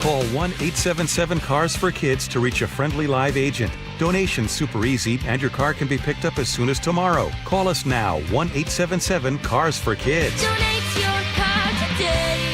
Call 1-877-CARS-FOR-KIDS to reach a friendly live agent. Donation's super easy, and your car can be picked up as soon as tomorrow. Call us now, 1-877-CARS-FOR-KIDS. Donate your car today.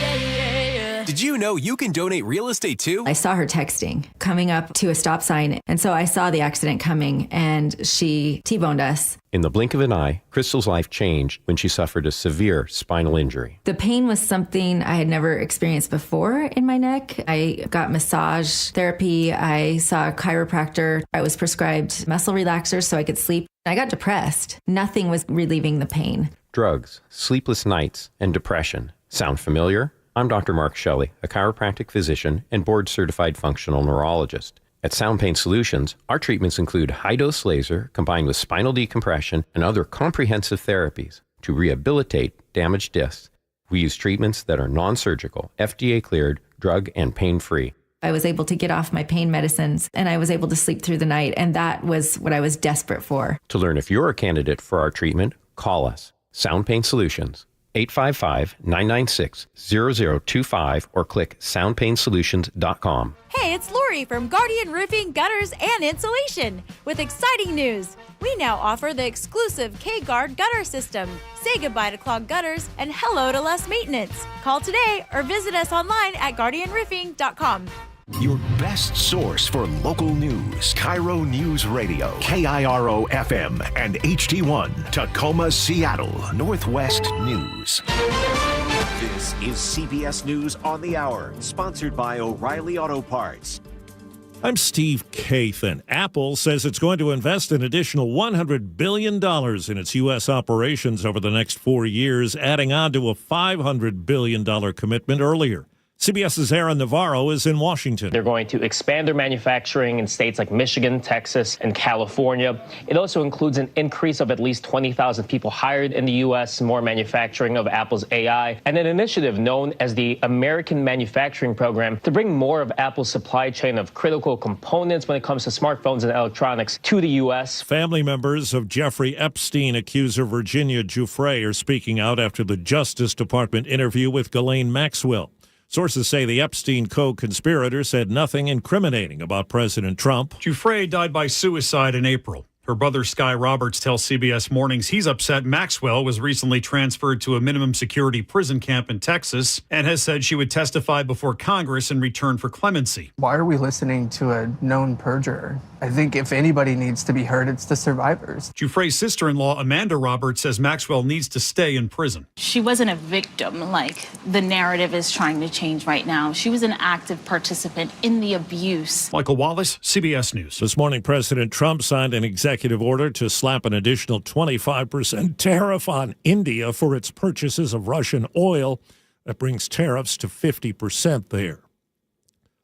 Did you know you can donate real estate too? I saw her texting, coming up to a stop sign, and so I saw the accident coming, and she T-boned us. In the blink of an eye, Crystal's life changed when she suffered a severe spinal injury. The pain was something I had never experienced before in my neck. I got massage therapy. I saw a chiropractor. I was prescribed muscle relaxers so I could sleep. I got depressed. Nothing was relieving the pain. Drugs, sleepless nights, and depression. Sound familiar? I'm Dr. Mark Shelley, a chiropractic physician and board-certified functional neurologist. At Sound Pain Solutions, our treatments include high-dose laser combined with spinal decompression and other comprehensive therapies to rehabilitate damaged discs. We use treatments that are non-surgical, FDA-cleared, drug and pain-free. I was able to get off my pain medicines, and I was able to sleep through the night, and that was what I was desperate for. To learn if you're a candidate for our treatment, call us. Sound Pain Solutions, 855-996-0025, or click soundpainsolutions.com. Hey, it's Lori from Guardian Roofing, Gutters, and Insulation with exciting news. We now offer the exclusive K-Guard gutter system. Say goodbye to clogged gutters and hello to less maintenance. Call today or visit us online at guardianroofing.com. Your best source for local news, KIRO Newsradio, KIRO FM and HD1, Tacoma, Seattle, Northwest News. This is CBS News on the Hour, sponsored by O'Reilly Auto Parts. I'm Steve Kathan. Apple says it's going to invest an additional $100 billion in its U.S. operations over the next 4 years, adding on to a $500 billion commitment earlier. CBS's Aaron Navarro is in Washington. They're going to expand their manufacturing in states like Michigan, Texas, and California. It also includes an increase of at least 20,000 people hired in the U.S., more manufacturing of Apple's AI, and an initiative known as the American Manufacturing Program to bring more of Apple's supply chain of critical components when it comes to smartphones and electronics to the U.S. Family members of Jeffrey Epstein accuser Virginia Giuffre are speaking out after the Justice Department interview with Ghislaine Maxwell. Sources say the Epstein co-conspirator said nothing incriminating about President Trump. Giuffre died by suicide in April. Her brother, Sky Roberts, tells CBS Mornings he's upset Maxwell was recently transferred to a minimum security prison camp in Texas and has said she would testify before Congress in return for clemency. Why are we listening to a known perjurer? I think if anybody needs to be heard, it's the survivors. Giuffre's sister-in-law, Amanda Roberts, says Maxwell needs to stay in prison. She wasn't a victim like the narrative is trying to change right now. She was an active participant in the abuse. Michael Wallace, CBS News. This morning, President Trump signed an executive order to slap an additional 25% tariff on India for its purchases of Russian oil. That brings tariffs to 50% there.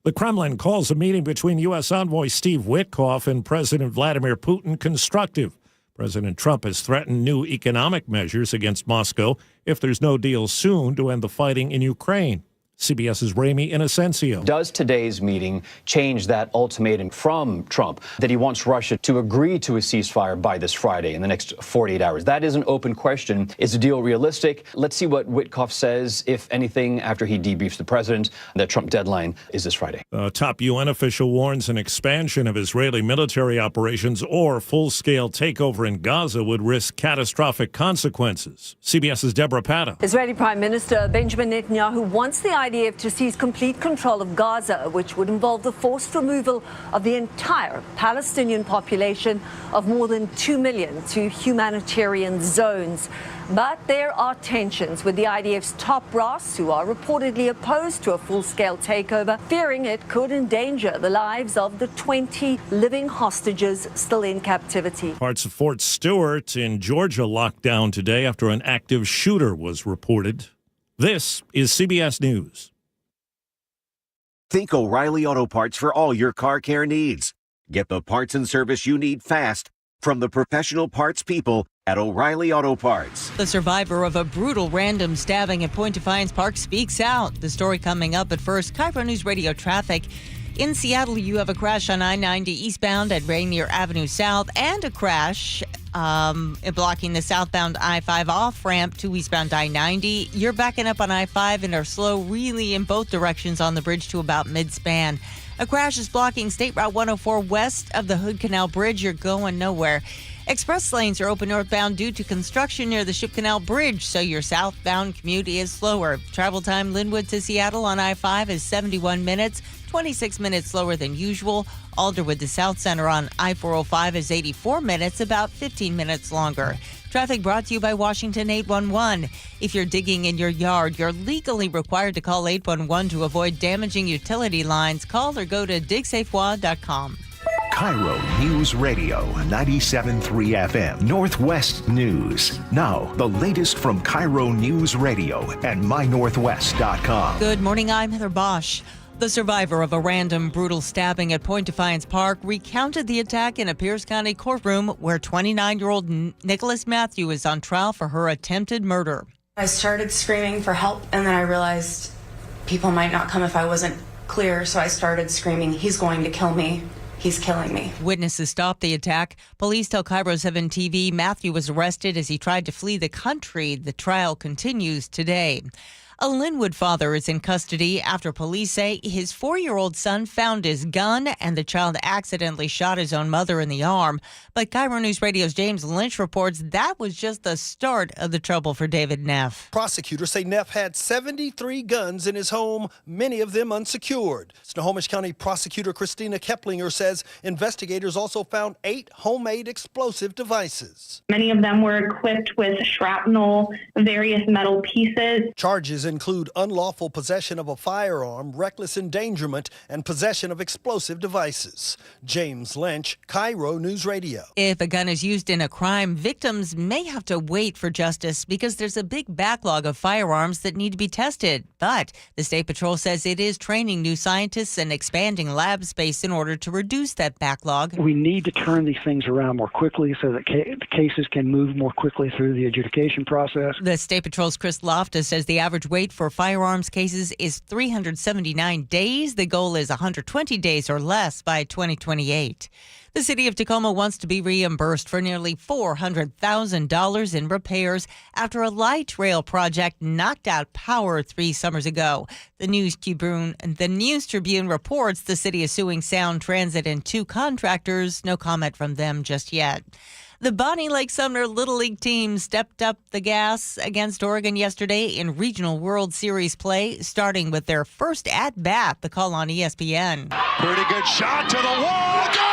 The Kremlin calls a meeting between U.S. envoy Steve Witkoff and President Vladimir Putin constructive. President Trump has threatened new economic measures against Moscow if there's no deal soon to end the fighting in Ukraine. CBS's Ramy Inocencio. Does today's meeting change that ultimatum from Trump that he wants Russia to agree to a ceasefire by this Friday in the next 48 hours? That is an open question. Is the deal realistic? Let's see what Witkoff says, if anything, after he debriefs the president. The Trump deadline is this Friday. A top UN official warns an expansion of Israeli military operations or full-scale takeover in Gaza would risk catastrophic consequences. CBS's Deborah Patta. Israeli Prime Minister Benjamin Netanyahu wants the IDF to seize complete control of Gaza, which would involve the forced removal of the entire Palestinian population of more than 2 million to humanitarian zones. But there are tensions with the IDF's top brass, who are reportedly opposed to a full-scale takeover, fearing it could endanger the lives of the 20 living hostages still in captivity. Parts of Fort Stewart in Georgia locked down today after an active shooter was reported. This is CBS News. Think O'Reilly Auto Parts for all your car care needs. Get the parts and service you need fast from the professional parts people at O'Reilly Auto Parts. The survivor of a brutal random stabbing at Point Defiance Park speaks out. The story coming up, at first, KIRO Newsradio traffic. In Seattle, you have a crash on I-90 eastbound at Rainier Avenue South and a crash blocking the southbound I-5 off-ramp to eastbound I-90. You're backing up on I-5 and are slow really in both directions on the bridge to about mid-span. A crash is blocking State Route 104 west of the Hood Canal Bridge. You're going nowhere. Express lanes are open northbound due to construction near the Ship Canal Bridge, so your southbound commute is slower. Travel time Linwood to Seattle on I-5 is 71 minutes, 26 minutes slower than usual. Alderwood to South Center on I-405 is 84 minutes, about 15 minutes longer. Traffic brought to you by Washington 811. If you're digging in your yard, you're legally required to call 811 to avoid damaging utility lines. Call or go to digsafewa.com. KIRO News Radio 97.3 FM Northwest News. Now, the latest from KIRO News Radio and mynorthwest.com. Good morning, I'm Heather Bosch. The survivor of a random brutal stabbing at Point Defiance Park recounted the attack in a Pierce County courtroom where 29-year-old Nicholas Matthew is on trial for her attempted murder. I started screaming for help, and then I realized people might not come if I wasn't clear, so I started screaming, "He's going to kill me. He's killing me." Witnesses stopped the attack. Police tell KIRO 7 TV Matthew was arrested as he tried to flee the country. The trial continues today. A Linwood father is in custody after police say his 4-year-old son found his gun and the child accidentally shot his own mother in the arm. But KIRO News Radio's James Lynch reports that was just the start of the trouble for David Neff. Prosecutors say Neff had 73 guns in his home, many of them unsecured. Snohomish County Prosecutor Christina Keplinger says investigators also found 8 homemade explosive devices. Many of them were equipped with shrapnel, various metal pieces. Charges include unlawful possession of a firearm, reckless endangerment, and possession of explosive devices. James Lynch, KIRO News Radio. If a gun is used in a crime, victims may have to wait for justice because there's a big backlog of firearms that need to be tested. But the State Patrol says it is training new scientists and expanding lab space in order to reduce that backlog. We need to turn these things around more quickly so that the cases can move more quickly through the adjudication process. The State Patrol's Chris Loftus says the average wait for firearms cases is 379 days. The goal is 120 days or less by 2028. The city of Tacoma wants to be reimbursed for nearly $400,000 in repairs after a light rail project knocked out power 3 summers ago. The News Tribune reports the city is suing Sound Transit and 2 contractors. No comment from them just yet. The Bonnie Lake Sumner Little League team stepped up the gas against Oregon yesterday in Regional World Series play, starting with their first at-bat. The call on ESPN. Pretty good shot to the wall. Goal!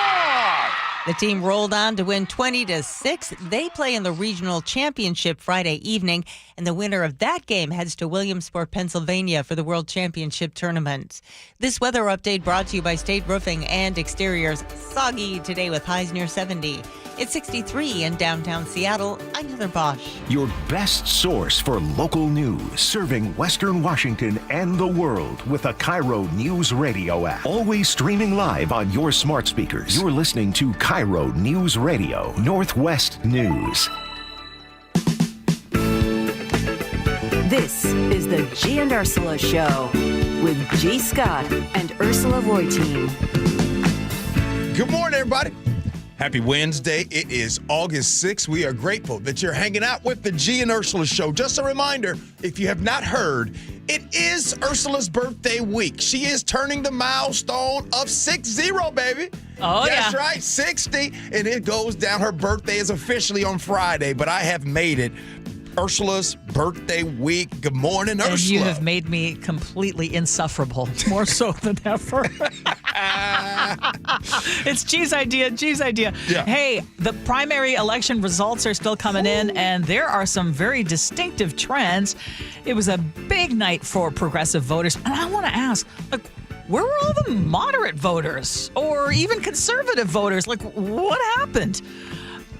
The team rolled on to win 20-6. They play in the regional championship Friday evening, and the winner of that game heads to Williamsport, Pennsylvania for the World Championship Tournament. This weather update brought to you by State Roofing and Exteriors. Soggy today with highs near 70. It's 63 in downtown Seattle. I'm Heather Bosch. Your best source for local news, serving Western Washington and the world with a KIRO News Radio app. Always streaming live on your smart speakers. You're listening to KIRO News Radio, Northwest News. This is the Gee and Ursula Show with G. Scott and Ursula Reutin. Good morning, everybody. Happy Wednesday. It is August 6th. We are grateful that you're hanging out with the Gee and Ursula Show. Just a reminder, if you have not heard, it is Ursula's birthday week. She is turning the milestone of 60, baby. Oh, That's yeah. right, 60. And it goes down. Her birthday is officially on Friday, but I have made it Ursula's birthday week. Good morning, Ursula. And you have made me completely insufferable, more so than ever. It's G's idea. Yeah. Hey, the primary election results are still coming in, and there are some very distinctive trends. It was a big night for progressive voters, and I want to ask, like, where were all the moderate voters or even conservative voters? Like, what happened?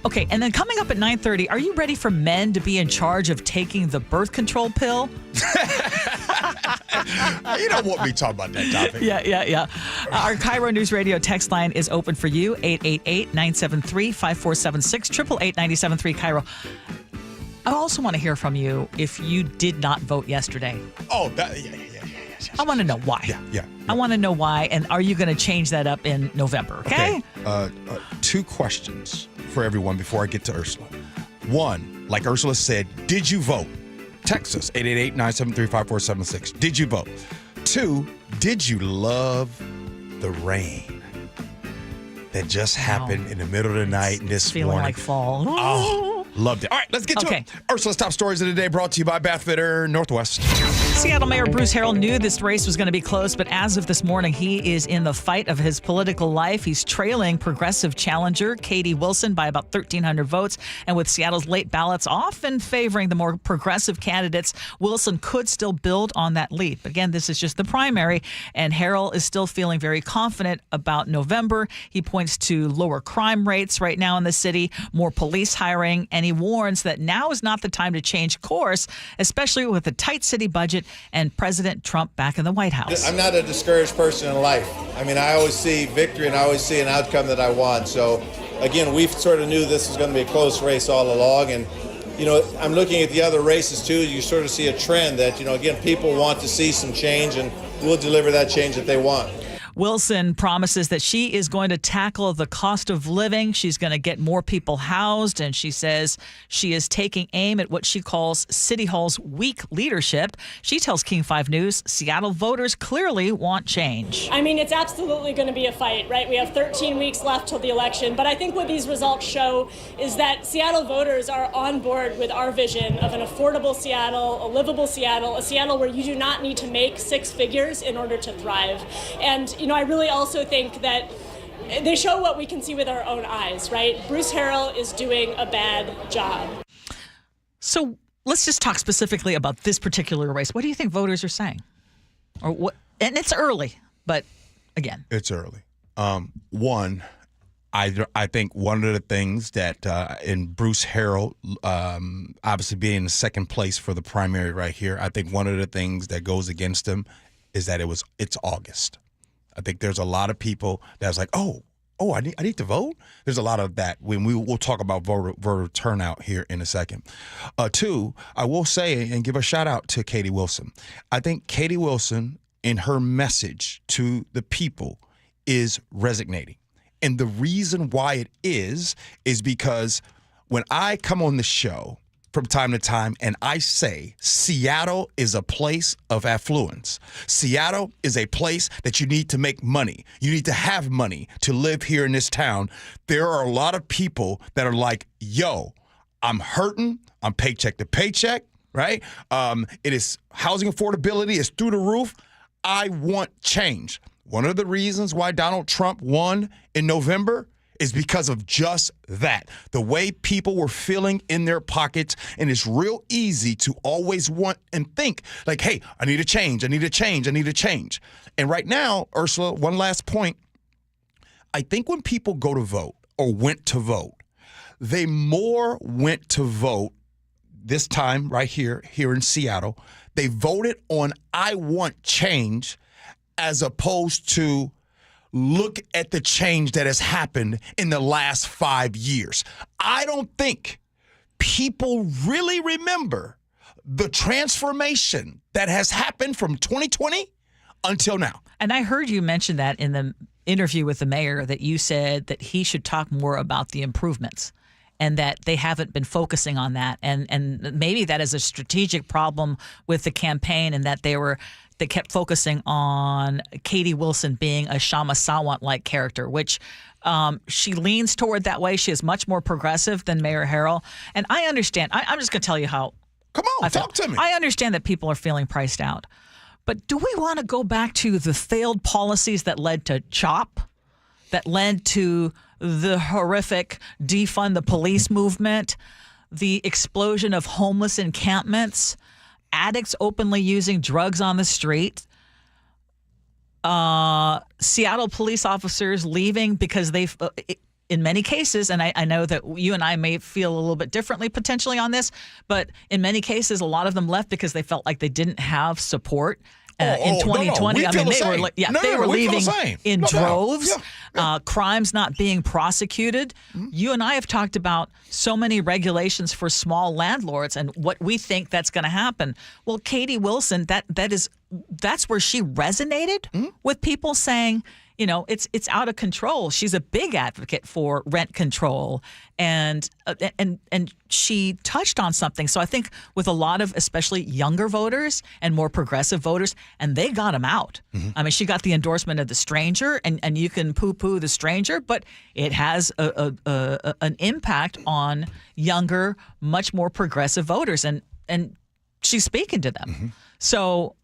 Okay, and then coming up at 9:30, are you ready for men to be in charge of taking the birth control pill? You don't want me to talk about that topic. Yeah. Our KIRO News Radio text line is open for you, 888-973-5476, 888-973 KIRO. I also want to hear from you if you did not vote yesterday. Oh, yeah. I want to know why. Yeah. I want to know why, and are you going to change that up in November, okay? 2 questions. for everyone before I get to Ursula. One, like Ursula said, did you vote? Text us, 888-973-5476. Did you vote? Two, did you love the rain that just happened in the middle of the night this feeling morning? like fall. Oh, loved it. All right, let's get to it. Ursula's top stories of the day brought to you by Bath Fitter Northwest. Seattle Mayor Bruce Harrell knew this race was going to be close, but as of this morning, he is in the fight of his political life. He's trailing progressive challenger Katie Wilson by about 1,300 votes. And with Seattle's late ballots often favoring the more progressive candidates, Wilson could still build on that lead. But again, this is just the primary, and Harrell is still feeling very confident about November. He points to lower crime rates right now in the city, more police hiring, and he warns that now is not the time to change course, especially with a tight city budget and President Trump back in the White House. I'm not a discouraged person in life. I mean, I always see victory and I always see an outcome that I want. So, again, we sort of knew this was going to be a close race all along. And, you know, I'm looking at the other races, too. You sort of see a trend that, you know, again, people want to see some change, and we'll deliver that change that they want. Wilson promises that she is going to tackle the cost of living. She's going to get more people housed, and she says she is taking aim at what she calls City Hall's weak leadership. She tells King 5 News Seattle voters clearly want change. I mean, it's absolutely going to be a fight, right? We have 13 weeks left till the election, but I think what these results show is that Seattle voters are on board with our vision of an affordable Seattle, a livable Seattle, a Seattle where you do not need to make six figures in order to thrive. And, you know, I really also think that they show what we can see with our own eyes, right? Bruce Harrell is doing a bad job. So let's just talk specifically about this particular race. What do you think voters are saying? Or what? And it's early, but again, it's early. One, I think one of the things that in Bruce Harrell, obviously being in second place for the primary right here, I think one of the things that goes against him is that it's August. I think there's a lot of people that's like, I need to vote. There's a lot of that when we'll talk about voter turnout here in a second. Two, I will say and give a shout out to Katie Wilson. I think Katie Wilson in her message to the people is resonating. And the reason why it is because when I come on the show from time to time and I say Seattle is a place of affluence. Seattle is a place that you need to make money. You need to have money to live here in this town. There are a lot of people that are like, yo, I'm hurting. I'm paycheck to paycheck, right? It is housing affordability is through the roof. I want change. One of the reasons why Donald Trump won in November is because of just that. The way people were feeling in their pockets, and it's real easy to always want and think like, hey, I need a change, I need a change, I need a change. And right now, Ursula, one last point. I think when people go to vote or went to vote, they more went to vote this time right here in Seattle. They voted on I want change as opposed to look at the change that has happened in the last 5 years. I don't think people really remember the transformation that has happened from 2020 until now. And I heard you mention that in the interview with the mayor, that you said that he should talk more about the improvements and that they haven't been focusing on that. And maybe that is a strategic problem with the campaign, and that they kept focusing on Katie Wilson being a Shama Sawant-like character, which she leans toward that way. She is much more progressive than Mayor Harrell. And I understand. I'm just going to tell you how. Come on, talk to me. I understand that people are feeling priced out. But do we want to go back to the failed policies that led to CHOP, that led to the horrific defund the police movement, the explosion of homeless encampments, addicts openly using drugs on the street, Seattle police officers leaving because they've, in many cases, and I know that you and I may feel a little bit differently potentially on this, but in many cases, a lot of them left because they felt like they didn't have support. In 2020, I mean, they were leaving in droves, crimes not being prosecuted. Mm-hmm. You and I have talked about so many regulations for small landlords and what we think that's going to happen. Well, Katie Wilson, that's where she resonated with people saying, it's out of control. She's a big advocate for rent control, and she touched on something. So I think with a lot of especially younger voters and more progressive voters, and they got him out. I mean, she got the endorsement of the stranger, and you can poo-poo the stranger, but it has an impact on younger, much more progressive voters, and she's speaking to them. So.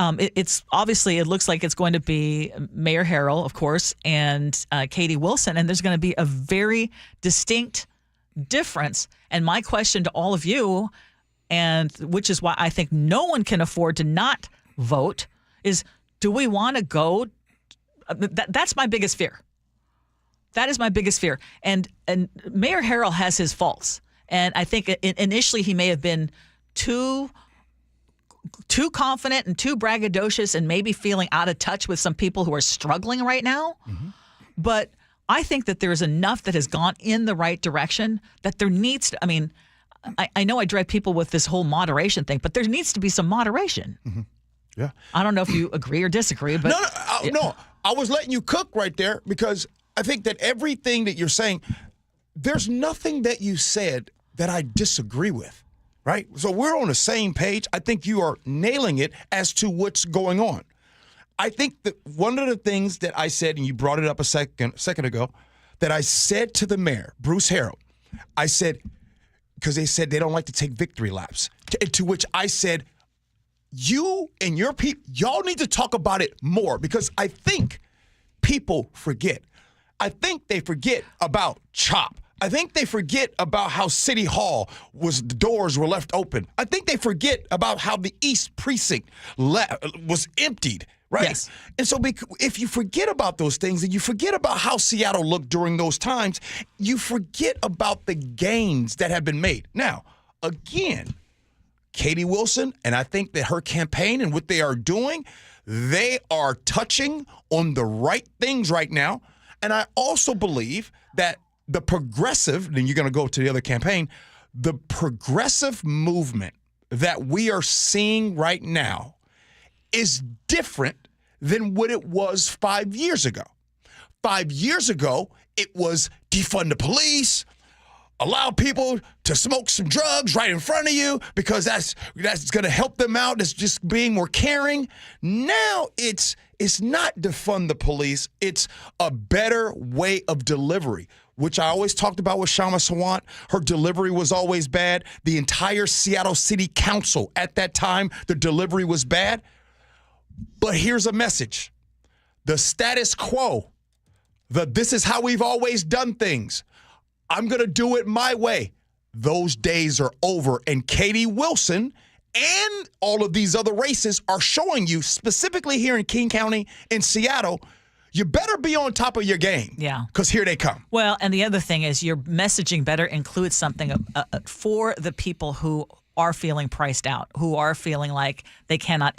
It's obviously, it looks like it's going to be Mayor Harrell, of course, and Katie Wilson, and there's going to be a very distinct difference. And my question to all of you, and which is why I think no one can afford to not vote, is do we want to go? That's my biggest fear. That is my biggest fear. And Mayor Harrell has his faults, and I think initially he may have been too confident and too braggadocious and maybe feeling out of touch with some people who are struggling right now. But I think that there's enough that has gone in the right direction that there needs to, I know I dread people with this whole moderation thing, but there needs to be some moderation. Yeah. I don't know if you agree or disagree, but. No, I was letting you cook right there because I think that everything that you're saying, there's nothing that you said that I disagree with. Right? So we're on the same page. I think you are nailing it as to what's going on. I think that one of the things that I said, and you brought it up a second ago, that I said to the mayor, Bruce Harrell, I said, because they said they don't like to take victory laps, to which I said, you and your people, y'all need to talk about it more because I think people forget. I think they forget about CHOP. I think they forget about how City Hall the doors were left open. I think they forget about how the East Precinct was emptied, right? Yes. And so if you forget about those things and you forget about how Seattle looked during those times, you forget about the gains that have been made. Now, again, Katie Wilson, and I think that her campaign and what they are doing, they are touching on the right things right now. And I also believe that the progressive, then you're going to go to the other campaign, the progressive movement that we are seeing right now is different than what it was 5 years ago. 5 years ago, it was defund the police, allow people to smoke some drugs right in front of you because that's going to help them out. It's just being more caring. Now it's not defund the police. It's a better way of delivery, which I always talked about with Shama Sawant. Her delivery was always bad. The entire Seattle City Council at that time, the delivery was bad. But here's a message. The status quo, this is how we've always done things. I'm going to do it my way. Those days are over. And Katie Wilson and all of these other races are showing you, specifically here in King County, in Seattle, you better be on top of your game. Yeah. Because here they come. Well, and the other thing is your messaging better includes something for the people who are feeling priced out, who are feeling like they cannot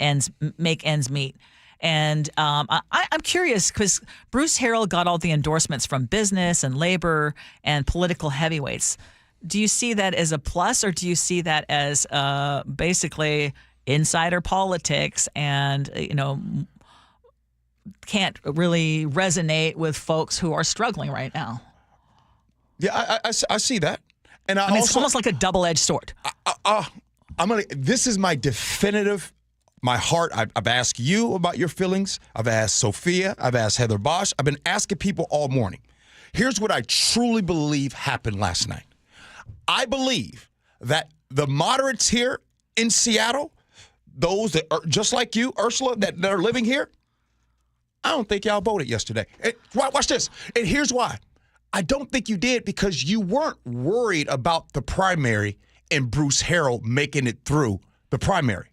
make ends meet. And I'm curious because Bruce Harrell got all the endorsements from business and labor and political heavyweights. Do you see that as a plus, or do you see that as basically insider politics and, can't really resonate with folks who are struggling right now? Yeah, I see that. And I mean, it's almost like a double-edged sword. This is my definitive. My heart, I've asked you about your feelings. I've asked Sophia. I've asked Heather Bosch. I've been asking people all morning. Here's what I truly believe happened last night. I believe that the moderates here in Seattle, those that are just like you, Ursula, that are living here, I don't think y'all voted yesterday. Watch this. And here's why. I don't think you did because you weren't worried about the primary and Bruce Harrell making it through the primary.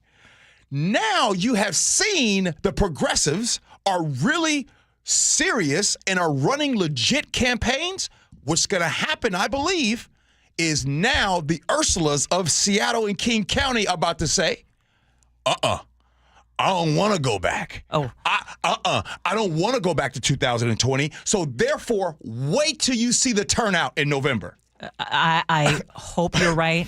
Now you have seen the progressives are really serious and are running legit campaigns. What's going to happen, I believe, is now the Ursulas of Seattle and King County are about to say, I don't want to go back. I don't want to go back to 2020. So therefore, wait till you see the turnout in November. I hope you're right.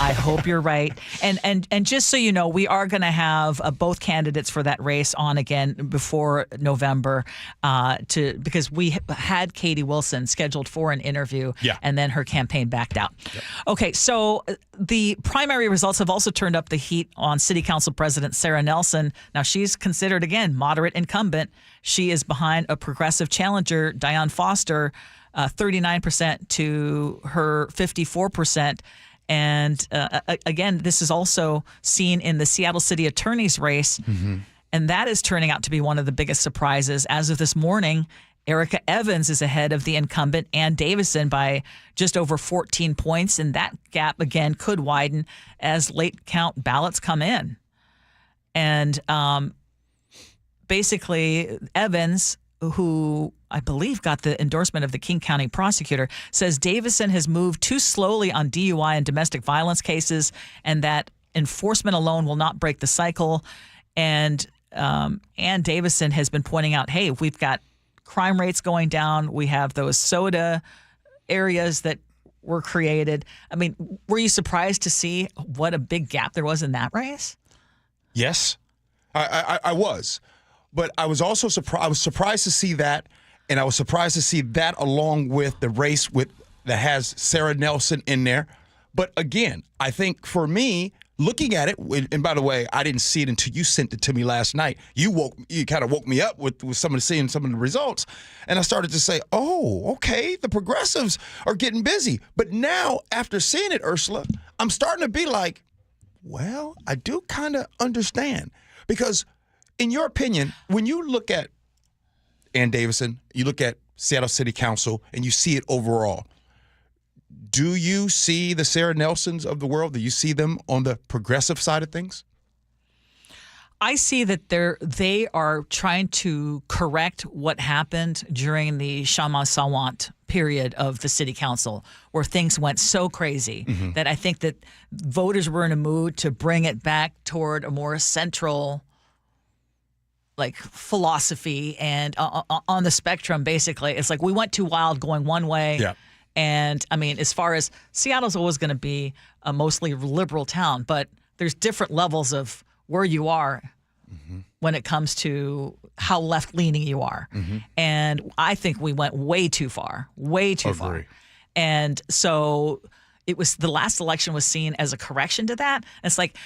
I hope you're right. And just so you know, we are going to have both candidates for that race on again before November, because we had Katie Wilson scheduled for an interview, and then her campaign backed out. Yep. Okay, so the primary results have also turned up the heat on City Council President Sarah Nelson. Now she's considered again moderate incumbent. She is behind a progressive challenger, Diane Foster. 39% to her 54%. And again, this is also seen in the Seattle City Attorney's race. Mm-hmm. And that is turning out to be one of the biggest surprises. As of this morning, Erica Evans is ahead of the incumbent Ann Davison by just over 14 points. And that gap, again, could widen as late count ballots come in. And basically, Evans, who I believe got the endorsement of the King County prosecutor, says Davison has moved too slowly on DUI and domestic violence cases, and that enforcement alone will not break the cycle. And Ann Davison has been pointing out, hey, we've got crime rates going down. We have those soda areas that were created. I mean, were you surprised to see what a big gap there was in that race? Yes, I was. But I was also surprised. I was surprised to see that, and I was surprised to see that along with the race that has Sarah Nelson in there. But again, I think for me, looking at it, and by the way, I didn't see it until you sent it to me last night. You kind of woke me up with seeing some of the results, and I started to say, "Oh, okay, the progressives are getting busy." But now, after seeing it, Ursula, I'm starting to be like, "Well, I do kind of understand," because. In your opinion, when you look at Ann Davison, you look at Seattle City Council, and you see it overall, do you see the Sarah Nelsons of the world? Do you see them on the progressive side of things? I see that they are trying to correct what happened during the Shama Sawant period of the city council, where things went so crazy that I think that voters were in a mood to bring it back toward a more central philosophy and on the spectrum. Basically, it's like we went too wild going one way. Yeah. And I mean, as far as Seattle's always going to be a mostly liberal town, but there's different levels of where you are when it comes to how left leaning you are. And I think we went way too far, far. And so it was, the last election was seen as a correction to that. And it's like,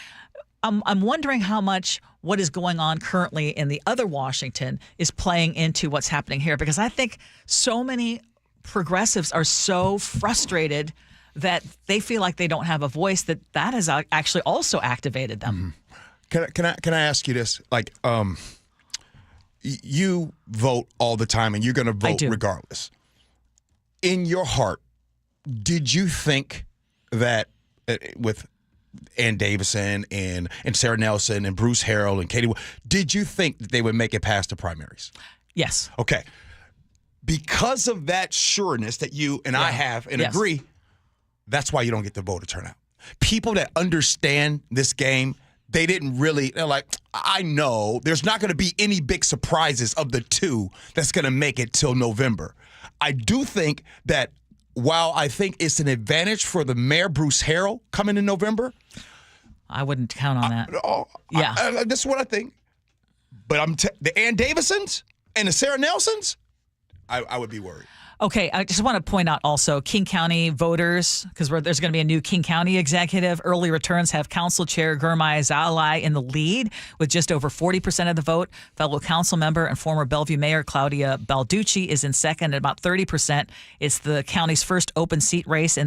I'm wondering how much what is going on currently in the other Washington is playing into what's happening here, because I think so many progressives are so frustrated that they feel like they don't have a voice, that has actually also activated them. Can I ask you this? Like, you vote all the time, and you're going to vote regardless. In your heart, did you think that with Ann Davison and Sarah Nelson and Bruce Harrell and Katie, did you think that they would make it past the primaries? Yes. Okay. Because of that sureness that you and I have and agree, that's why you don't get the voter turnout. People that understand this game, they're like, I know there's not going to be any big surprises of the two that's going to make it till November. I do think that while I think it's an advantage for the mayor, Bruce Harrell, coming in November, I wouldn't count on that. This is what I think. But the Ann Davisons and the Sarah Nelsons, I would be worried. Okay, I just want to point out also King County voters, because there's going to be a new King County executive. Early returns have Council Chair Gurmai Zalai in the lead with just over 40% of the vote. Fellow council member and former Bellevue Mayor Claudia Balducci is in second at about 30%. It's the county's first open seat race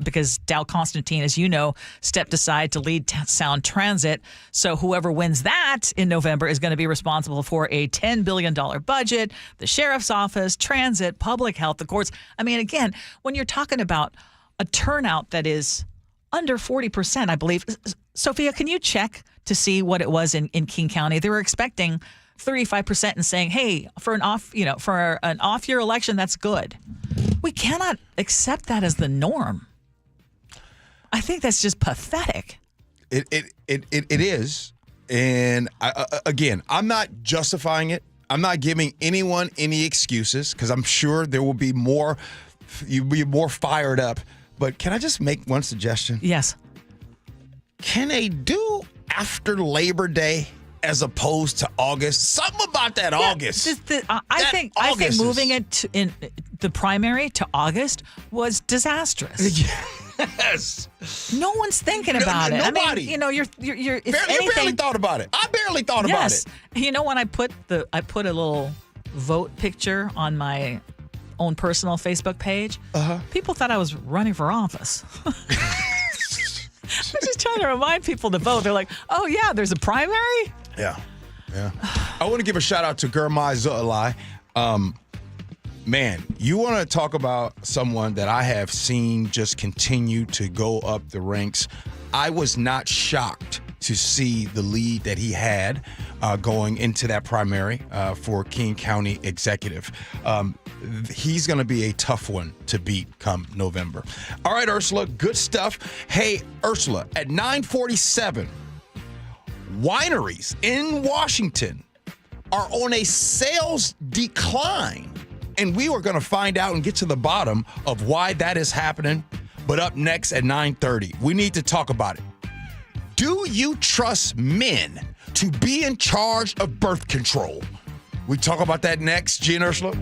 because Dow Constantine, as you know, stepped aside to lead Sound Transit. So whoever wins that in November is going to be responsible for a $10 billion budget, the sheriff's office, transit, public health, the courts. I mean, again, when you're talking about a turnout that is under 40%, I believe. Sophia, can you check to see what it was in King County? They were expecting 35% and saying, hey, for an off-year election, that's good. We cannot accept that as the norm. I think that's just pathetic. It is. And again, I'm not justifying it. I'm not giving anyone any excuses, because I'm sure there will be more you'd be more fired up. But can I just make one suggestion? Yes. Can they do after Labor Day as opposed to August? Something about that August. I think moving it in the primary to August was disastrous. Yes. No one's thinking about it. Nobody. I mean, you're if You barely thought about it. I barely thought about it. You know, when I put a little vote picture on my own personal Facebook page, people thought I was running for office. I'm just trying to remind people to vote. They're like, oh, yeah, there's a primary? Yeah. I want to give a shout out to Gurmai Zo'alai. Man, you want to talk about someone that I have seen just continue to go up the ranks. I was not shocked to see the lead that he had going into that primary for King County Executive. He's going to be a tough one to beat come November. All right, Ursula, good stuff. Hey, Ursula, at 9:47, wineries in Washington are on a sales decline. And we are going to find out and get to the bottom of why that is happening. But up next at 9:30, we need to talk about it. Do you trust men to be in charge of birth control? We talk about that next. Gee and Ursula.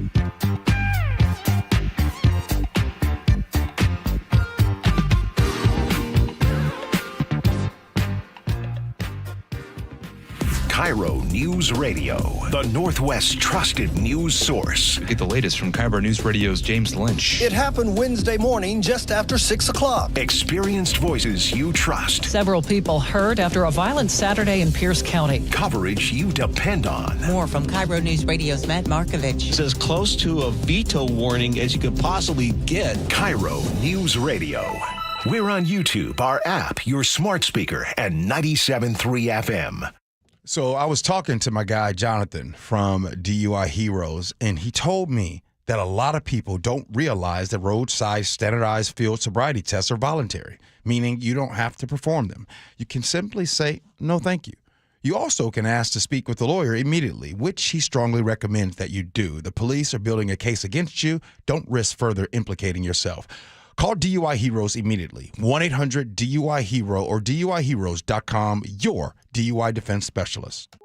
KIRO News Radio, the Northwest's trusted news source. Get the latest from KIRO News Radio's James Lynch. It happened Wednesday morning just after 6 o'clock. Experienced voices you trust. Several people hurt after a violent Saturday in Pierce County. Coverage you depend on. More from KIRO News Radio's Matt Markovich. It's as close to a veto warning as you could possibly get. KIRO News Radio. We're on YouTube, our app, your smart speaker, and 97.3 FM. So I was talking to my guy, Jonathan, from DUI Heroes, and he told me that a lot of people don't realize that roadside standardized field sobriety tests are voluntary, meaning you don't have to perform them. You can simply say, no, thank you. You also can ask to speak with the lawyer immediately, which he strongly recommends that you do. The police are building a case against you. Don't risk further implicating yourself. Call DUI Heroes immediately. 1-800-DUI-HERO or DUIHeroes.com, your DUI defense specialist.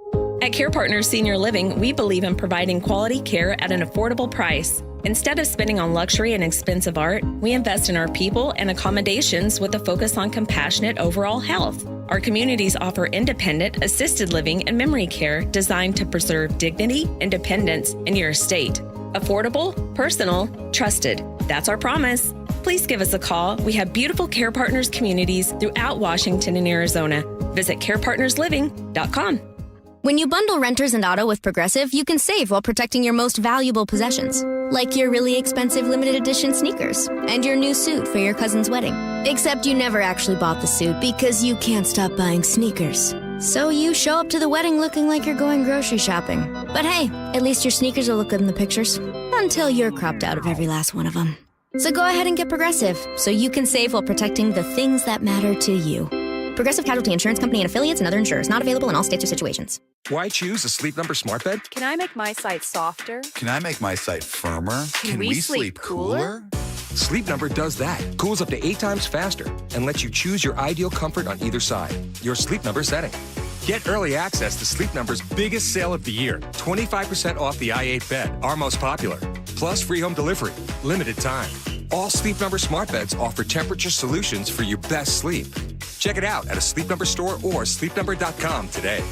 At Care Partners Senior Living, we believe in providing quality care at an affordable price. Instead of spending on luxury and expensive art, we invest in our people and accommodations with a focus on compassionate overall health. Our communities offer independent, assisted living, and memory care designed to preserve dignity, independence, and your estate. Affordable, personal, trusted. That's our promise. Please give us a call. We have beautiful Care Partners communities throughout Washington and Arizona. Visit carepartnersliving.com. When you bundle renters and auto with Progressive, you can save while protecting your most valuable possessions, like your really expensive limited edition sneakers and your new suit for your cousin's wedding. Except you never actually bought the suit because you can't stop buying sneakers. So you show up to the wedding looking like you're going grocery shopping. But hey, at least your sneakers will look good in the pictures, until you're cropped out of every last one of them. So go ahead and get Progressive, so you can save while protecting the things that matter to you. Progressive Casualty Insurance Company and affiliates and other insurers. Not available in all states or situations. Why choose a Sleep Number smart bed? Can I make my site softer? Can I make my site firmer? Can we sleep cooler? Sleep Number does that. Cools up to 8 times faster and lets you choose your ideal comfort on either side. Your Sleep Number setting. Get early access to Sleep Number's biggest sale of the year. 25% off the i8 bed, our most popular. Plus free home delivery. Limited time. All Sleep Number smart beds offer temperature solutions for your best sleep. Check it out at a Sleep Number store or sleepnumber.com today.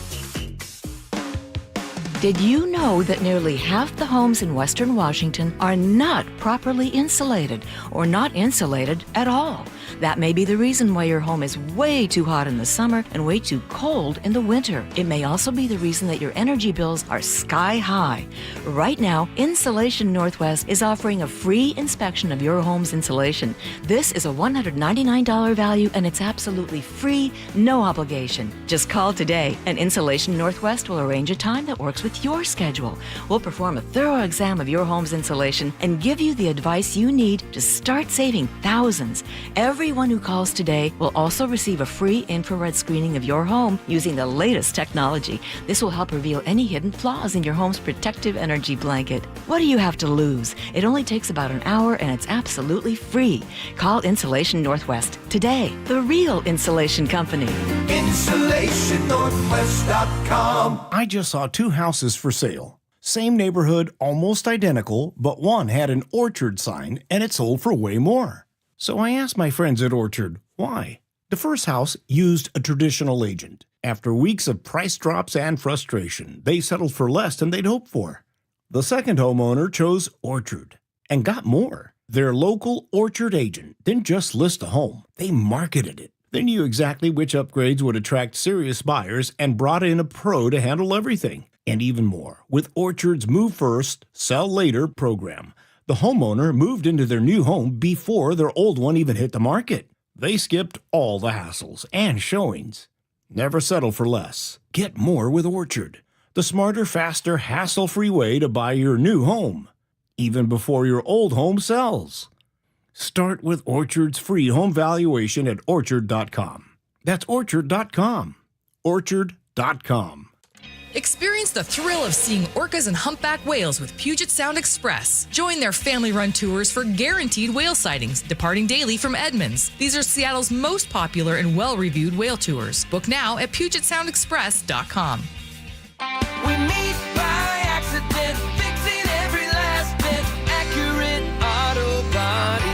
Did you know that nearly half the homes in Western Washington are not properly insulated or not insulated at all? That may be the reason why your home is way too hot in the summer and way too cold in the winter. It may also be the reason that your energy bills are sky high. Right now, Insulation Northwest is offering a free inspection of your home's insulation. This is a $199 value and it's absolutely free, no obligation. Just call today and Insulation Northwest will arrange a time that works with your schedule. We'll perform a thorough exam of your home's insulation and give you the advice you need to start saving thousands. Every Everyone who calls today will also receive a free infrared screening of your home using the latest technology. This will help reveal any hidden flaws in your home's protective energy blanket. What do you have to lose? It only takes about an hour and it's absolutely free. Call Insulation Northwest today, the real insulation company. InsulationNorthwest.com. I just saw 2 houses for sale. Same neighborhood, almost identical, but one had an Orchard sign and it sold for way more. So I asked my friends at Orchard, why? The first house used a traditional agent. After weeks of price drops and frustration, they settled for less than they'd hoped for. The second homeowner chose Orchard and got more. Their local Orchard agent didn't just list a home, they marketed it. They knew exactly which upgrades would attract serious buyers and brought in a pro to handle everything. And even more, with Orchard's Move First, Sell Later program, the homeowner moved into their new home before their old one even hit the market. They skipped all the hassles and showings. Never settle for less. Get more with Orchard, the smarter, faster, hassle-free way to buy your new home, even before your old home sells. Start with Orchard's free home valuation at Orchard.com. That's Orchard.com. Orchard.com. Experience the thrill of seeing orcas and humpback whales with Puget Sound Express. Join their family-run tours for guaranteed whale sightings, departing daily from Edmonds. These are Seattle's most popular and well-reviewed whale tours. Book now at PugetSoundExpress.com. We meet by accident, fixing every last bit, accurate auto body.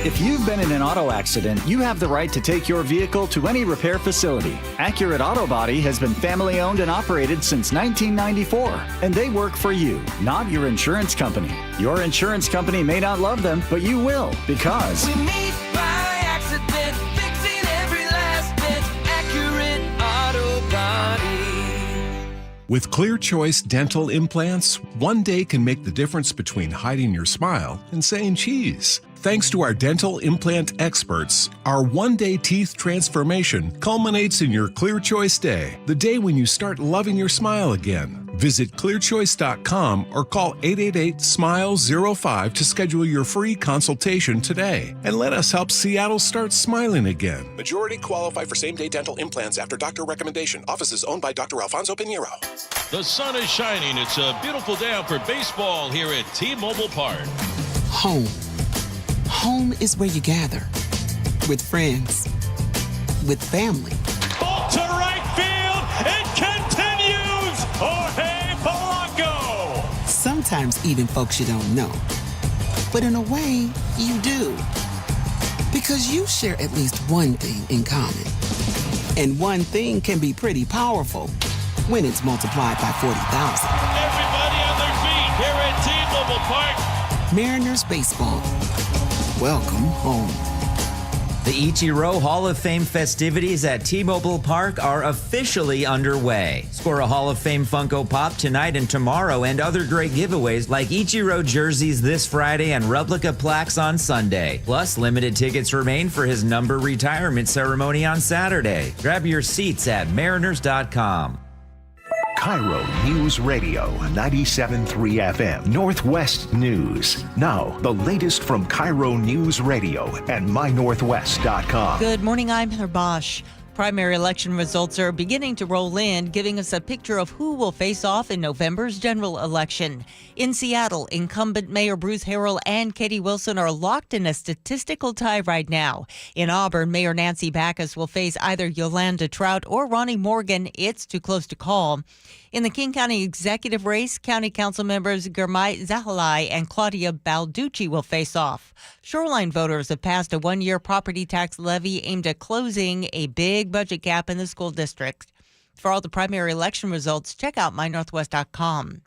If you've been in an auto accident, you have the right to take your vehicle to any repair facility. Accurate Auto Body has been family owned and operated since 1994, and they work for you, not your insurance company. Your insurance company may not love them, but you will, because We meet by accident, fixing every last bit, accurate auto body. With Clear Choice dental implants, one day can make the difference between hiding your smile and saying cheese. Thanks to our dental implant experts, our one-day teeth transformation culminates in your Clear Choice Day, the day when you start loving your smile again. Visit clearchoice.com or call 888-SMILE-05 to schedule your free consultation today. And let us help Seattle start smiling again. Majority qualify for same-day dental implants after doctor recommendation. Offices owned by Dr. Alfonso Pinheiro. The sun is shining. It's a beautiful day out for baseball here at T-Mobile Park. Home. Home is where you gather. With friends. With family. Ball to right field. It continues. Jorge Polanco. Sometimes even folks you don't know. But in a way, you do. Because you share at least one thing in common. And one thing can be pretty powerful when it's multiplied by 40,000. Everybody on their feet here at T-Mobile Park. Mariners baseball. Welcome home. The Ichiro Hall of Fame festivities at T-Mobile Park are officially underway. Score a Hall of Fame Funko Pop tonight and tomorrow, and other great giveaways like Ichiro jerseys this Friday and replica plaques on Sunday. Plus, limited tickets remain for his number retirement ceremony on Saturday. Grab your seats at mariners.com. KIRO Newsradio 97.3 FM Northwest News. Now, the latest from KIRO Newsradio and mynorthwest.com. Good morning, I'm Heather Bosch. Primary election results are beginning to roll in, giving us a picture of who will face off in November's general election. In Seattle, incumbent Mayor Bruce Harrell and Katie Wilson are locked in a statistical tie right now. In Auburn, Mayor Nancy Backus will face either Yolanda Trout or Ronnie Morgan. It's too close to call. In the King County executive race, County Council members Gurmai Zahalai and Claudia Balducci will face off. Shoreline voters have passed a one-year property tax levy aimed at closing a big budget gap in the school district. For all the primary election results, check out mynorthwest.com.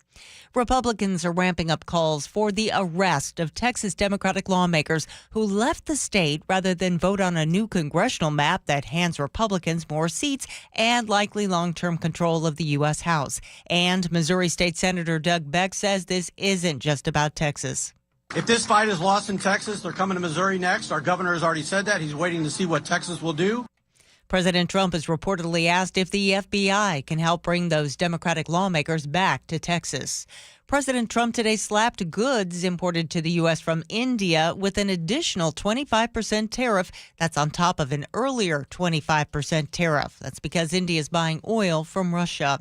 Republicans are ramping up calls for the arrest of Texas Democratic lawmakers who left the state rather than vote on a new congressional map that hands Republicans more seats and likely long-term control of the U.S. House. And Missouri State Senator Doug Beck says this isn't just about Texas. If this fight is lost in Texas, they're coming to Missouri next. Our governor has already said that. He's waiting to see what Texas will do. President Trump has reportedly asked if the FBI can help bring those Democratic lawmakers back to Texas. President Trump today slapped goods imported to the U.S. from India with an additional 25% tariff. That's on top of an earlier 25% tariff. That's because India is buying oil from Russia.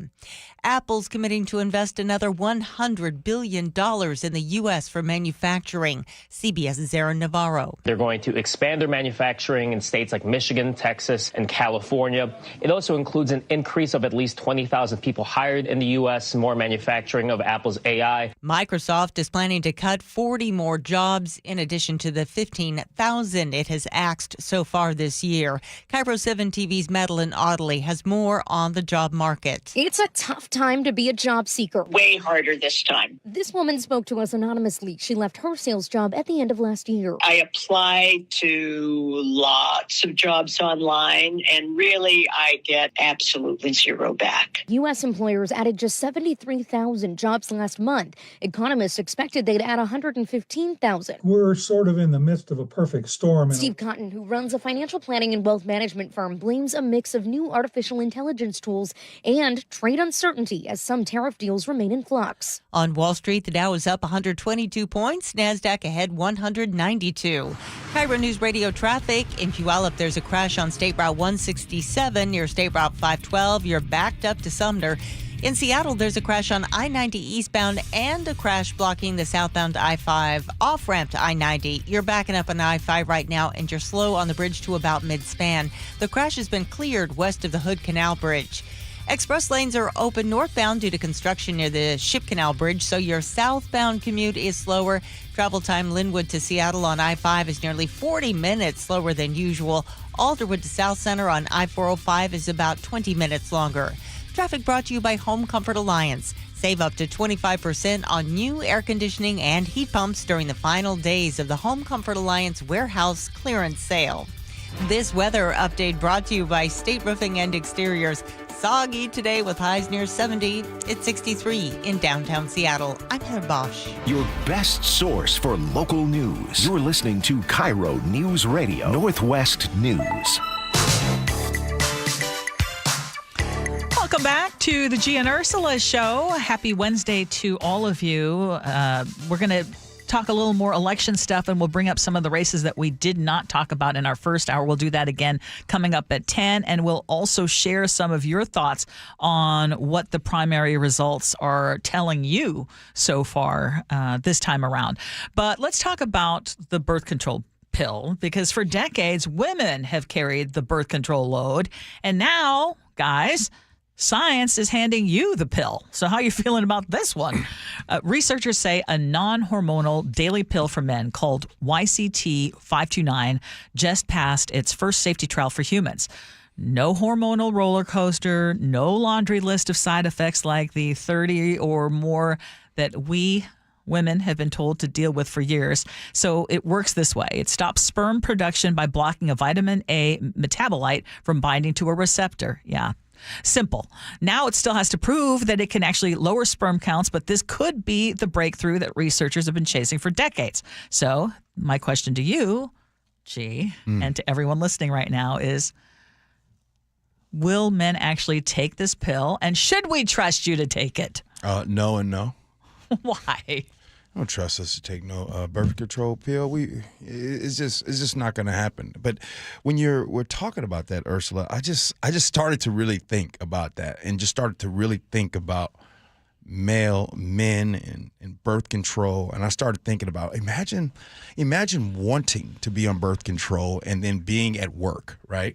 Apple's committing to invest another $100 billion in the U.S. for manufacturing. CBS's Aaron Navarro. They're going to expand their manufacturing in states like Michigan, Texas, and California. It also includes an increase of at least 20,000 people hired in the U.S., more manufacturing of Apple's AI. Microsoft is planning to cut 40 more jobs in addition to the 15,000 it has axed so far this year. KIRO 7 TV's Madeline Audley has more on the job market. It's a tough time to be a job seeker. Way harder this time. This woman spoke to us anonymously. She left her sales job at the end of last year. I applied to lots of jobs online, and really I get absolutely zero back. U.S. employers added just 73,000 jobs last month. Economists expected they'd add 115,000. We're sort of in the midst of a perfect storm. Steve Cotton, who runs a financial planning and wealth management firm, blames a mix of new artificial intelligence tools and trade uncertainty as some tariff deals remain in flux. On Wall Street, the Dow is up 122 points. NASDAQ ahead 192. KIRO News Radio traffic. In Puyallup, there's a crash on State Route 167 near State Route 512. You're backed up to Sumner. In Seattle, there's a crash on I-90 eastbound and a crash blocking the southbound I-5 off-ramp to I-90. You're backing up on I-5 right now, and you're slow on the bridge to about mid-span. The crash has been cleared west of the Hood Canal Bridge. Express lanes are open northbound due to construction near the Ship Canal Bridge, so your southbound commute is slower. Travel time Linwood to Seattle on I-5 is nearly 40 minutes slower than usual. Alderwood to South Center on I-405 is about 20 minutes longer. Traffic brought to you by Home Comfort Alliance. Save up to 25% on new air conditioning and heat pumps during the final days of the Home Comfort Alliance warehouse clearance sale. This weather update brought to you by State Roofing and Exteriors. Soggy today with highs near 70. It's 63 in downtown Seattle. I'm Heather Bosch. Your best source for local news. You're listening to KIRO Newsradio Northwest News. Welcome back to the Gee and Ursula Show. Happy Wednesday to all of you. We're going to talk a little more election stuff, and we'll bring up some of the races that we did not talk about in our first hour. We'll do that again coming up at 10, and we'll also share some of your thoughts on what the primary results are telling you so far this time around. But let's talk about the birth control pill, because for decades, women have carried the birth control load, and now, guys, science is handing you the pill. So how are you feeling about this one? Researchers say a non-hormonal daily pill for men called YCT529 just passed its first safety trial for humans. No hormonal roller coaster, no laundry list of side effects like the 30 or more that we women have been told to deal with for years. So it works this way. It stops sperm production by blocking a vitamin A metabolite from binding to a receptor. Yeah. Simple. Now it still has to prove that it can actually lower sperm counts, but this could be the breakthrough that researchers have been chasing for decades. So my question to you, Gee, and to everyone listening right now is, will men actually take this pill, and should we trust you to take it? No and no. Why? I don't trust us to take no birth control pill. It's just not going to happen. But when we're talking about that, Ursula, I just started to really think about that, and just started to really think about men and birth control. And I started thinking about imagine wanting to be on birth control and then being at work, right?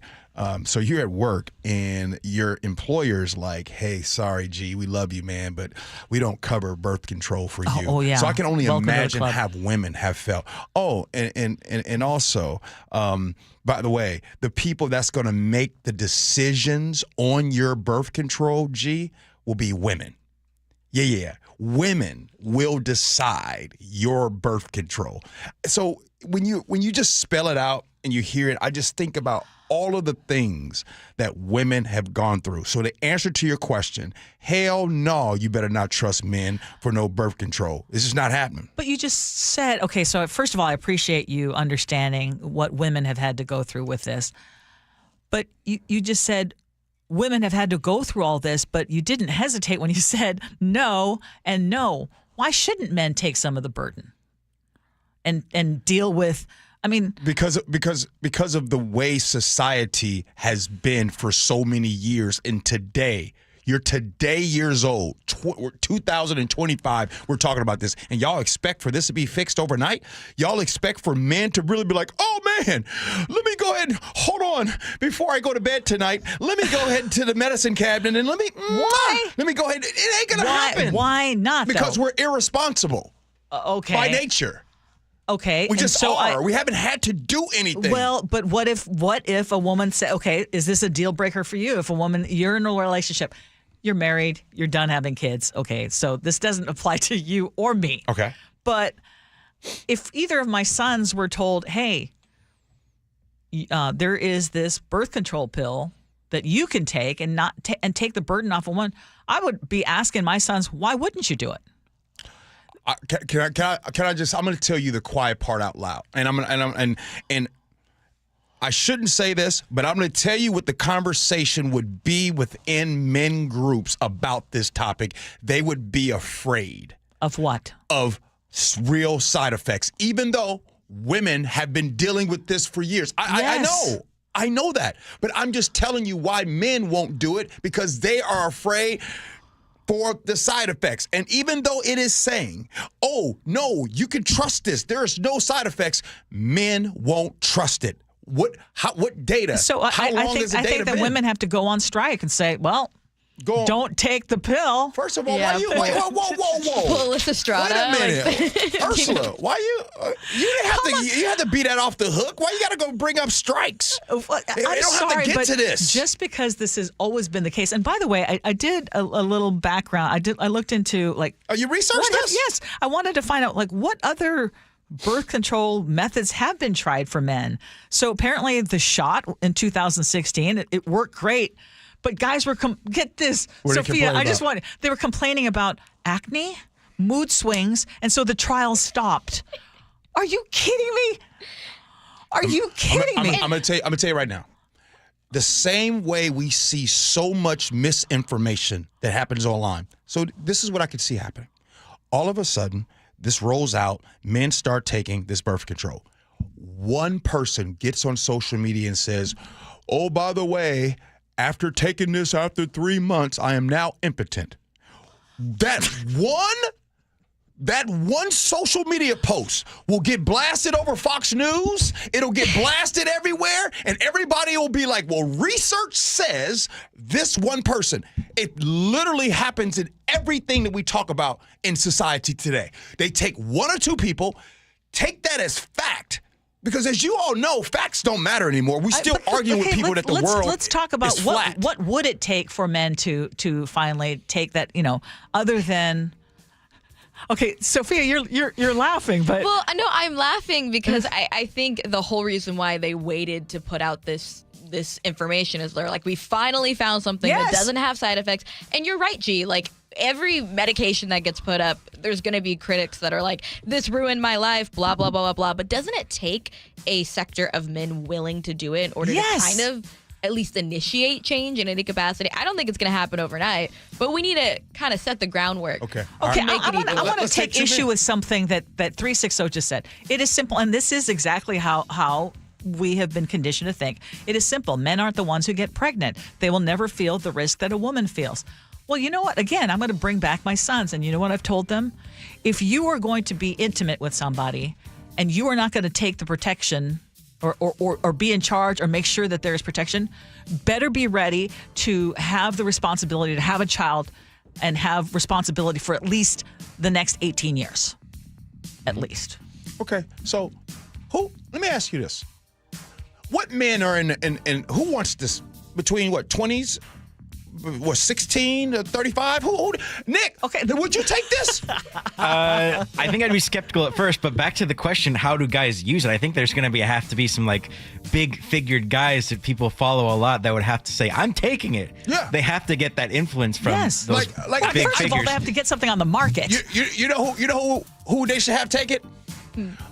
So you're at work and your employer's like, hey, sorry, G, we love you, man, but we don't cover birth control for you. Oh, yeah. So I can only imagine how women have felt. Oh, and also, by the way, the people that's going to make the decisions on your birth control, G, will be women. Yeah. Women will decide your birth control. So when you just spell it out and you hear it, I just think about all of the things that women have gone through. So the answer to your question, hell no, you better not trust men for no birth control. This is not happening. But you just said, okay, so first of all, I appreciate you understanding what women have had to go through with this. But you just said women have had to go through all this, but you didn't hesitate when you said no and no. Why shouldn't men take some of the burden and deal with? I mean, because of the way society has been for so many years, and today. You're today years old, 2025, we're talking about this, and y'all expect for this to be fixed overnight? Y'all expect for men to really be like, oh, man, let me go ahead and hold on before I go to bed tonight. Let me go ahead to the medicine cabinet and let me go ahead. It ain't going to happen. Why not, Because we're irresponsible by nature. Okay. We just are. We haven't had to do anything. Well, but what if a woman said, okay, is this a deal breaker for you? If a woman, you're in a relationship, you're married, you're done having kids. Okay, so this doesn't apply to you or me. Okay. But if either of my sons were told, hey, there is this birth control pill that you can take and not and take the burden off of one, I would be asking my sons, why wouldn't you do it? Can I just? I'm going to tell you the quiet part out loud, and I shouldn't say this, but I'm going to tell you what the conversation would be within men groups about this topic. They would be afraid of what? Of real side effects, even though women have been dealing with this for years. I know that, but I'm just telling you why men won't do it, because they are afraid for the side effects. And even though it is saying, oh, no, you can trust this, there's no side effects, men won't trust it. What data? So How long is the data I think that women have to go on strike and say, well, don't take the pill. First of all, why you? Whoa. Melissa Strata. Wait a minute. Ursula, why you had to beat that off the hook? Why you got to go bring up strikes? I'm sorry, have to get to this. Just because this has always been the case. And by the way, I did a little background. I looked into Oh, you researched this? Yes. I wanted to find out what other birth control methods have been tried for men. So apparently the shot in 2016, it worked great. But guys were, get this, Sophia, they were complaining about acne, mood swings, and so the trial stopped. Are you kidding me? Are you kidding me? I'm going to tell you right now. The same way we see so much misinformation that happens online. So this is what I could see happening. All of a sudden, this rolls out, men start taking this birth control. One person gets on social media and says, oh, by the way, after taking this after 3 months, I am now impotent. That one social media post will get blasted over Fox News. It'll get blasted everywhere, and everybody will be like, well, research says this one person. It literally happens in everything that we talk about in society today. They take one or two people, take that as fact. Because as you all know, facts don't matter anymore. We still argue with people that the world Let's talk about is flat. What would it take for men to finally take that, other than... Okay, Sophia, you're laughing, but... Well, no, I'm laughing because I think the whole reason why they waited to put out this information is they're like, we finally found something that doesn't have side effects. And you're right, G. Every medication that gets put up, there's going to be critics that are like, this ruined my life, blah, blah, blah, blah, blah. But doesn't it take a sector of men willing to do it in order to kind of at least initiate change in any capacity? I don't think it's going to happen overnight, but we need to kind of set the groundwork. Okay. I want to take issue with something that 360 just said. It is simple, and this is exactly how we have been conditioned to think. It is simple. Men aren't the ones who get pregnant. They will never feel the risk that a woman feels. Well, you know what? Again, I'm going to bring back my sons. And you know what I've told them? If you are going to be intimate with somebody and you are not going to take the protection or be in charge or make sure that there is protection, better be ready to have the responsibility to have a child and have responsibility for at least the next 18 years. At least. Okay. So let me ask you this. What men are in who wants this between 20s? 16 to 35? Who? Nick, okay, would you take this? I think I'd be skeptical at first, but back to the question, how do guys use it? I think there's going to have to be some big figured guys that people follow a lot that would have to say, I'm taking it. Yeah. They have to get that influence from those big first figures. of all, they have to get something on the market. You know who they should have take it?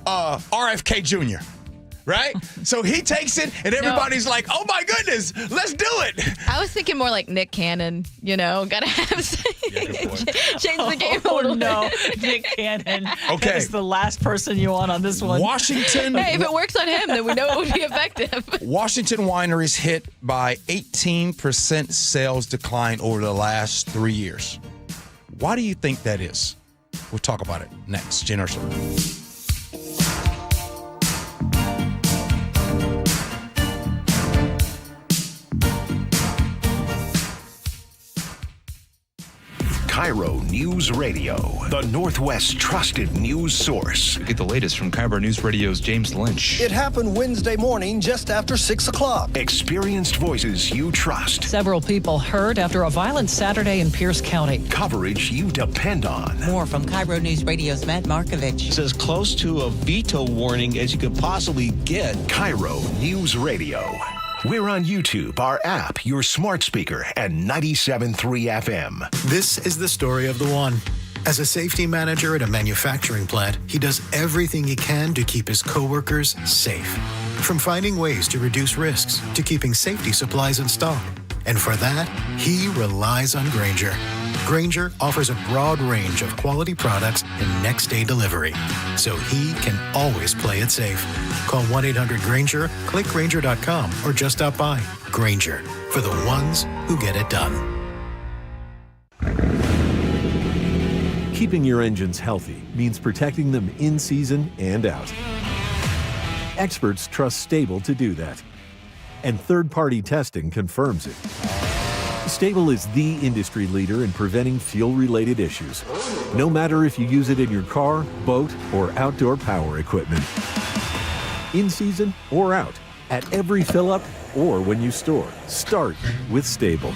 RFK Jr., right? So he takes it, and everybody's like, oh my goodness, let's do it. I was thinking more like Nick Cannon, gotta have change the game a little bit. Nick Cannon. Okay. That's the last person you want on this one. Washington. Hey, if it works on him, then we know it would be effective. Washington wineries hit by 18% sales decline over the last 3 years. Why do you think that is? We'll talk about it next. Gee Ursula. KIRO News Radio, the Northwest's trusted news source. Get the latest from KIRO News Radio's James Lynch. It happened Wednesday morning just after 6 o'clock. Experienced voices you trust. Several people hurt after a violent Saturday in Pierce County. Coverage you depend on. More from KIRO News Radio's Matt Markovich. It's as close to a veto warning as you could possibly get. KIRO News Radio. We're on YouTube, our app, your smart speaker, and 97.3 FM. This is the story of the one. As a safety manager at a manufacturing plant, he does everything he can to keep his coworkers safe. From finding ways to reduce risks to keeping safety supplies in stock. And for that, he relies on Grainger. Grainger offers a broad range of quality products and next-day delivery, so he can always play it safe. Call 1-800-GRAINGER, click Grainger.com, or just stop by. Grainger, for the ones who get it done. Keeping your engines healthy means protecting them in season and out. Experts trust Stable to do that. And third-party testing confirms it. Stable is the industry leader in preventing fuel-related issues, no matter if you use it in your car, boat, or outdoor power equipment. In season or out, at every fill-up or when you store, start with Stable.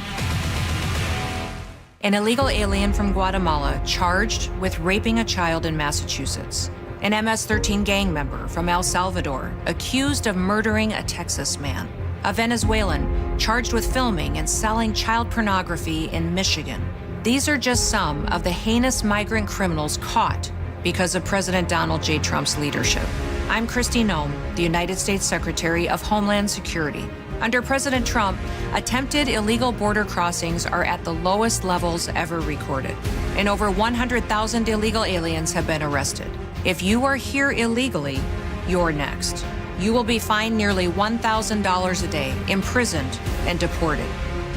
An illegal alien from Guatemala charged with raping a child in Massachusetts. An MS-13 gang member from El Salvador accused of murdering a Texas man. A Venezuelan charged with filming and selling child pornography in Michigan. These are just some of the heinous migrant criminals caught because of President Donald J. Trump's leadership. I'm Kristi Noem, the United States Secretary of Homeland Security. Under President Trump, attempted illegal border crossings are at the lowest levels ever recorded, and over 100,000 illegal aliens have been arrested. If you are here illegally, you're next. You will be fined nearly $1,000 a day, imprisoned, and deported.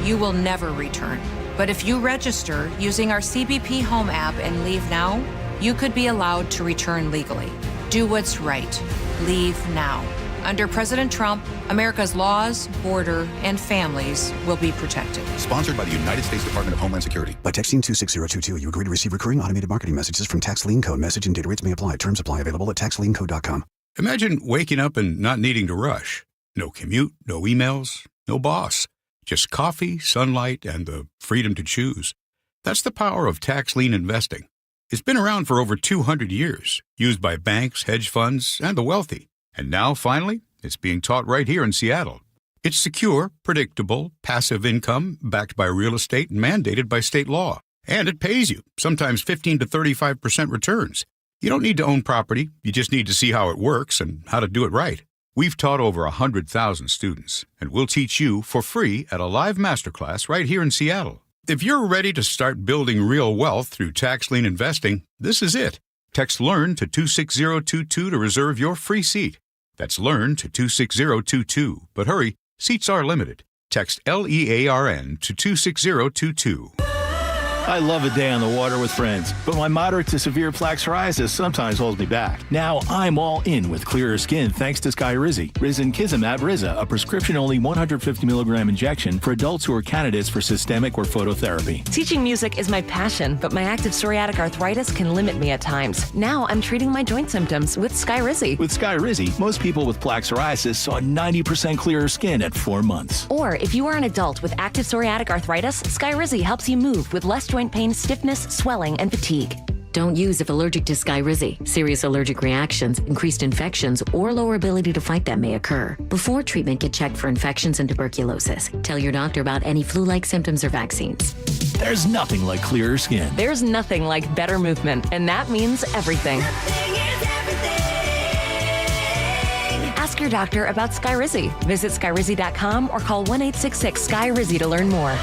You will never return. But if you register using our CBP Home app and leave now, you could be allowed to return legally. Do what's right. Leave now. Under President Trump, America's laws, border, and families will be protected. Sponsored by the United States Department of Homeland Security. By texting 26022, you agree to receive recurring automated marketing messages from Tax Lien Code. Message and data rates may apply. Terms apply. Available at taxliencode.com. Imagine waking up and not needing to rush. No commute, no emails, no boss. Just coffee, sunlight, and the freedom to choose. That's the power of tax lien investing. It's been around for over 200 years, used by banks, hedge funds, and the wealthy. And now, finally, it's being taught right here in Seattle. It's secure, predictable, passive income backed by real estate and mandated by state law. And it pays you, sometimes 15 to 35% returns. You don't need to own property. You just need to see how it works and how to do it right. We've taught over 100,000 students, and we'll teach you for free at a live masterclass right here in Seattle. If you're ready to start building real wealth through tax lien investing, this is it. Text LEARN to 26022 to reserve your free seat. That's LEARN to 26022. But hurry, seats are limited. Text LEARN to 26022. I love a day on the water with friends, but my moderate to severe plaque psoriasis sometimes holds me back. Now I'm all in with clearer skin thanks to Skyrizi. Risankizumab Riza, a prescription-only 150 milligram injection for adults who are candidates for systemic or phototherapy. Teaching music is my passion, but my active psoriatic arthritis can limit me at times. Now I'm treating my joint symptoms with Skyrizi. With Skyrizi, most people with plaque psoriasis saw 90% clearer skin at 4 months. Or if you are an adult with active psoriatic arthritis, Skyrizi helps you move with less joint pain, stiffness, swelling, and fatigue. Don't use if allergic to Skyrizi. Serious allergic reactions, increased infections, or lower ability to fight them may occur. Before treatment, get checked for infections and tuberculosis. Tell your doctor about any flu-like symptoms or vaccines. There's nothing like clearer skin. There's nothing like better movement, and that means everything. Ask your your doctor about Skyrizi. Visit Skyrizi.com or call 1-866-SKY-RIZZI to learn more.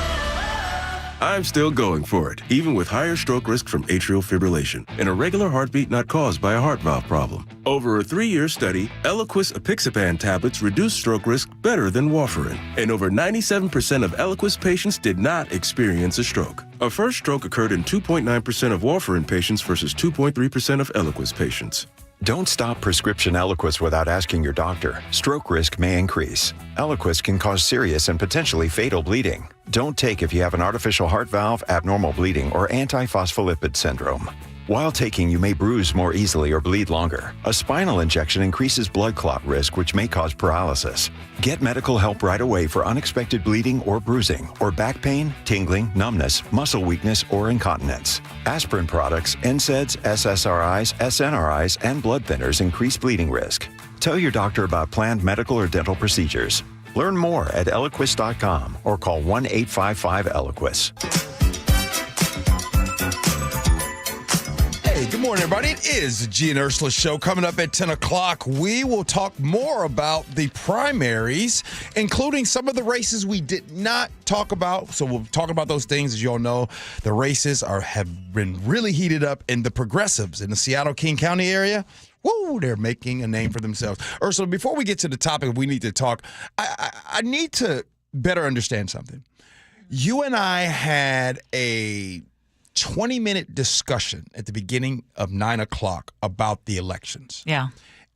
I'm still going for it, even with higher stroke risk from atrial fibrillation, an irregular heartbeat not caused by a heart valve problem. Over a 3-year study, Eliquis apixaban tablets reduced stroke risk better than warfarin, and over 97% of Eliquis patients did not experience a stroke. A first stroke occurred in 2.9% of warfarin patients versus 2.3% of Eliquis patients. Don't stop prescription Eliquis without asking your doctor. Stroke risk may increase. Eliquis can cause serious and potentially fatal bleeding. Don't take if you have an artificial heart valve, abnormal bleeding, or antiphospholipid syndrome. While taking, you may bruise more easily or bleed longer. A spinal injection increases blood clot risk, which may cause paralysis. Get medical help right away for unexpected bleeding or bruising, or back pain, tingling, numbness, muscle weakness, or incontinence. Aspirin products, NSAIDs, SSRIs, SNRIs, and blood thinners increase bleeding risk. Tell your doctor about planned medical or dental procedures. Learn more at Eliquis.com or call 1-855-ELIQUIS. Hey, good morning, everybody. It is the Gee and Ursula Show. Coming up at 10 o'clock, we will talk more about the primaries, including some of the races we did not talk about. So we'll talk about those things. As you all know, the races have been really heated up, and the progressives in the Seattle-King County area, woo, they're making a name for themselves. Ursula, before we get to the topic we need to talk, I need to better understand something. You and I had a 20-minute discussion at the beginning of 9 o'clock about the elections. Yeah.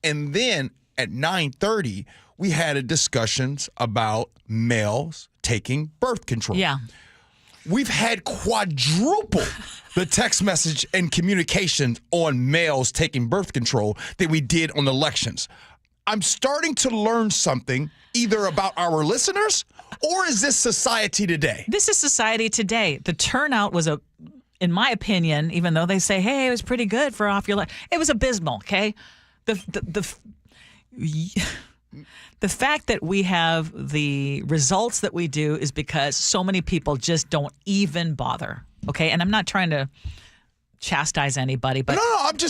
And then at 9:30, we had a discussions about males taking birth control. Yeah. We've had quadruple the text message and communications on males taking birth control that we did on elections. I'm starting to learn something either about our listeners, or is this society today? This is society today. The turnout was in my opinion, even though they say, hey, it was pretty good for off your life, it was abysmal, okay? The fact that we have the results that we do is because so many people just don't even bother, okay? And I'm not trying to chastise anybody, but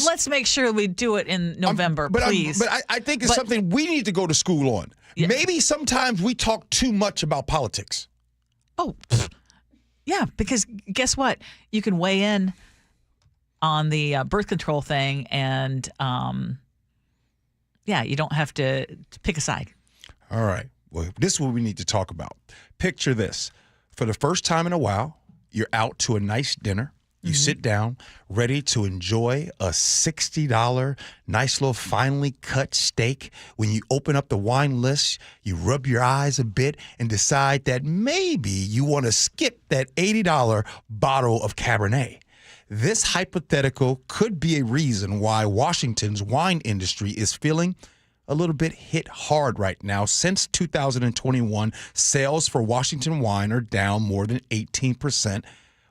let's make sure we do it in November, please. I think it's something we need to go to school on. Yeah. Maybe sometimes we talk too much about politics. Oh, yeah, because guess what? You can weigh in on the birth control thing, and you don't have to pick a side. All right. Well, this is what we need to talk about. Picture this. For the first time in a while, you're out to a nice dinner. You sit down, ready to enjoy a $60 nice little finely cut steak. When you open up the wine list, you rub your eyes a bit and decide that maybe you want to skip that $80 bottle of Cabernet. This hypothetical could be a reason why Washington's wine industry is feeling a little bit hit hard right now. Since 2021, sales for Washington wine are down more than 18%.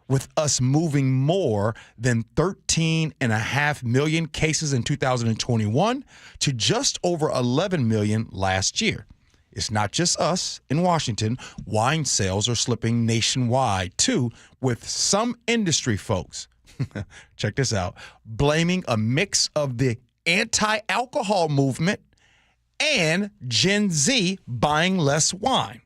With us moving more than 13.5 million cases in 2021 to just over 11 million last year. It's not just us in Washington. Wine sales are slipping nationwide, too, with some industry folks, check this out, blaming a mix of the anti-alcohol movement and Gen Z buying less wine.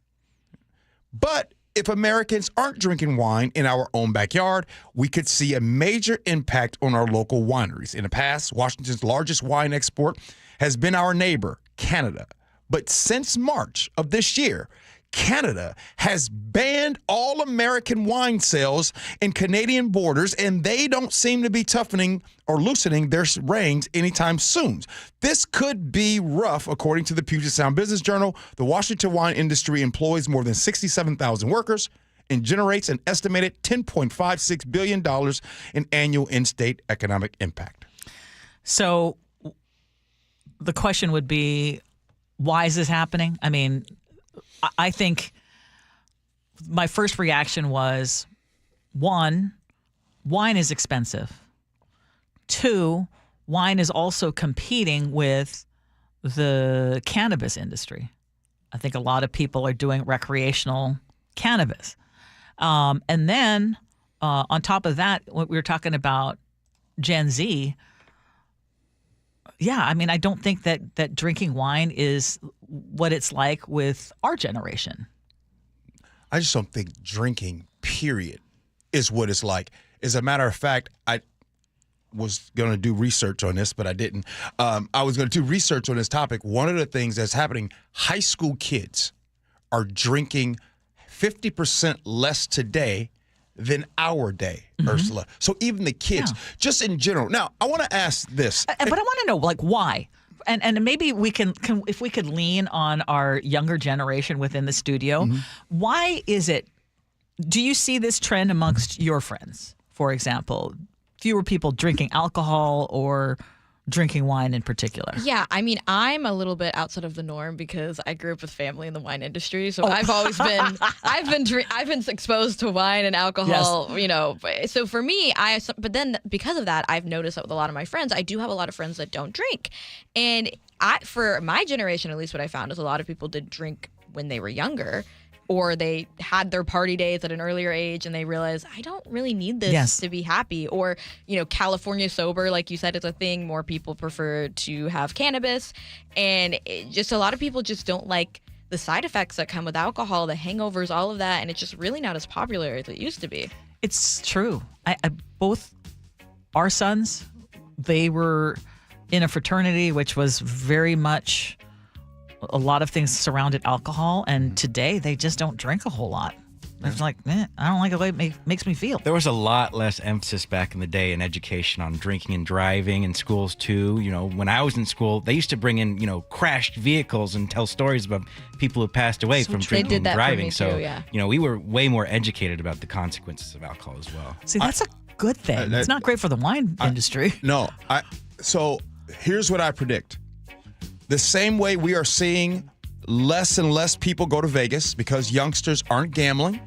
But if Americans aren't drinking wine in our own backyard, we could see a major impact on our local wineries. In the past, Washington's largest wine export has been our neighbor, Canada. But since March of this year, Canada has banned all American wine sales in Canadian borders, and they don't seem to be toughening or loosening their reins anytime soon. This could be rough, according to the Puget Sound Business Journal. The Washington wine industry employs more than 67,000 workers and generates an estimated $10.56 billion in annual in-state economic impact. So the question would be, why is this happening? I mean, I think my first reaction was, one, wine is expensive. Two, wine is also competing with the cannabis industry. I think a lot of people are doing recreational cannabis. And then on top of that, when we were talking about Gen Z, Yeah, I mean, I don't think that drinking wine is what it's like with our generation. I just don't think drinking, period, is what it's like. As a matter of fact, I was going to do research on this, but I didn't. I was going to do research on this topic. One of the things that's happening, high school kids are drinking 50% less today than our day, Ursula. So even the kids, just in general. Now, I want to ask this. But I want to know, like, why? And maybe we can if we could lean on our younger generation within the studio. Why is it, do you see this trend amongst your friends, for example? Fewer people drinking alcohol or drinking wine in particular? Yeah, I mean, I'm a little bit outside of the norm because I grew up with family in the wine industry. So I've always been, I've been exposed to wine and alcohol, you know. So for me, but then because of that, I've noticed that with a lot of my friends, I do have a lot of friends that don't drink. And for my generation, at least what I found is a lot of people did drink when they were younger, or they had their party days at an earlier age and they realized, I don't really need this to be happy. Or, you know, California sober, like you said, is a thing. More people prefer to have cannabis. And just a lot of people just don't like the side effects that come with alcohol, the hangovers, all of that. And it's just really not as popular as it used to be. It's true. Both our sons, they were in a fraternity, which was very much... a lot of things surrounded alcohol, and today they just don't drink a whole lot. It's like, I don't like the way it makes me feel. There was a lot less emphasis back in the day in education on drinking and driving in schools too. You know, when I was in school, they used to bring in, you know, crashed vehicles and tell stories about people who passed away from drinking and driving. So, you know, we were way more educated about the consequences of alcohol as well. See, that's a good thing. It's not great for the wine industry. So here's what I predict. The same way we are seeing less and less people go to Vegas because youngsters aren't gambling,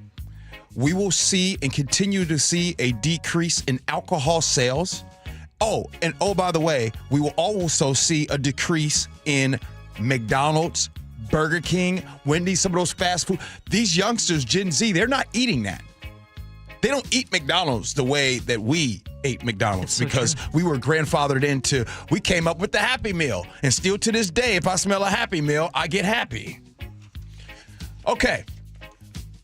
we will see and continue to see a decrease in alcohol sales. By the way, we will also see a decrease in McDonald's, Burger King, Wendy's, some of those fast food. These youngsters, Gen Z, they're not eating that. They don't eat McDonald's the way that we ate McDonald's because we were grandfathered into, we came up with the Happy Meal. And still to this day, if I smell a Happy Meal, I get happy. Okay.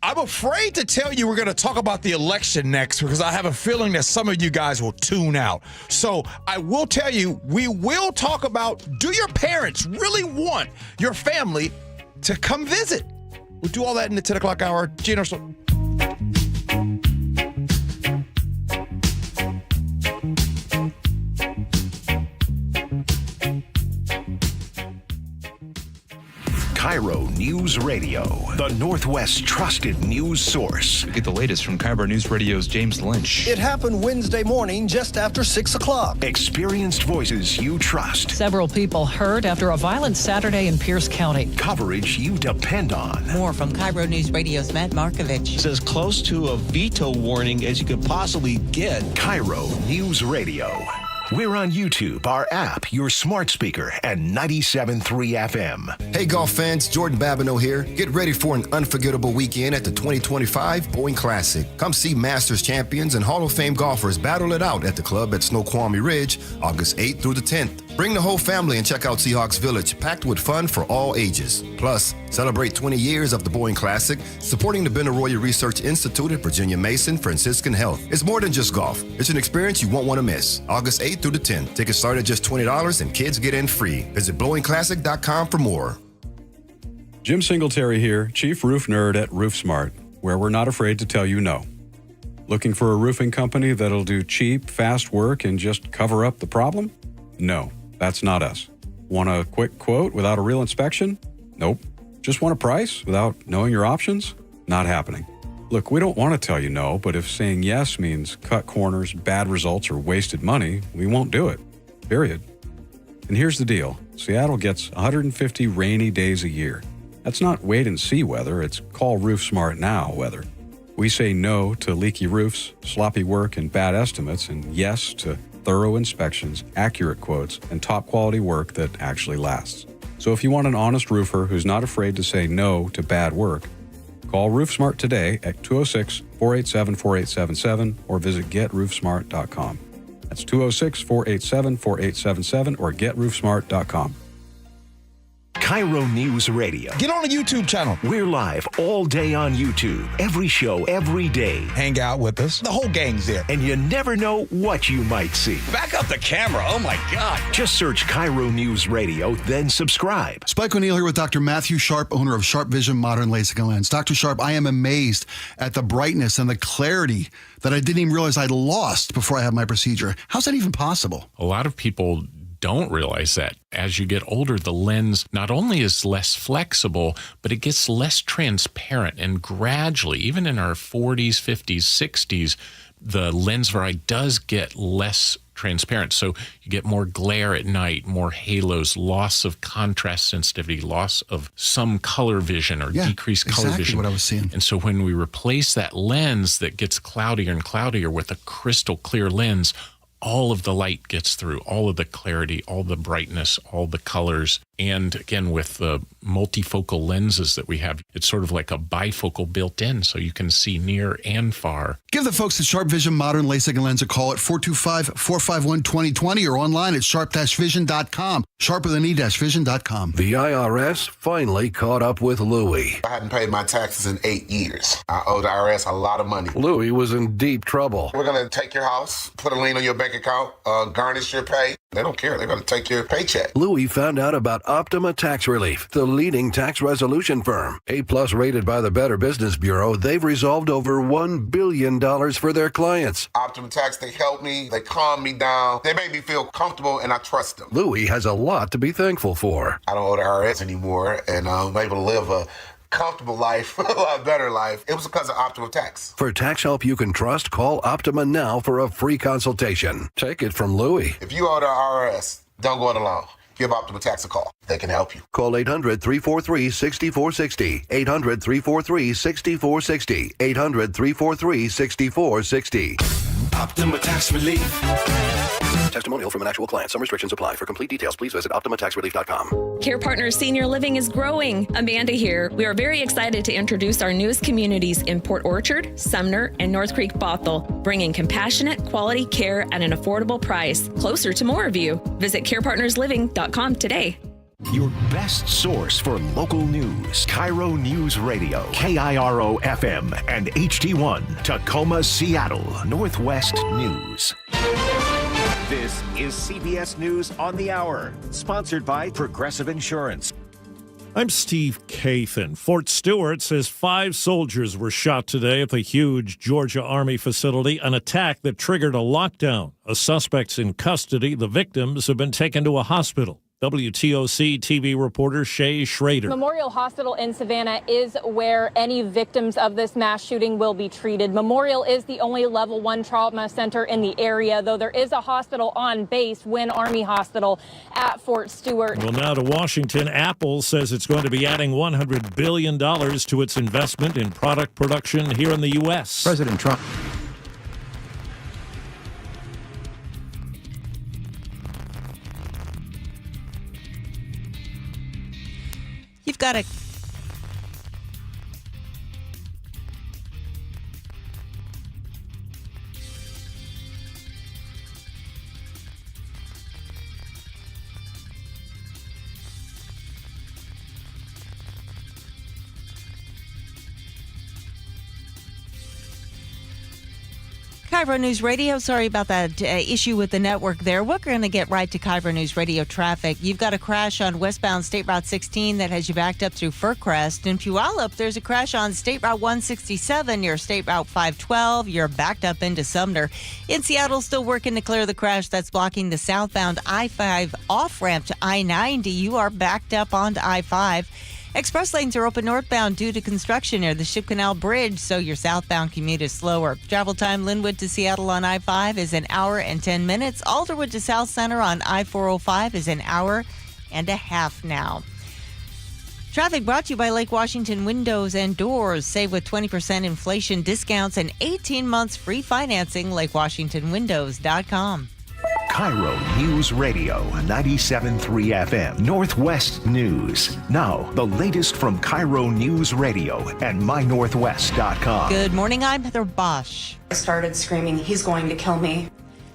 I'm afraid to tell you we're going to talk about the election next because I have a feeling that some of you guys will tune out. So I will tell you, we will talk about, do your parents really want your family to come visit? We'll do all that in the 10 o'clock hour. Gee Ursula. KIRO Newsradio, the Northwest's trusted news source. Get the latest from KIRO Newsradio's James Lynch. It happened Wednesday morning just after 6 o'clock. Experienced voices you trust. Several people hurt after a violent Saturday in Pierce County. Coverage you depend on. More from KIRO News Radio's Matt Markovich. It's as close to a veto warning as you could possibly get. KIRO Newsradio. We're on YouTube, our app, your smart speaker, and 97.3 FM. Hey, golf fans, Jordan Babineau here. Get ready for an unforgettable weekend at the 2025 Boeing Classic. Come see Masters champions and Hall of Fame golfers battle it out at the club at Snoqualmie Ridge, August 8th through the 10th. Bring the whole family and check out Seahawks Village, packed with fun for all ages. Plus, celebrate 20 years of the Boeing Classic, supporting the Benaroya Research Institute at Virginia Mason Franciscan Health. It's more than just golf. It's an experience you won't want to miss. August 8th through the 10th. Tickets start at just $20 and kids get in free. Visit blowingclassic.com for more. Jim Singletary here, Chief Roof Nerd at RoofSmart, where we're not afraid to tell you no. Looking for a roofing company that'll do cheap, fast work and just cover up the problem? No, that's not us. Want a quick quote without a real inspection? Nope. Just want a price without knowing your options? Not happening. Look, we don't want to tell you no, but if saying yes means cut corners, bad results, or wasted money, we won't do it. Period. And here's the deal. Seattle gets 150 rainy days a year. That's not wait and see weather, it's call RoofSmart now weather. We say no to leaky roofs, sloppy work, and bad estimates, and yes to thorough inspections, accurate quotes, and top quality work that actually lasts. So if you want an honest roofer who's not afraid to say no to bad work, call RoofSmart today at 206-487-4877 or visit GetRoofSmart.com. That's 206-487-4877 or getroofsmart.com. KIRO News Radio. Get on the YouTube channel. We're live all day on YouTube. Every show, every day. Hang out with us. The whole gang's there. And you never know what you might see. Back up the camera. Oh, my God. Just search KIRO News Radio, then subscribe. Spike O'Neill here with Dr. Matthew Sharp, owner of Sharp Vision Modern LASIK and Lens. Dr. Sharp, I am amazed at the brightness and the clarity that I didn't even realize I'd lost before I had my procedure. How's that even possible? A lot of people don't realize that. As you get older, the lens not only is less flexible, but it gets less transparent. And gradually, even in our 40s, 50s, 60s, the lens variety does get less transparent. So you get more glare at night, more halos, loss of contrast sensitivity, loss of some color vision or decreased color vision. What I was seeing. And so when we replace that lens that gets cloudier and cloudier with a crystal clear lens, all of the light gets through, all of the clarity, all the brightness, all the colors. And again, with the multifocal lenses that we have, it's sort of like a bifocal built in, so you can see near and far. Give the folks at Sharp Vision Modern LASIK and Lens a call at 425-451-2020 or online at sharp-vision.com. Sharper-than-e-vision.com. The IRS finally caught up with Louie. I hadn't paid my taxes in 8 years. I owe the IRS a lot of money. Louie was in deep trouble. We're going to take your house, put a lien on your bank account, garnish your pay. They don't care. They're going to take your paycheck. Louie found out about Optima Tax Relief, the leading tax resolution firm. A-plus rated by the Better Business Bureau, they've resolved over $1 billion for their clients. Optima Tax, they help me. They calm me down. They make me feel comfortable, and I trust them. Louie has a lot to be thankful for. I don't owe the IRS anymore, and I'm able to live a comfortable life, a lot better life. It was because of Optima Tax. For tax help you can trust, call Optima now for a free consultation. Take it from Louie. If you owe the IRS, don't go it alone. Give Optima Tax a call. They can help you. Call 800-343-6460. 800-343-6460. 800-343-6460. Optima Tax Relief. Testimonial from an actual client. Some restrictions apply. For complete details, please visit OptimaTaxRelief.com. Care Partners Senior Living is growing. Amanda here. We are very excited to introduce our newest communities in Port Orchard, Sumner, and North Creek Bothell, bringing compassionate, quality care at an affordable price, closer to more of you. Visit carepartnersliving.com today. Your best source for local news. KIRO News Radio. KIRO FM and HD1. Tacoma, Seattle. Northwest News. This is CBS News on the Hour, sponsored by Progressive Insurance. I'm Steve Kathan. Fort Stewart says 5 soldiers were shot today at the huge Georgia Army facility, an attack that triggered a lockdown. A suspect's in custody. The victims have been taken to a hospital. WTOC TV reporter Shay Schrader. Memorial Hospital in Savannah is where any victims of this mass shooting will be treated. Memorial is the only level 1 trauma center in the area, though there is a hospital on base, Wynn Army Hospital at Fort Stewart. Well, now to Washington. Apple says it's going to be adding $100 billion to its investment in product production here in the U.S. President Trump. You've got to KIRO News Radio. Sorry about that issue with the network there. We're going to get right to KIRO News Radio traffic. You've got a crash on westbound State Route 16 that has you backed up through Fircrest. In Puyallup, there's a crash on State Route 167 near State Route 512. You're backed up into Sumner. In Seattle, still working to clear the crash that's blocking the southbound I-5 off-ramp to I-90. You are backed up onto I-5. Express lanes are open northbound due to construction near the Ship Canal Bridge, so your southbound commute is slower. Travel time Linwood to Seattle on I-5 is an hour and 10 minutes. Alderwood to South Center on I-405 is an hour and a half now. Traffic brought to you by Lake Washington Windows and Doors. Save with 20% inflation discounts and 18 months free financing. LakeWashingtonWindows.com. KIRO News Radio, 97.3 FM, Northwest News. Now, the latest from KIRO News Radio and mynorthwest.com. Good morning, I'm Heather Bosch. I started screaming, "He's going to kill me."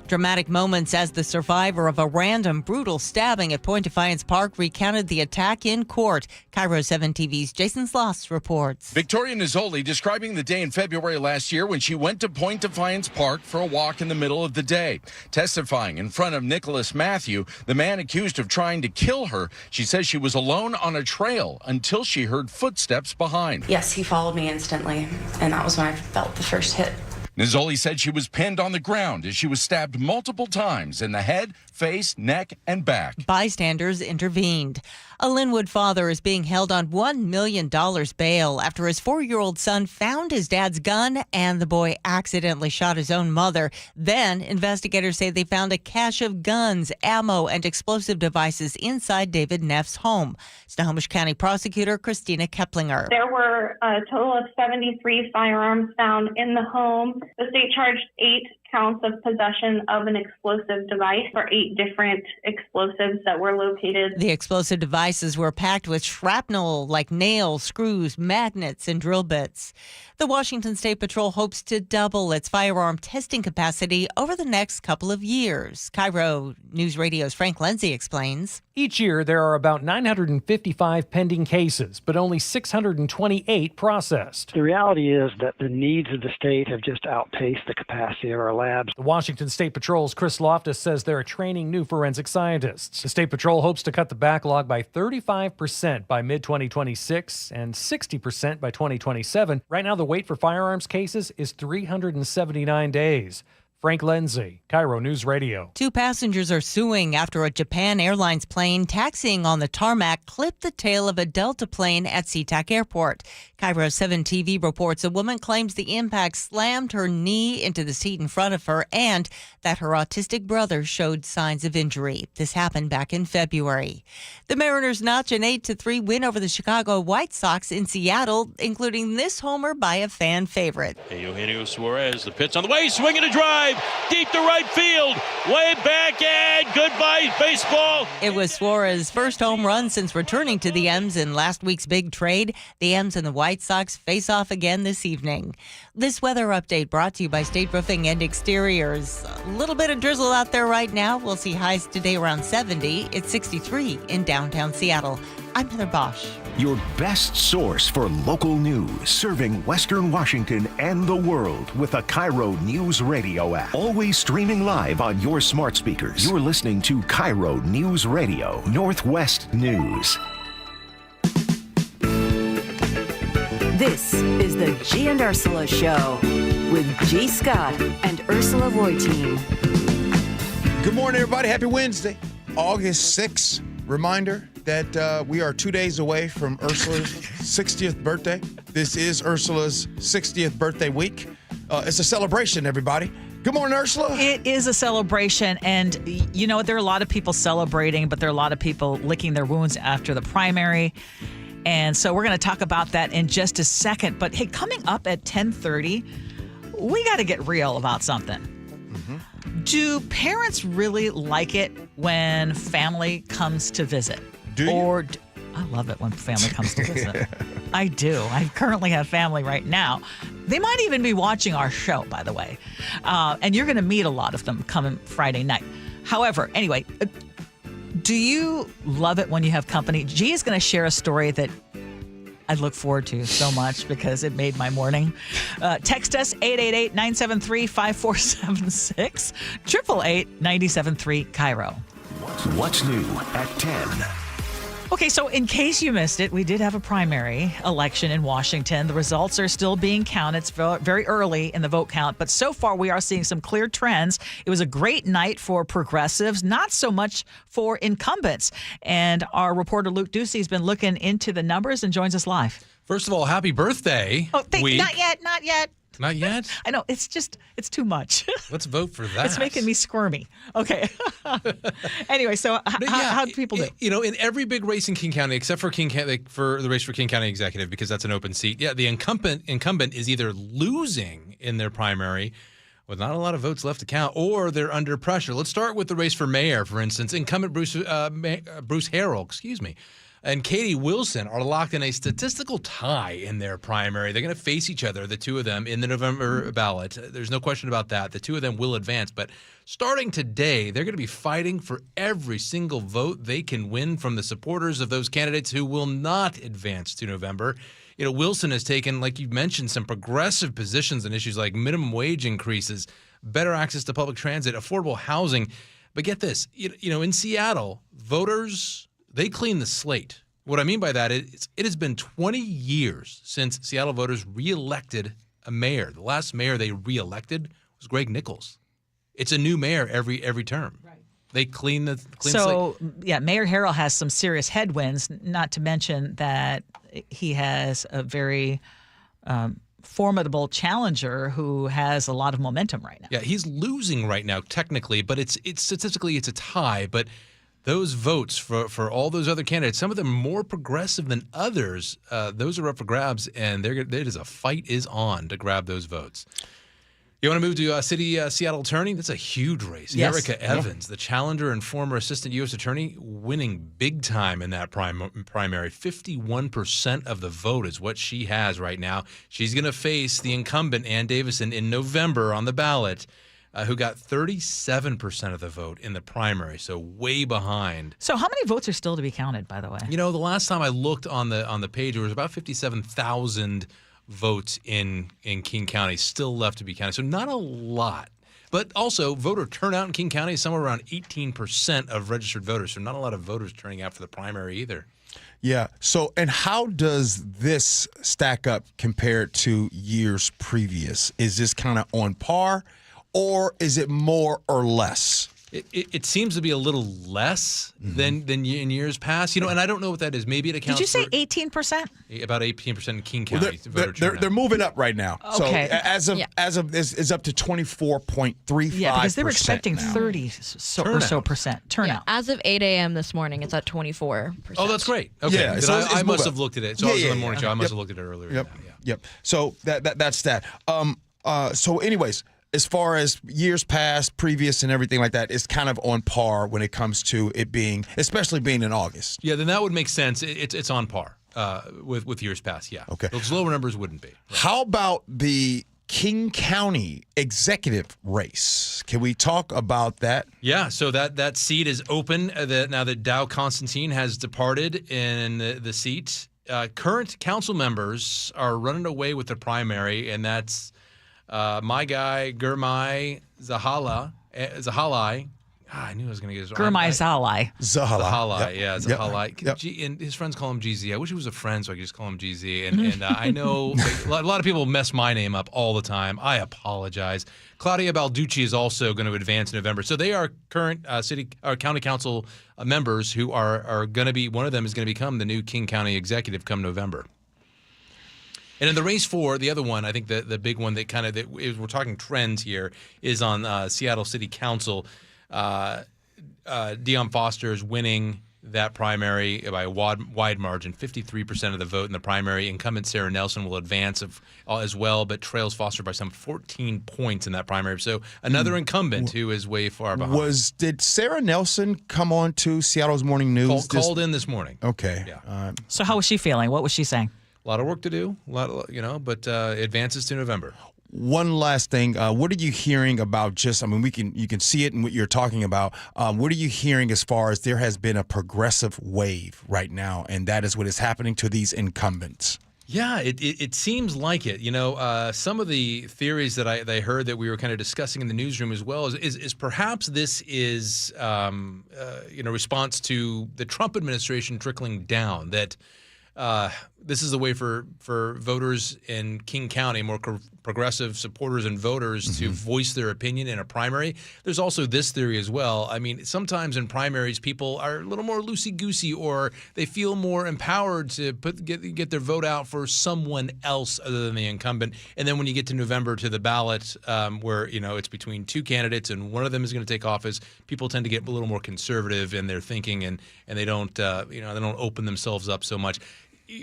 Dramatic moments as the survivor of a random brutal stabbing at Point Defiance Park recounted the attack in court. KIRO 7 TV's Jason Sloss reports. Victoria Nizzoli describing the day in February last year when she went to Point Defiance Park for a walk in the middle of the day. Testifying in front of Nicholas Matthew, the man accused of trying to kill her, she says she was alone on a trail until she heard footsteps behind. Yes, he followed me instantly, and that was when I felt the first hit. Nizzoli said she was pinned on the ground as she was stabbed multiple times in the head, face, neck, and back. Bystanders intervened. A Linwood father is being held on $1 million bail after his 4-year-old son found his dad's gun and the boy accidentally shot his own mother. Then, investigators say they found a cache of guns, ammo, and explosive devices inside David Neff's home. Snohomish County Prosecutor Christina Keplinger. There were a total of 73 firearms found in the home. The state charged 8 counts of possession of an explosive device for 8 different explosives that were located. The explosive devices were packed with shrapnel like nails, screws, magnets, and drill bits. The Washington State Patrol hopes to double its firearm testing capacity over the next couple of years. KIRO News Radio's Frank Lindsay explains. Each year, there are about 955 pending cases, but only 628 processed. The reality is that the needs of the state have just outpaced the capacity of our labs. The Washington State Patrol's Chris Loftus says they're training new forensic scientists. The State Patrol hopes to cut the backlog by 35% by mid-2026 and 60% by 2027. Right now, the wait for firearms cases is 379 days. Frank Lindsay, KIRO News Radio. 2 passengers are suing after a Japan Airlines plane taxiing on the tarmac clipped the tail of a Delta plane at SeaTac Airport. KIRO 7 TV reports a woman claims the impact slammed her knee into the seat in front of her and that her autistic brother showed signs of injury. This happened back in February. The Mariners notch an 8-3 win over the Chicago White Sox in Seattle, including this homer by a fan favorite. Hey, Eugenio Suarez, the pitch on the way, swinging a drive. Deep to right field, way back, and goodbye baseball. It was Suarez's first home run since returning to the M's in last week's big trade. The M's and the White Sox face off again this evening. This weather update brought to you by State Roofing and Exteriors. A little bit of drizzle out there right now. We'll see highs today around 70. It's 63 in downtown Seattle. I'm Heather Bosch. Your best source for local news, serving Western Washington and the world with the KIRO News Radio App. Always streaming live on your smart speakers. You're listening to KIRO News Radio, Northwest News. This is the Gee and Ursula Show with G. Scott and Ursula Reutin. Good morning, everybody. Happy Wednesday, August 6th. Reminder that we are 2 days away from Ursula's 60th birthday. This is Ursula's 60th birthday week. It's a celebration, everybody. Good morning, Ursula. It is a celebration, and you know, there are a lot of people celebrating, but there are a lot of people licking their wounds after the primary. And so we're going to talk about that in just a second. But hey, coming up at 10:30, we got to get real about something. Do parents really like it when family comes to visit? Do you? I love it when family comes to visit. I do. I currently have family right now. They might even be watching our show, by the way. And you're going to meet a lot of them coming Friday night. However, anyway, do you love it when you have company? G is going to share a story that I look forward to so much because it made my morning. Text us 888-973-5476, 888-973-KIRO. What's new at 10? Okay, so in case you missed it, we did have a primary election in Washington. The results are still being counted. It's very early in the vote count, but so far we are seeing some clear trends. It was a great night for progressives, not so much for incumbents. And our reporter Luke Ducey has been looking into the numbers and joins us live. First of all, happy birthday. Oh, not yet. Not yet? I know, it's too much. Let's vote for that. It's making me squirmy. Okay. Anyway, so how do people do? You know, in every big race in King County, except for for the race for King County Executive, because that's an open seat, the incumbent is either losing in their primary with not a lot of votes left to count, or they're under pressure. Let's start with the race for mayor, for instance. Incumbent Bruce Harrell, and Katie Wilson are locked in a statistical tie in their primary. They're going to face each other, the two of them, in the November ballot. There's no question about that. The two of them will advance. But starting today, they're going to be fighting for every single vote they can win from the supporters of those candidates who will not advance to November. Wilson has taken, like you mentioned, some progressive positions on issues like minimum wage increases, better access to public transit, affordable housing. But get this, in Seattle, voters, they clean the slate. What I mean by that is it has been 20 years since Seattle voters reelected a mayor. The last mayor they reelected was Greg Nichols. It's a new mayor every term. Right. They clean the slate. So, yeah, Mayor Harrell has some serious headwinds, not to mention that he has a very formidable challenger who has a lot of momentum right now. Yeah, he's losing right now technically, but it's statistically it's a tie. But those votes for all those other candidates, some of them more progressive than others, those are up for grabs, and a fight is on to grab those votes. You want to move to Seattle attorney? That's a huge race. Yes. Erica Evans, the challenger and former assistant U.S. attorney, winning big time in that primary. 51% of the vote is what she has right now. She's going to face the incumbent, Ann Davison, in November on the ballot, who got 37% of the vote in the primary, so way behind. So how many votes are still to be counted, by the way? The last time I looked on the page, there was about 57,000 votes in King County still left to be counted. So not a lot. But also, voter turnout in King County is somewhere around 18% of registered voters. So not a lot of voters turning out for the primary either. Yeah. So, and how does this stack up compared to years previous? Is this kind of on par, or is it more or less? It seems to be a little less than in years past, and I don't know what that is. Maybe it accounts. Did you say 18%? About 18% in King County. They're moving up right now. Okay. So as of this is up to 24.35%. Yeah, because they were expecting now. 30 or so percent turnout. Yeah, as of 8 a.m. this morning, it's at 24%. Oh, that's great. Okay, yeah, so I must have looked at it. So I was on the morning show. I must Yep. have looked at it earlier. Yep. Yep. So that's that. So anyways, as far as years past, previous, and everything like that, it's kind of on par when it comes to it being, especially being in August. Yeah, then that would make sense. It's on par with years past. Yeah. Okay. Those lower numbers wouldn't be. Right. How about the King County executive race? Can we talk about that? Yeah, so that seat is open now that Dow Constantine has departed in the seat. Current council members are running away with the primary, and that's my guy, Gurmai Zahalai. I knew I was going to get his Gurmai Zahalai. Zahalai, yeah, Yep. Zahalai. Yep. And his friends call him GZ. I wish he was a friend so I could just call him GZ. And I know a lot of people mess my name up all the time. I apologize. Claudia Balducci is also going to advance in November. So they are current county council members who are going to be, one of them is going to become the new King County executive come November. And in the race for the other one, I think the big one that we're talking trends here is on Seattle City Council. Dion Foster is winning that primary by a wide margin, 53% of the vote in the primary. Incumbent Sarah Nelson will advance as well, but trails Foster by some 14 points in that primary. So another incumbent who is way far behind. Did Sarah Nelson come on to Seattle's Morning News? Called in this morning. Okay. Yeah. So how was she feeling? What was she saying? A lot of work to do, but advances to November. One last thing. What are you hearing about you can see it in what you're talking about. What are you hearing as far as there has been a progressive wave right now, and that is what is happening to these incumbents? Yeah, it seems like it. Some of the theories that I heard that we were kind of discussing in the newsroom as well is perhaps this is response to the Trump administration trickling down, that this is a way for voters in King County, more progressive supporters and voters to voice their opinion in a primary. There's also this theory as well. I mean, sometimes in primaries, people are a little more loosey-goosey, or they feel more empowered to get their vote out for someone else other than the incumbent. And then when you get to November to the ballot, where it's between two candidates and one of them is going to take office, people tend to get a little more conservative in their thinking, and they don't they don't open themselves up so much.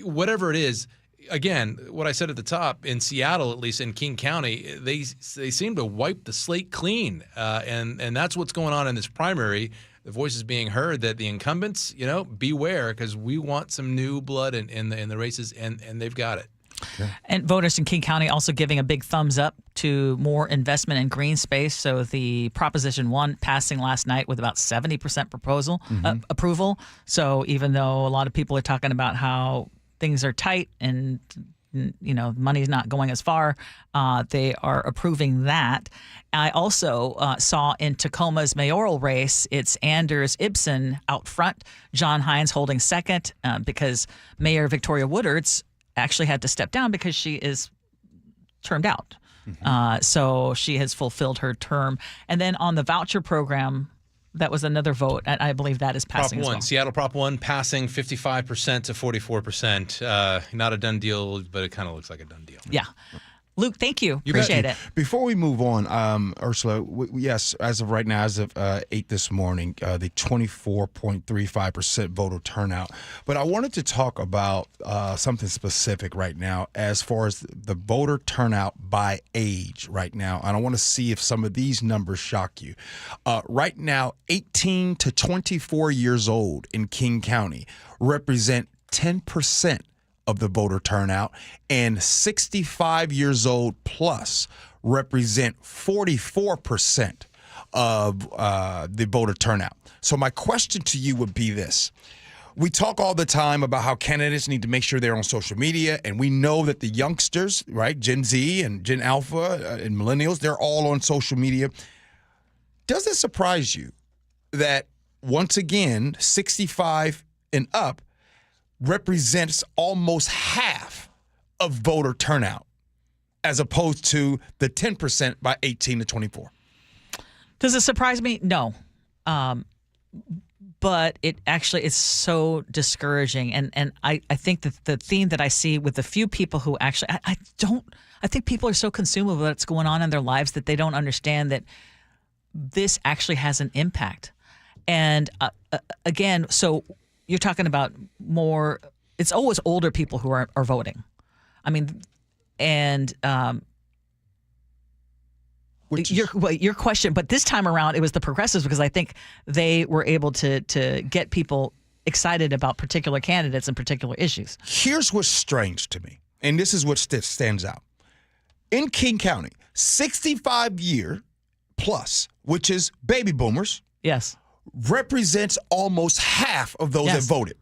Whatever it is, again, what I said at the top, in Seattle, at least in King County, they seem to wipe the slate clean, and that's what's going on in this primary. the voice is being heard that the incumbents, beware, because we want some new blood in the races, and they've got it. Okay. And voters in King County also giving a big thumbs up to more investment in green space. So the Proposition 1 passing last night with about 70% approval. So even though a lot of people are talking about how things are tight and money's not going as far, they are approving that. I also saw in Tacoma's mayoral race, it's Anders Ibsen out front, John Hines holding second because Mayor Victoria Woodards actually had to step down because she is termed out. So she has fulfilled her term. And then on the voucher program, that was another vote. And I believe that is passing Prop 1, as well. Seattle Prop 1 passing 55% to 44%. Not a done deal, but it kind of looks like a done deal. Yeah. Luke, thank you. Appreciate it. Before we move on, Ursula, yes, as of right now, as of 8 this morning, the 24.35% voter turnout. But I wanted to talk about something specific right now as far as the voter turnout by age right now. And I want to see if some of these numbers shock you. Right now, 18 to 24 years old in King County represent 10% of the voter turnout, and 65 years old plus represent 44% of the voter turnout. So my question to you would be this. We talk all the time about how candidates need to make sure they're on social media, and we know that the youngsters, right, Gen Z and Gen Alpha and millennials, they're all on social media. Does it surprise you that, once again, 65 and up represents almost half of voter turnout as opposed to the 10% by 18 to 24? Does it surprise me? No. But it actually is so discouraging. And I think that the theme that I see with the few people who actually, I think people are so consumed with what's going on in their lives that they don't understand that this actually has an impact. And again, so you're talking about more, it's always older people who are voting. I mean, and your question, but this time around it was the progressives, because I think they were able to get people excited about particular candidates and particular issues. Here's what's strange to me, and this is what stands out. In King County, 65 year plus, which is baby boomers, yes, represents almost half of those that voted.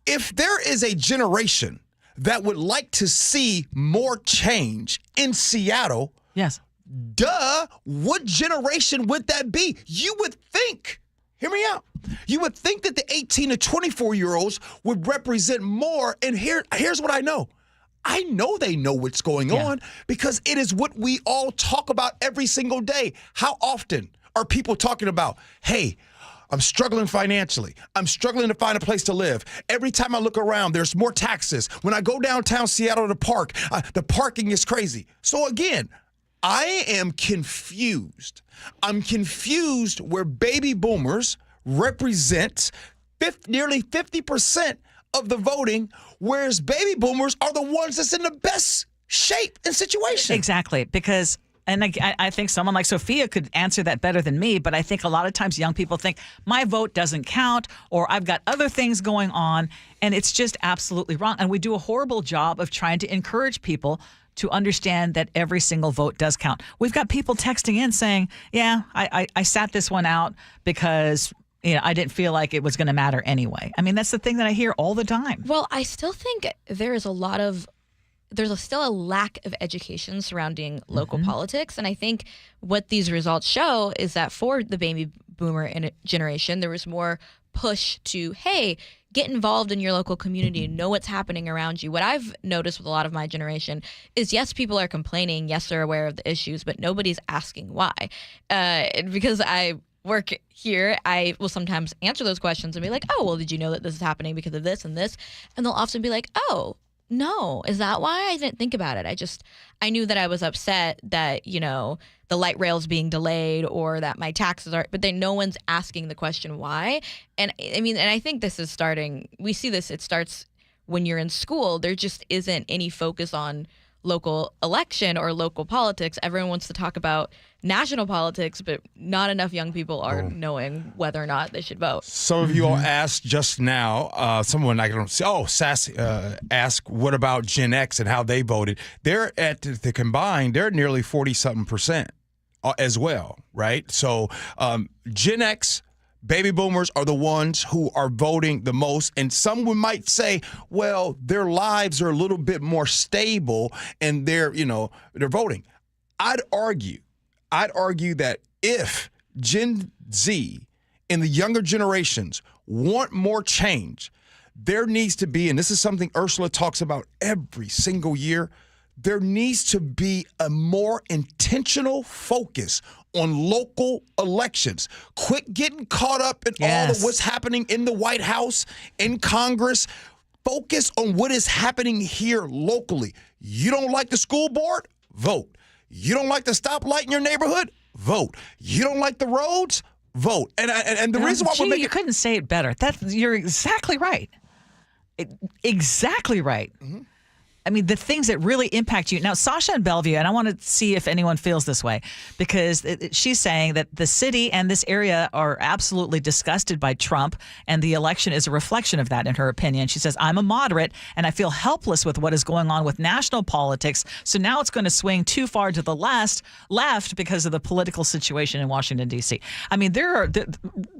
If there is a generation that would like to see more change in Seattle, yes, what generation would that be? You would think, hear me out, you would think that the 18 to 24-year-olds would represent more. And here's what I know. I know they know what's going on because it is what we all talk about every single day. How often are people talking about, hey, I'm struggling financially. I'm struggling to find a place to live. Every time I look around, there's more taxes. When I go downtown Seattle to park, the parking is crazy. So again, I am confused. I'm confused where baby boomers represent nearly 50% of the voting, whereas baby boomers are the ones that's in the best shape and situation. Exactly, because and I think someone like Sophia could answer that better than me, but I think a lot of times young people think my vote doesn't count or I've got other things going on, and it's just absolutely wrong. And we do a horrible job of trying to encourage people to understand that every single vote does count. We've got people texting in saying, yeah, I sat this one out because I didn't feel like it was going to matter anyway. I mean, that's the thing that I hear all the time. Well, I still think there's still a lack of education surrounding local politics. And I think what these results show is that for the baby boomer generation, there was more push to, hey, get involved in your local community, know what's happening around you. What I've noticed with a lot of my generation is, yes, people are complaining, yes, they're aware of the issues, but nobody's asking why. Because I work here, I will sometimes answer those questions and be like, oh, well, did you know that this is happening because of this and this? And they'll often be like, oh, no, is that why? I didn't think about it. I knew that I was upset that, the light rail's being delayed or that my taxes are, but then no one's asking the question why. And I think this is starting, we see this, it starts when you're in school. There just isn't any focus on local election or local politics. Everyone wants to talk about national politics, but not enough young people are knowing whether or not they should vote. Some of you all asked just now, someone I don't see, Sassy asked, what about Gen X and how they voted? They're at the combined, they're nearly 40-something% as well, right? So Gen X, baby boomers are the ones who are voting the most. And someone might say, well, their lives are a little bit more stable and they're voting. I'd argue that if Gen Z and the younger generations want more change, there needs to be, and this is something Ursula talks about every single year, there needs to be a more intentional focus on local elections. Quit getting caught up in all of what's happening in the White House, in Congress. Focus on what is happening here locally. You don't like the school board? Vote. You don't like the stoplight in your neighborhood? Vote. You don't like the roads? Vote. And the reason why we're making... You couldn't say it better. You're exactly right. Exactly right. Mm-hmm. I mean, the things that really impact you. Now, Sasha in Bellevue, and I want to see if anyone feels this way, because she's saying that the city and this area are absolutely disgusted by Trump, and the election is a reflection of that, in her opinion. She says, I'm a moderate, and I feel helpless with what is going on with national politics, so now it's going to swing too far to the left because of the political situation in Washington, D.C. I mean,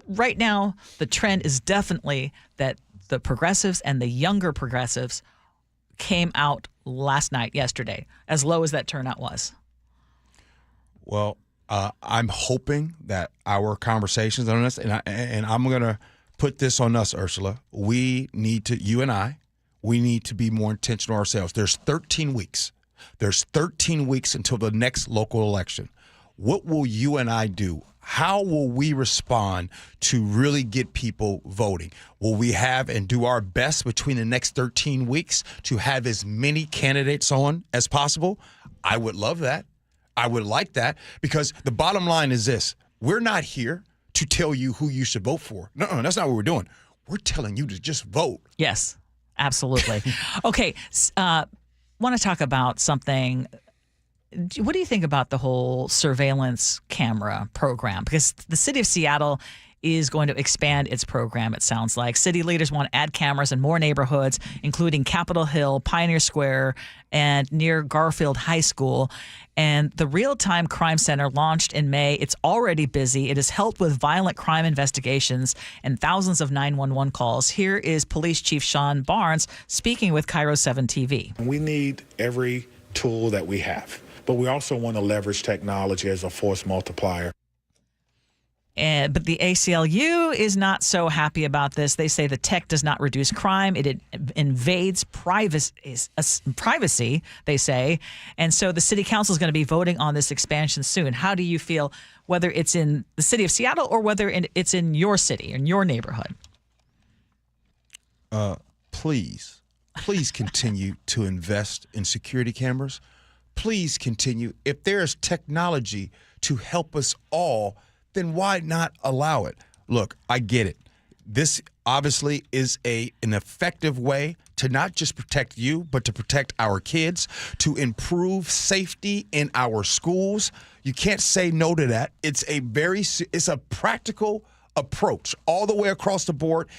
right now, the trend is definitely that the progressives and the younger progressives came out yesterday, as low as that turnout was. Well, I'm hoping that our conversations on this, and I'm going to put this on us, Ursula. You and I, we need to be more intentional ourselves. There's 13 weeks. There's 13 weeks until the next local election. What will you and I do? How will we respond to really get people voting? Will we have and do our best between the next 13 weeks to have as many candidates on as possible? I would love that. I would like that, because the bottom line is this. We're not here to tell you who you should vote for. No, that's not what we're doing. We're telling you to just vote. Yes, absolutely. Okay, want to talk about something. What do you think about the whole surveillance camera program? Because the city of Seattle is going to expand its program, it sounds like. City leaders want to add cameras in more neighborhoods, including Capitol Hill, Pioneer Square, and near Garfield High School. And the Real-Time Crime Center launched in May. It's already busy. It has helped with violent crime investigations and thousands of 911 calls. Here is Police Chief Sean Barnes speaking with KIRO 7 TV. We need every tool that we have, but we also want to leverage technology as a force multiplier. But the ACLU is not so happy about this. They say the tech does not reduce crime. It invades privacy, they say. And so the city council is going to be voting on this expansion soon. How do you feel, whether it's in the city of Seattle or whether it's in your city, in your neighborhood? Please continue to invest in security cameras. Please continue. If there is technology to help us all, then why not allow it? Look, I get it. This obviously is an effective way to not just protect you, but to protect our kids, to improve safety in our schools. You can't say no to that. It's a practical approach all the way across the board,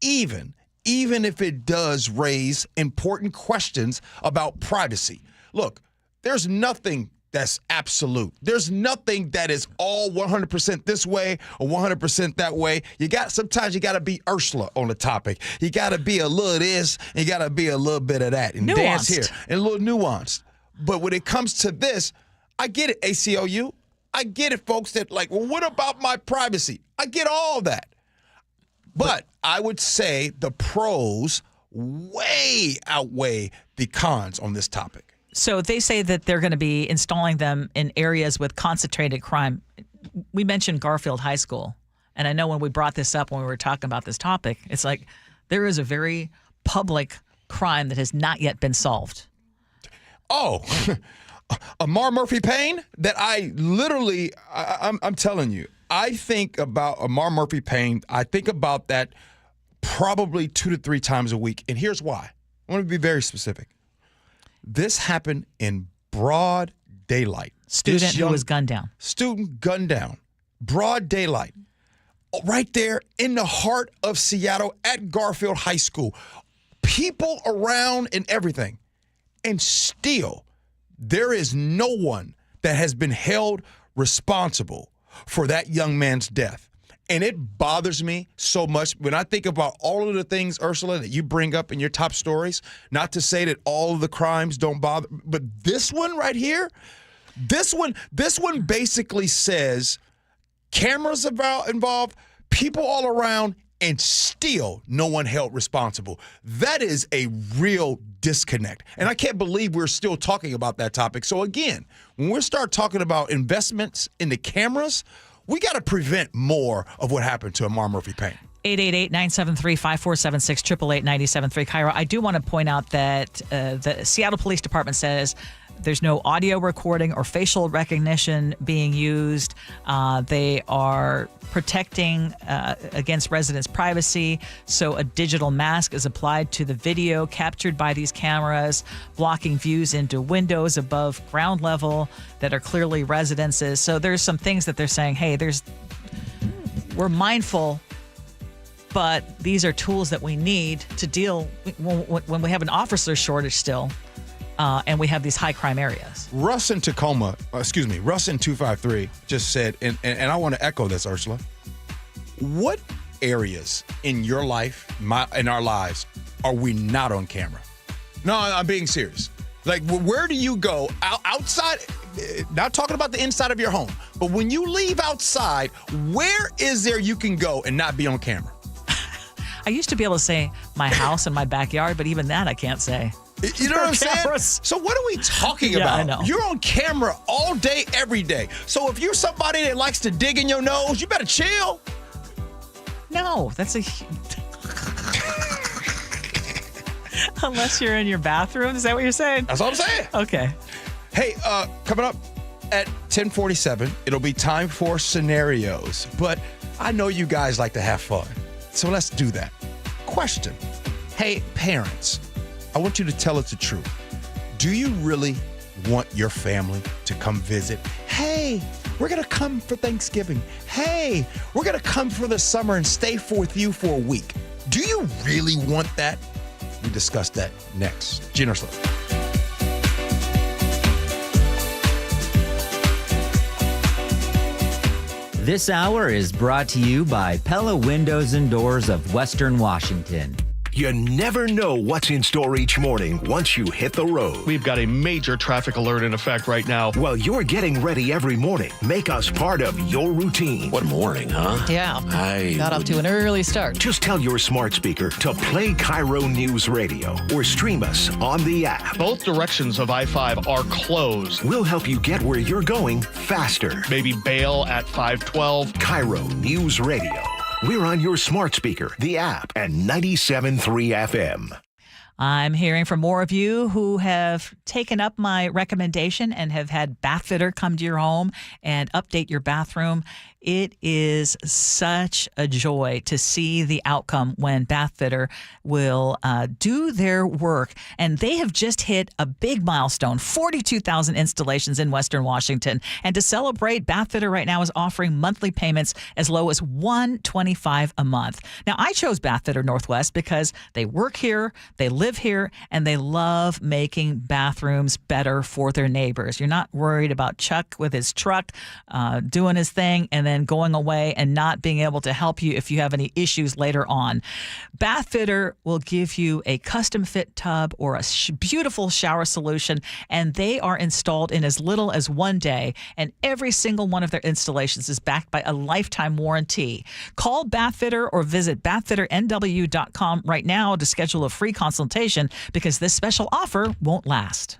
even if it does raise important questions about privacy. Look, there's nothing that's absolute. There's nothing that is all 100% this way or 100% that way. Sometimes you got to be Ursula on the topic. You got to be a little this and you got to be a little bit of that and nuanced. Dance here and a little nuanced. But when it comes to this, I get it, ACLU. I get it, folks, that like, well, what about my privacy? I get all that. But I would say the pros way outweigh the cons on this topic. So they say that they're going to be installing them in areas with concentrated crime. We mentioned Garfield High School. And I know when we brought this up, when we were talking about this topic, it's like there is a very public crime that has not yet been solved. Oh, Amar Murphy Payne that I'm telling you, I think about Amar Murphy Payne. I think about that probably 2 to 3 times a week. And here's why. I want to be very specific. This happened in broad daylight. Student who was gunned down. Student gunned down. Broad daylight. Right there in the heart of Seattle at Garfield High School. People around and everything. And still, there is no one that has been held responsible for that young man's death. And it bothers me so much when I think about all of the things, Ursula, that you bring up in your top stories. Not to say that all of the crimes don't bother, but this one right here, this one basically says cameras involved, people all around, and still no one held responsible. That is a real disconnect. And I can't believe we're still talking about that topic. So again, when we start talking about investments in the cameras, we got to prevent more of what happened to Amar Murphy-Payne. 888-973-5476, 888-973 KIRO. I do want to point out that the Seattle Police Department says there's no audio recording or facial recognition being used. They are protecting against residents' privacy. So a digital mask is applied to the video captured by these cameras, blocking views into windows above ground level that are clearly residences. So there's some things that they're saying, hey, we're mindful, but these are tools that we need to deal when we have an officer shortage still. And we have these high crime areas. Russ in 253 just said, and I want to echo this, Ursula. What areas in your life, in our lives, are we not on camera? No, I'm being serious. Like, where do you go outside? Not talking about the inside of your home, but when you leave outside, where is there you can go and not be on camera? I used to be able to say my house and my backyard, but even that I can't say. You know what I'm saying? So what are we talking about? I know. You're on camera all day, every day. So if you're somebody that likes to dig in your nose, you better chill. No, that's unless you're in your bathroom. Is that what you're saying? That's what I'm saying. Okay. Hey, coming up at 10:47, it'll be time for scenarios. But I know you guys like to have fun. So let's do that. Question. Hey, parents. I want you to tell us the truth. Do you really want your family to come visit? Hey, we're going to come for Thanksgiving. Hey, we're going to come for the summer and stay with you for a week. Do you really want that? We discuss that next. Gee Ursula. This hour is brought to you by Pella Windows and Doors of Western Washington. You never know what's in store each morning once you hit the road. We've got a major traffic alert in effect right now. Well, you're getting ready every morning. Make us part of your routine. What morning, huh? Yeah. Got off to an early start. Just tell your smart speaker to play KIRO Newsradio or stream us on the app. Both directions of I-5 are closed. We'll help you get where you're going faster. Maybe bail at 512. KIRO Newsradio. We're on your smart speaker, the app, and 97.3 FM. I'm hearing from more of you who have taken up my recommendation and have had Bath Fitter come to your home and update your bathroom. It is such a joy to see the outcome when Bath Fitter will do their work. And they have just hit a big milestone, 42,000 installations in Western Washington. And to celebrate, Bath Fitter right now is offering monthly payments as low as $125 a month. Now, I chose Bath Fitter Northwest because they work here, they live here, and they love making bathrooms better for their neighbors. You're not worried about Chuck with his truck doing his thing and then going away and not being able to help you if you have any issues later on. Bath Fitter will give you a custom fit tub or a beautiful shower solution, and they are installed in as little as 1 day, and every single one of their installations is backed by a lifetime warranty. Call Bath Fitter or visit bathfitternw.com right now to schedule a free consultation because this special offer won't last.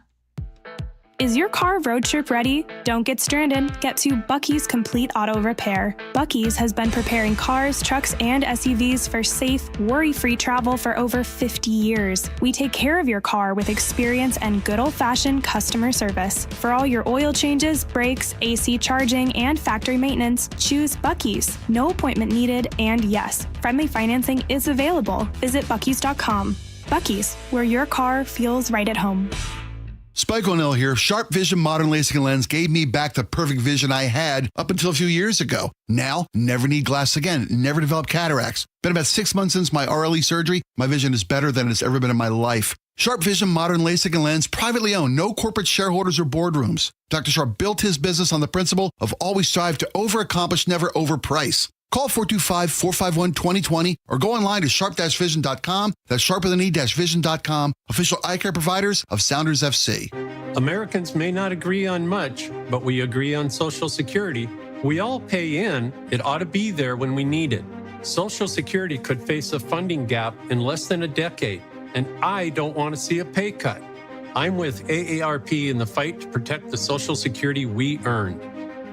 Is your car road trip ready? Don't get stranded. Get to Bucky's Complete Auto Repair. Bucky's has been preparing cars, trucks, and SUVs for safe, worry-free travel for over 50 years. We take care of your car with experience and good old-fashioned customer service. For all your oil changes, brakes, AC charging, and factory maintenance, choose Bucky's. No appointment needed, and yes, friendly financing is available. Visit Bucky's.com. Bucky's, where your car feels right at home. Spike O'Neill here. Sharp Vision Modern LASIK lens gave me back the perfect vision I had up until a few years ago. Now, never need glasses again. Never developed cataracts. Been about 6 months since my RLE surgery. My vision is better than it's ever been in my life. Sharp Vision Modern LASIK lens, privately owned, no corporate shareholders or boardrooms. Dr. Sharp built his business on the principle of always strive to overaccomplish, never overprice. Call 425-451-2020 or go online to sharp-vision.com. That's sharp-vision.com. Official eye care providers of Sounders FC. Americans may not agree on much, but we agree on Social Security. We all pay in. It ought to be there when we need it. Social Security could face a funding gap in less than a decade, and I don't want to see a pay cut. I'm with AARP in the fight to protect the Social Security we earned.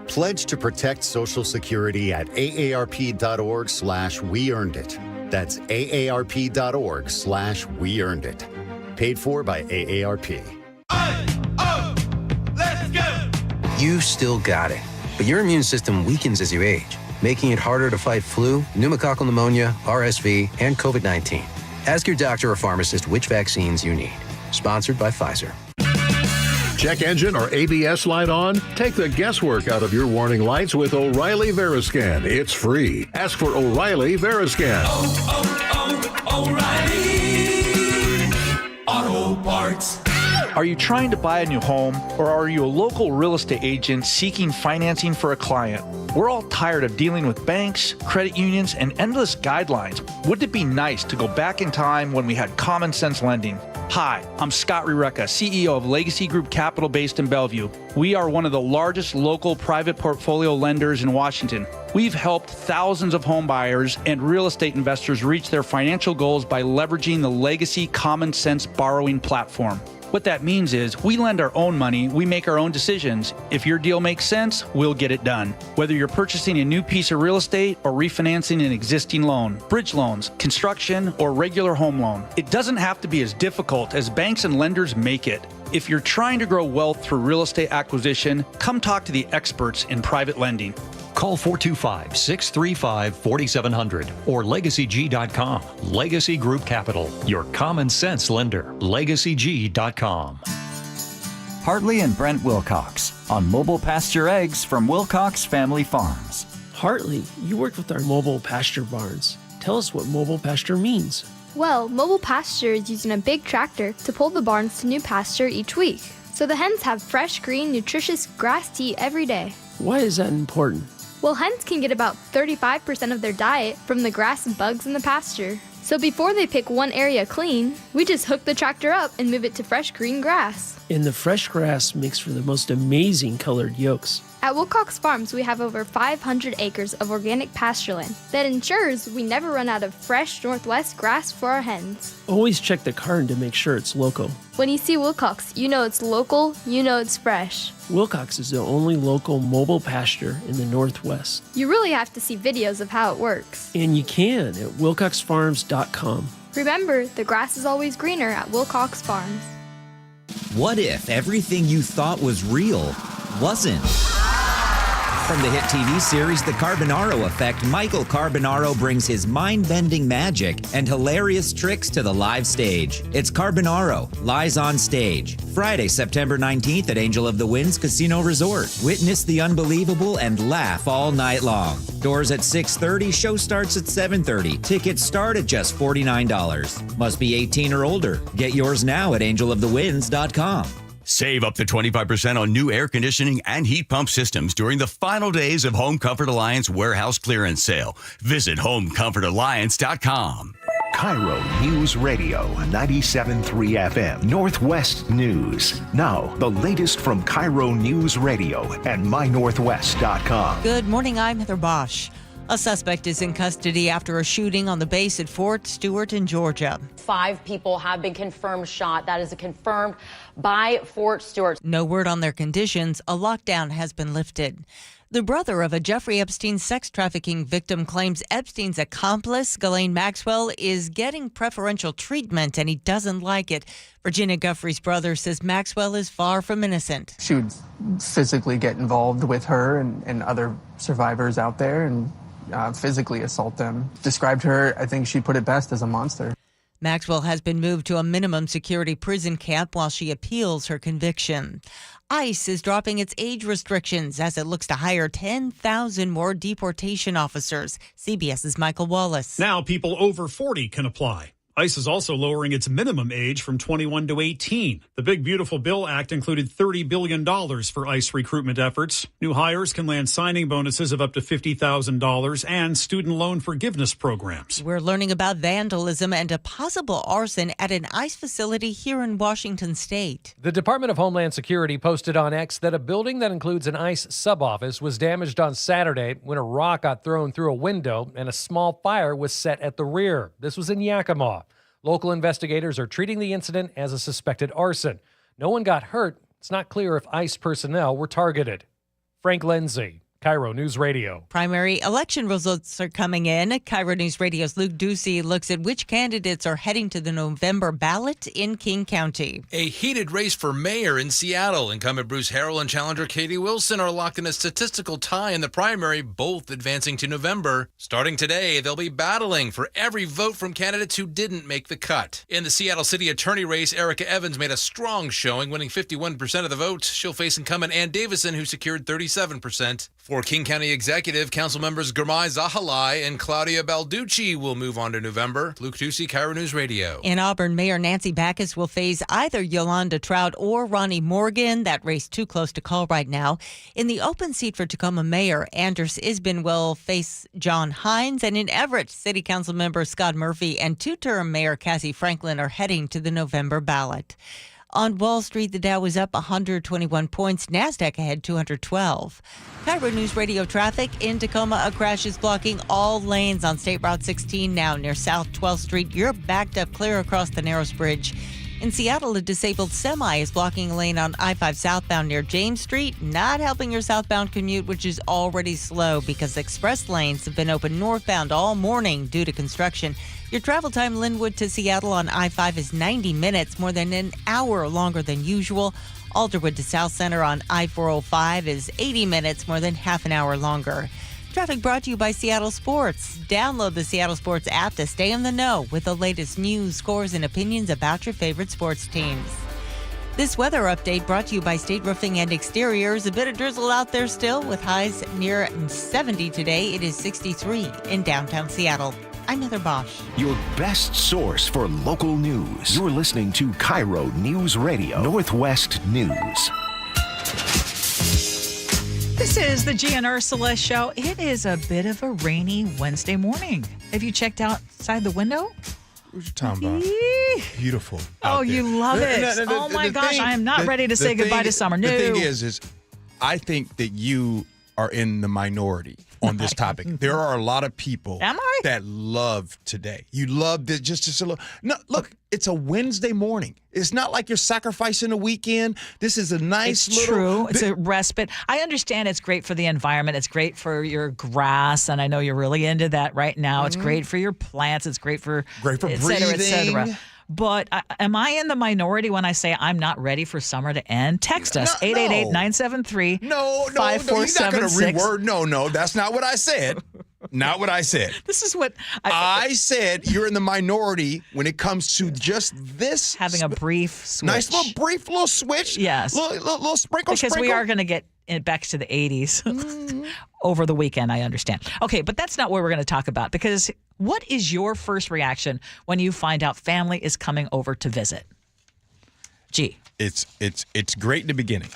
Pledge to protect Social Security at aarp.org/weearnedit. That's aarp.org/weearnedit. Paid for by AARP. Let's go! You still got it, but your immune system weakens as you age, making it harder to fight flu, pneumococcal pneumonia, RSV, and COVID-19. Ask your doctor or pharmacist which vaccines you need. Sponsored by Pfizer. Check engine or ABS light on? Take the guesswork out of your warning lights with O'Reilly Veriscan. It's free. Ask for O'Reilly Veriscan. O'Reilly Auto Parts. Are you trying to buy a new home, or are you a local real estate agent seeking financing for a client? We're all tired of dealing with banks, credit unions, and endless guidelines. Wouldn't it be nice to go back in time when we had common sense lending? Hi, I'm Scott Rureka, CEO of Legacy Group Capital based in Bellevue. We are one of the largest local private portfolio lenders in Washington. We've helped thousands of home buyers and real estate investors reach their financial goals by leveraging the Legacy Common Sense borrowing platform. What that means is we lend our own money, we make our own decisions. If your deal makes sense, we'll get it done. Whether you're purchasing a new piece of real estate or refinancing an existing loan, bridge loans, construction, or regular home loan, it doesn't have to be as difficult as banks and lenders make it. If you're trying to grow wealth through real estate acquisition, come talk to the experts in private lending. Call 425-635-4700 or LegacyG.com. Legacy Group Capital, your common sense lender. LegacyG.com. Hartley and Brent Wilcox on mobile pasture eggs from Wilcox Family Farms. Hartley, you worked with our mobile pasture barns. Tell us what mobile pasture means. Well, mobile pasture is using a big tractor to pull the barns to new pasture each week, so the hens have fresh, green, nutritious grass to eat every day. Why is that important? Well, hens can get about 35% of their diet from the grass and bugs in the pasture. So before they pick one area clean, we just hook the tractor up and move it to fresh green grass. And the fresh grass makes for the most amazing colored yolks. At Wilcox Farms, we have over 500 acres of organic pasture land that ensures we never run out of fresh Northwest grass for our hens. Always check the carton to make sure it's local. When you see Wilcox, you know it's local, you know it's fresh. Wilcox is the only local mobile pasture in the Northwest. You really have to see videos of how it works. And you can at wilcoxfarms.com. Remember, the grass is always greener at Wilcox Farms. What if everything you thought was real wasn't? From the hit TV series The Carbonaro Effect, Michael Carbonaro brings his mind-bending magic and hilarious tricks to the live stage. It's Carbonaro, Lies on Stage. Friday, September 19th at Angel of the Winds Casino Resort. Witness the unbelievable and laugh all night long. Doors at 6:30, show starts at 7:30. Tickets start at just $49. Must be 18 or older. Get yours now at angelofthewinds.com. Save up to 25% on new air conditioning and heat pump systems during the final days of Home Comfort Alliance warehouse clearance sale. Visit homecomfortalliance.com. KIRO Newsradio 97.3 FM Northwest News. Now, the latest from KIRO Newsradio and mynorthwest.com. Good morning, I'm Heather Bosch. A suspect is in custody after a shooting on the base at Fort Stewart in Georgia. 5 people have been confirmed shot. That is confirmed by Fort Stewart. No word on their conditions. A lockdown has been lifted. The brother of a Jeffrey Epstein sex trafficking victim claims Epstein's accomplice, Ghislaine Maxwell, is getting preferential treatment and he doesn't like it. Virginia Guffrey's brother says Maxwell is far from innocent. She would physically get involved with her and other survivors out there and physically assault them. Described her, I think she put it best, as a monster. Maxwell has been moved to a minimum security prison camp while she appeals her conviction. ICE is dropping its age restrictions as it looks to hire 10,000 more deportation officers. CBS's Michael Wallace. Now people over 40 can apply. ICE is also lowering its minimum age from 21 to 18. The Big Beautiful Bill Act included $30 billion for ICE recruitment efforts. New hires can land signing bonuses of up to $50,000 and student loan forgiveness programs. We're learning about vandalism and a possible arson at an ICE facility here in Washington state. The Department of Homeland Security posted on X that a building that includes an ICE sub-office was damaged on Saturday when a rock got thrown through a window and a small fire was set at the rear. This was in Yakima. Local investigators are treating the incident as a suspected arson. No one got hurt. It's not clear if ICE personnel were targeted. Frank Lindsay, KIRO News Radio. Primary election results are coming in. KIRO News Radio's Luke Ducey looks at which candidates are heading to the November ballot in King County. A heated race for mayor in Seattle. Incumbent Bruce Harrell and challenger Katie Wilson are locked in a statistical tie in the primary, both advancing to November. Starting today, they'll be battling for every vote from candidates who didn't make the cut. In the Seattle City Attorney race, Erica Evans made a strong showing, winning 51% of the votes. She'll face incumbent Ann Davison, who secured 37%. For King County Executive, council members Gurmai Zahalai and Claudia Balducci will move on to November. Luke Ducey, KIRO News Radio. In Auburn, Mayor Nancy Backus will face either Yolanda Trout or Ronnie Morgan. That race too close to call right now. In the open seat for Tacoma Mayor, Anders Isbin will face John Hines. And in Everett, City Council member Scott Murphy and two-term Mayor Cassie Franklin are heading to the November ballot. On Wall Street, the Dow was up 121 points. NASDAQ ahead 212. KIRO News Radio traffic. In Tacoma, a crash is blocking all lanes on State Route 16 now near South 12th Street. You're backed up clear across the Narrows Bridge. In Seattle, a disabled semi is blocking a lane on I-5 southbound near James Street, not helping your southbound commute, which is already slow because express lanes have been open northbound all morning due to construction. Your travel time Linwood to Seattle on I-5 is 90 minutes, more than an hour longer than usual. Alderwood to South Center on I-405 is 80 minutes, more than half an hour longer. Traffic brought to you by Seattle Sports. Download the Seattle Sports app to stay in the know with the latest news, scores, and opinions about your favorite sports teams. This weather update brought to you by State Roofing and Exteriors. A bit of drizzle out there still with highs near 70 today. It is 63 in downtown Seattle. I'm Heather Bosch. Your best source for local news. You're listening to KIRO News Radio, Northwest News. This is the Gee and Ursula Show. It is a bit of a rainy Wednesday morning. Have you checked outside the window? What you talking about? Beautiful. Oh, you love it. Oh, my gosh. I am not ready to say goodbye to summer. No. The thing is I think that you are in the minority on this topic. There are a lot of people that love today. You love this just a little. No, look, it's a Wednesday morning. It's not like you're sacrificing a weekend. This is a nice It's true. It's a respite. I understand it's great for the environment. It's great for your grass, and I know you're really into that right now. It's great for your plants. It's great for breathing. Et cetera. But am I in the minority when I say I'm not ready for summer to end? Text us, 888-973-5476. No, you're not going to reword. No, that's not what I said. Not what I said. This is what I said. You're in the minority when it comes to just this. Having a brief switch. Nice little switch. Yes. Little sprinkle. Because we are going to get back to the 80s over the weekend, I understand. Okay, but that's not what we're going to talk about, because what is your first reaction when you find out family is coming over to visit? Gee. It's great in the beginning.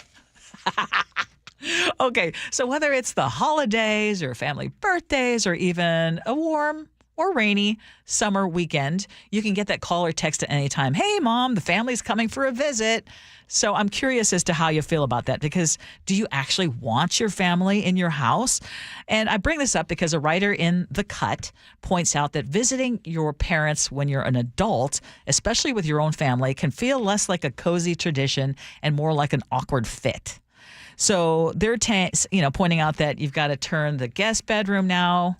Okay, so whether it's the holidays or family birthdays or even a warm or rainy summer weekend, you can get that call or text at any time. Hey, Mom, the family's coming for a visit. So I'm curious as to how you feel about that, because do you actually want your family in your house? And I bring this up because a writer in The Cut points out that visiting your parents when you're an adult, especially with your own family, can feel less like a cozy tradition and more like an awkward fit. So they're pointing out that you've got to turn the guest bedroom now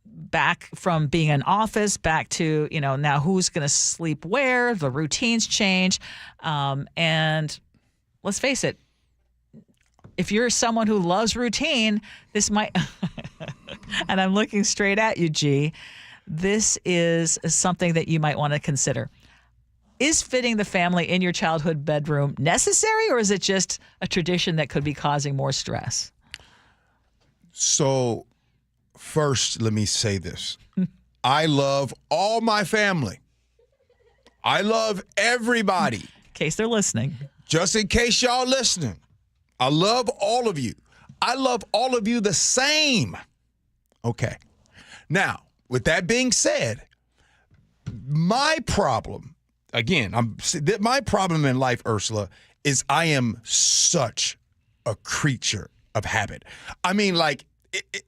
back from being an office back to, now who's going to sleep where. The routines change. And let's face it, if you're someone who loves routine, this might, and I'm looking straight at you, G, This is something that you might want to consider. Is fitting the family in your childhood bedroom necessary, or is it just a tradition that could be causing more stress? So, first, let me say this. I love all my family. I love everybody. In case they're listening. Just in case y'all listening. I love all of you. I love all of you the same. Okay. Now, with that being said, my problem in life, Ursula, is I am such a creature of habit. I mean, like,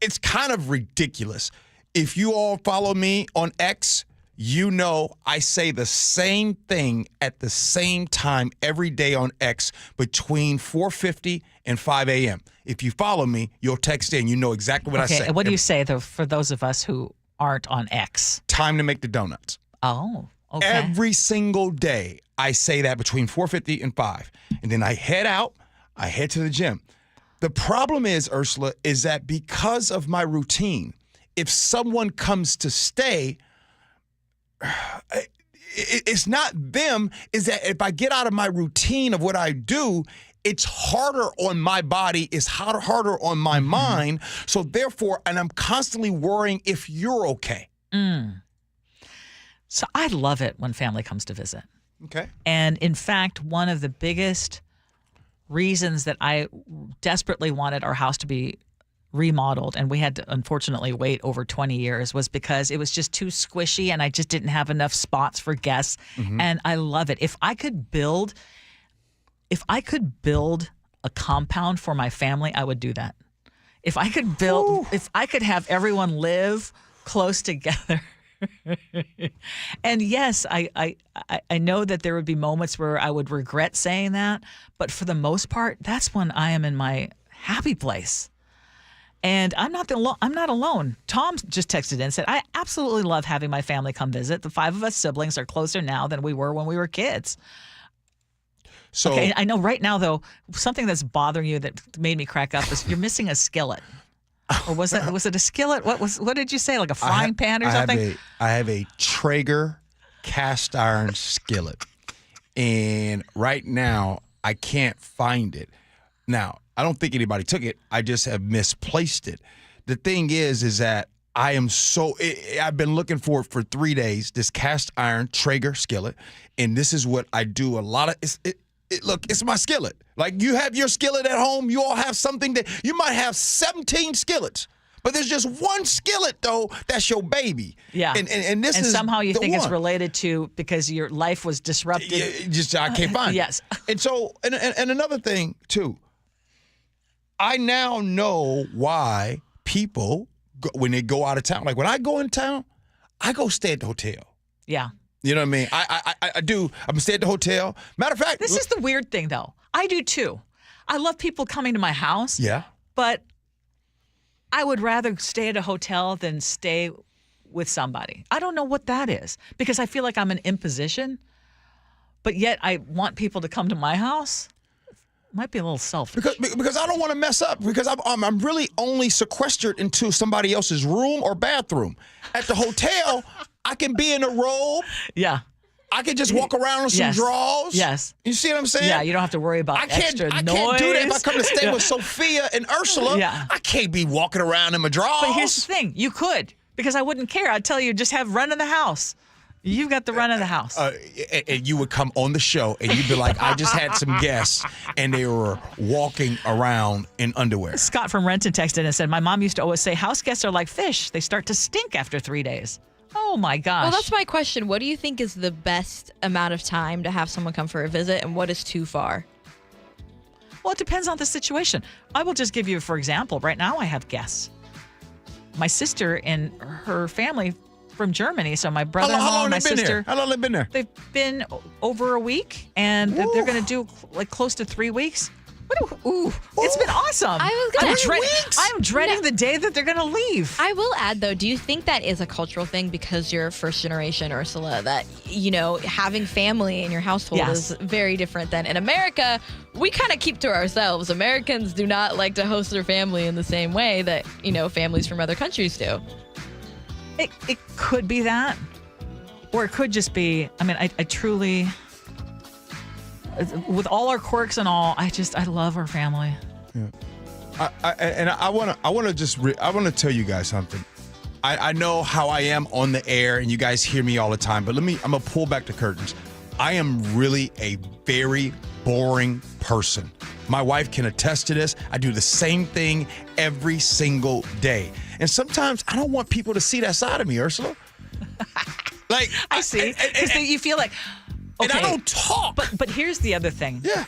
it's kind of ridiculous. If you all follow me on X, you know I say the same thing at the same time every day on X between 4:50 and 5 a.m. If you follow me, you'll text in. You know exactly what I say. What do you say, though, for those of us who aren't on X? Time to make the donuts. Oh, okay. Every single day, I say that between 4:50 and 5. And then I head out. I head to the gym. The problem is, Ursula, is that because of my routine, if someone comes to stay, it's not them. Is that if I get out of my routine of what I do, it's harder on my body, it's harder on my mind. So therefore, and I'm constantly worrying if you're okay. So I love it when family comes to visit. Okay. And in fact, one of the biggest reasons that I desperately wanted our house to be remodeled, and we had to unfortunately wait over 20 years, was because it was just too squishy and I just didn't have enough spots for guests. And I love it. If I could build a compound for my family, I would do that. If I could have everyone live close together. And yes, I know that there would be moments where I would regret saying that, but for the most part, that's when I am in my happy place. And I'm not alone. Tom just texted in and said, I absolutely love having my family come visit. The 5 of us siblings are closer now than we were when we were kids. So, okay, I know right now, though, something that's bothering you that made me crack up is you're missing a skillet. Or was it a skillet? What did you say? Like a frying pan or something? I have a Traeger cast iron skillet. And right now, I can't find it. Now, I don't think anybody took it. I just have misplaced it. The thing is that I've been looking for it for 3 days, this cast iron Traeger skillet. And this is what I do a lot of. Look, it's my skillet. Like, you have your skillet at home. You all have something that you might have 17 skillets. But there's just one skillet, though, that's your baby. Yeah. And this and is somehow you think one. It's related to because your life was disrupted. I can't find it. Yes. And so, and another thing, too. I now know why people, when they go out of town, like when I go in town, I go stay at the hotel. Yeah. You know what I mean? I do. I'm stay at the hotel. Matter of fact. This is the weird thing, though. I do, too. I love people coming to my house. Yeah. But I would rather stay at a hotel than stay with somebody. I don't know what that is because I feel like I'm an imposition, but yet I want people to come to my house. Might be a little selfish. Because I don't want to mess up because I'm really only sequestered into somebody else's room or bathroom. At the hotel, I can be in a robe. Yeah. I can just walk around in some drawers. Yes. You see what I'm saying? Yeah, you don't have to worry about extra noise. I can't do that if I come to stay with Sophia and Ursula. Yeah. I can't be walking around in my drawers. But here's the thing. You could because I wouldn't care. I'd tell you, just have run of the house. You've got the run of the house. And you would come on the show and you'd be like, I just had some guests and they were walking around in underwear. Scott from Renton texted and said, my mom used to always say, house guests are like fish. They start to stink after 3 days. Oh, my gosh. Well, that's my question. What do you think is the best amount of time to have someone come for a visit and what is too far? Well, it depends on the situation. I will just give you, for example, right now I have guests. My sister and her family from Germany. So my brother-in-law and my sister. How long have they been there? They've been over a week, and they're going to do like close to 3 weeks. It's been awesome. I'm dreading the day that they're going to leave. I will add, though, do you think that is a cultural thing because you're first generation, Ursula, that, having family in your household is very different than in America? We kind of keep to ourselves. Americans do not like to host their family in the same way that, families from other countries do. It could be that, or it could just be, I truly, with all our quirks and all, I love our family. Yeah. I want to tell you guys something. I know how I am on the air, and you guys hear me all the time, but I'm going to pull back the curtains. I am really a very boring person. My wife can attest to this. I do the same thing every single day. And sometimes I don't want people to see that side of me, Ursula. Like, I see. Because you feel like, okay. And I don't talk. But here's the other thing. Yeah.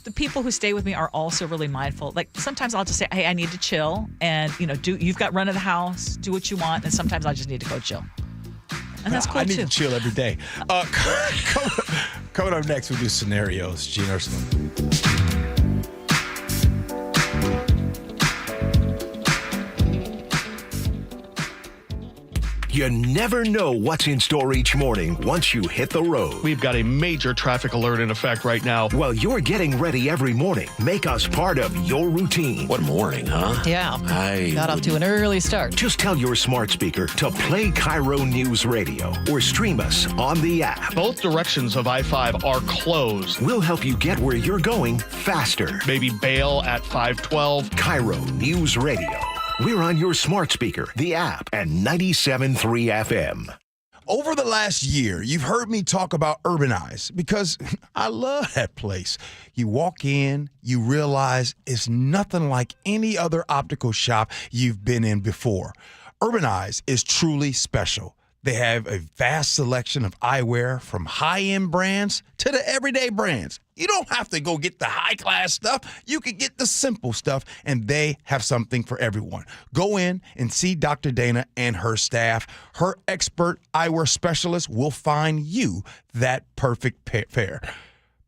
The people who stay with me are also really mindful. Like sometimes I'll just say, hey, I need to chill. And, you've got run of the house, do what you want. And sometimes I just need to go chill. And that's cool, I need too. to chill every day. Coming up next, we do scenarios. Gee and Ursula. You never know what's in store each morning once you hit the road. We've got a major traffic alert in effect right now. Well, you're getting ready every morning. Make us part of your routine. What morning, huh? Yeah. Got off to an early start. Just tell your smart speaker to play KIRO Newsradio or stream us on the app. Both directions of I-5 are closed. We'll help you get where you're going faster. Maybe bail at 512. KIRO Newsradio. We're on your smart speaker, the app, and 97.3 FM. Over the last year, you've heard me talk about Urbanize because I love that place. You walk in, you realize it's nothing like any other optical shop you've been in before. Urbanize is truly special. They have a vast selection of eyewear from high-end brands to the everyday brands. You don't have to go get the high-class stuff. You can get the simple stuff, and they have something for everyone. Go in and see Dr. Dana and her staff. Her expert eyewear specialist will find you that perfect pair.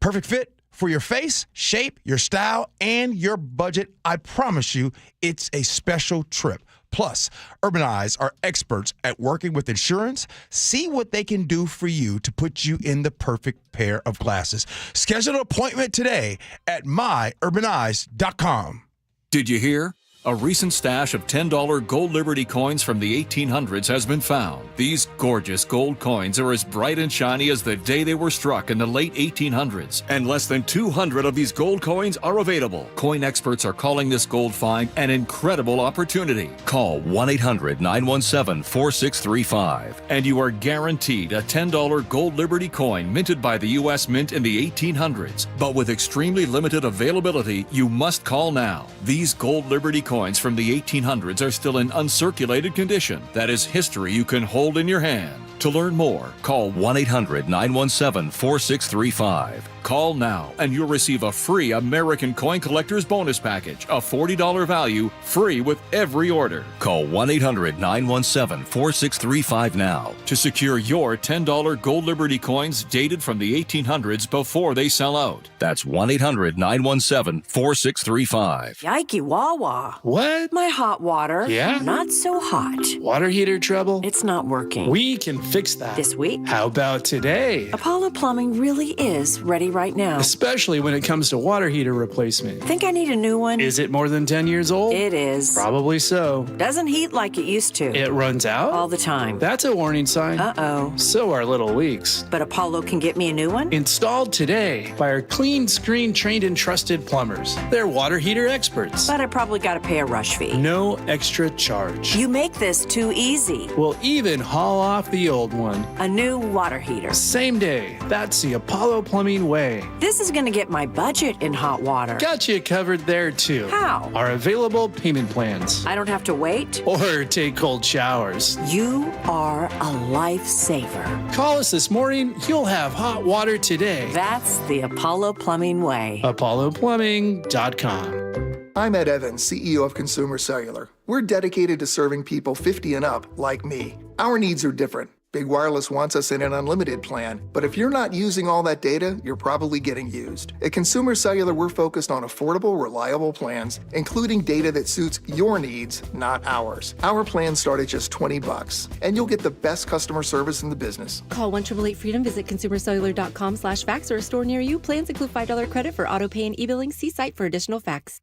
Perfect fit for your face, shape, your style, and your budget. I promise you, it's a special trip. Plus, Urbanize are experts at working with insurance. See what they can do for you to put you in the perfect pair of glasses. Schedule an appointment today at myurbanize.com. Did you hear? A recent stash of $10 gold Liberty coins from the 1800s has been found. These gorgeous gold coins are as bright and shiny as the day they were struck in the late 1800s, and less than 200 of these gold coins are available. Coin experts are calling this gold find an incredible opportunity. Call 1-800-917-4635, and you are guaranteed a $10 gold Liberty coin minted by the U.S. Mint in the 1800s. But with extremely limited availability, you must call now. These gold Liberty coins from the 1800s are still in uncirculated condition. That is history you can hold in your hand. To learn more, call 1-800-917-4635. Call now and you'll receive a free American Coin Collector's Bonus Package, a $40 value, free with every order. Call 1-800-917-4635 now to secure your $10 gold Liberty coins dated from the 1800s before they sell out. That's 1-800-917-4635. Yikey wawa. What? My hot water. Yeah? Not so hot. Water heater trouble? It's not working. We can fix that. This week? How about today? Apollo Plumbing really is ready right now. Especially when it comes to water heater replacement. Think I need a new one? Is it more than 10 years old? It is. Probably so. Doesn't heat like it used to. It runs out? All the time. That's a warning sign. Uh-oh. So are little leaks. But Apollo can get me a new one? Installed today by our clean screen trained and trusted plumbers. They're water heater experts. But I probably got to pay a rush fee. No extra charge. You make this too easy. We'll even haul off the old one. A new water heater. Same day. That's the Apollo Plumbing way. This is going to get my budget in hot water. Got you covered there, too. How? Our available payment plans. I don't have to wait? Or take cold showers. You are a lifesaver. Call us this morning. You'll have hot water today. That's the Apollo Plumbing way. ApolloPlumbing.com. I'm Ed Evans, CEO of Consumer Cellular. We're dedicated to serving people 50 and up, like me. Our needs are different. Big Wireless wants us in an unlimited plan, but if you're not using all that data, you're probably getting used. At Consumer Cellular, we're focused on affordable, reliable plans, including data that suits your needs, not ours. Our plans start at just $20, and you'll get the best customer service in the business. Call 1-888-FREEDOM, visit consumercellular.com/facts or a store near you. Plans include $5 credit for auto pay and e-billing. See site for additional facts.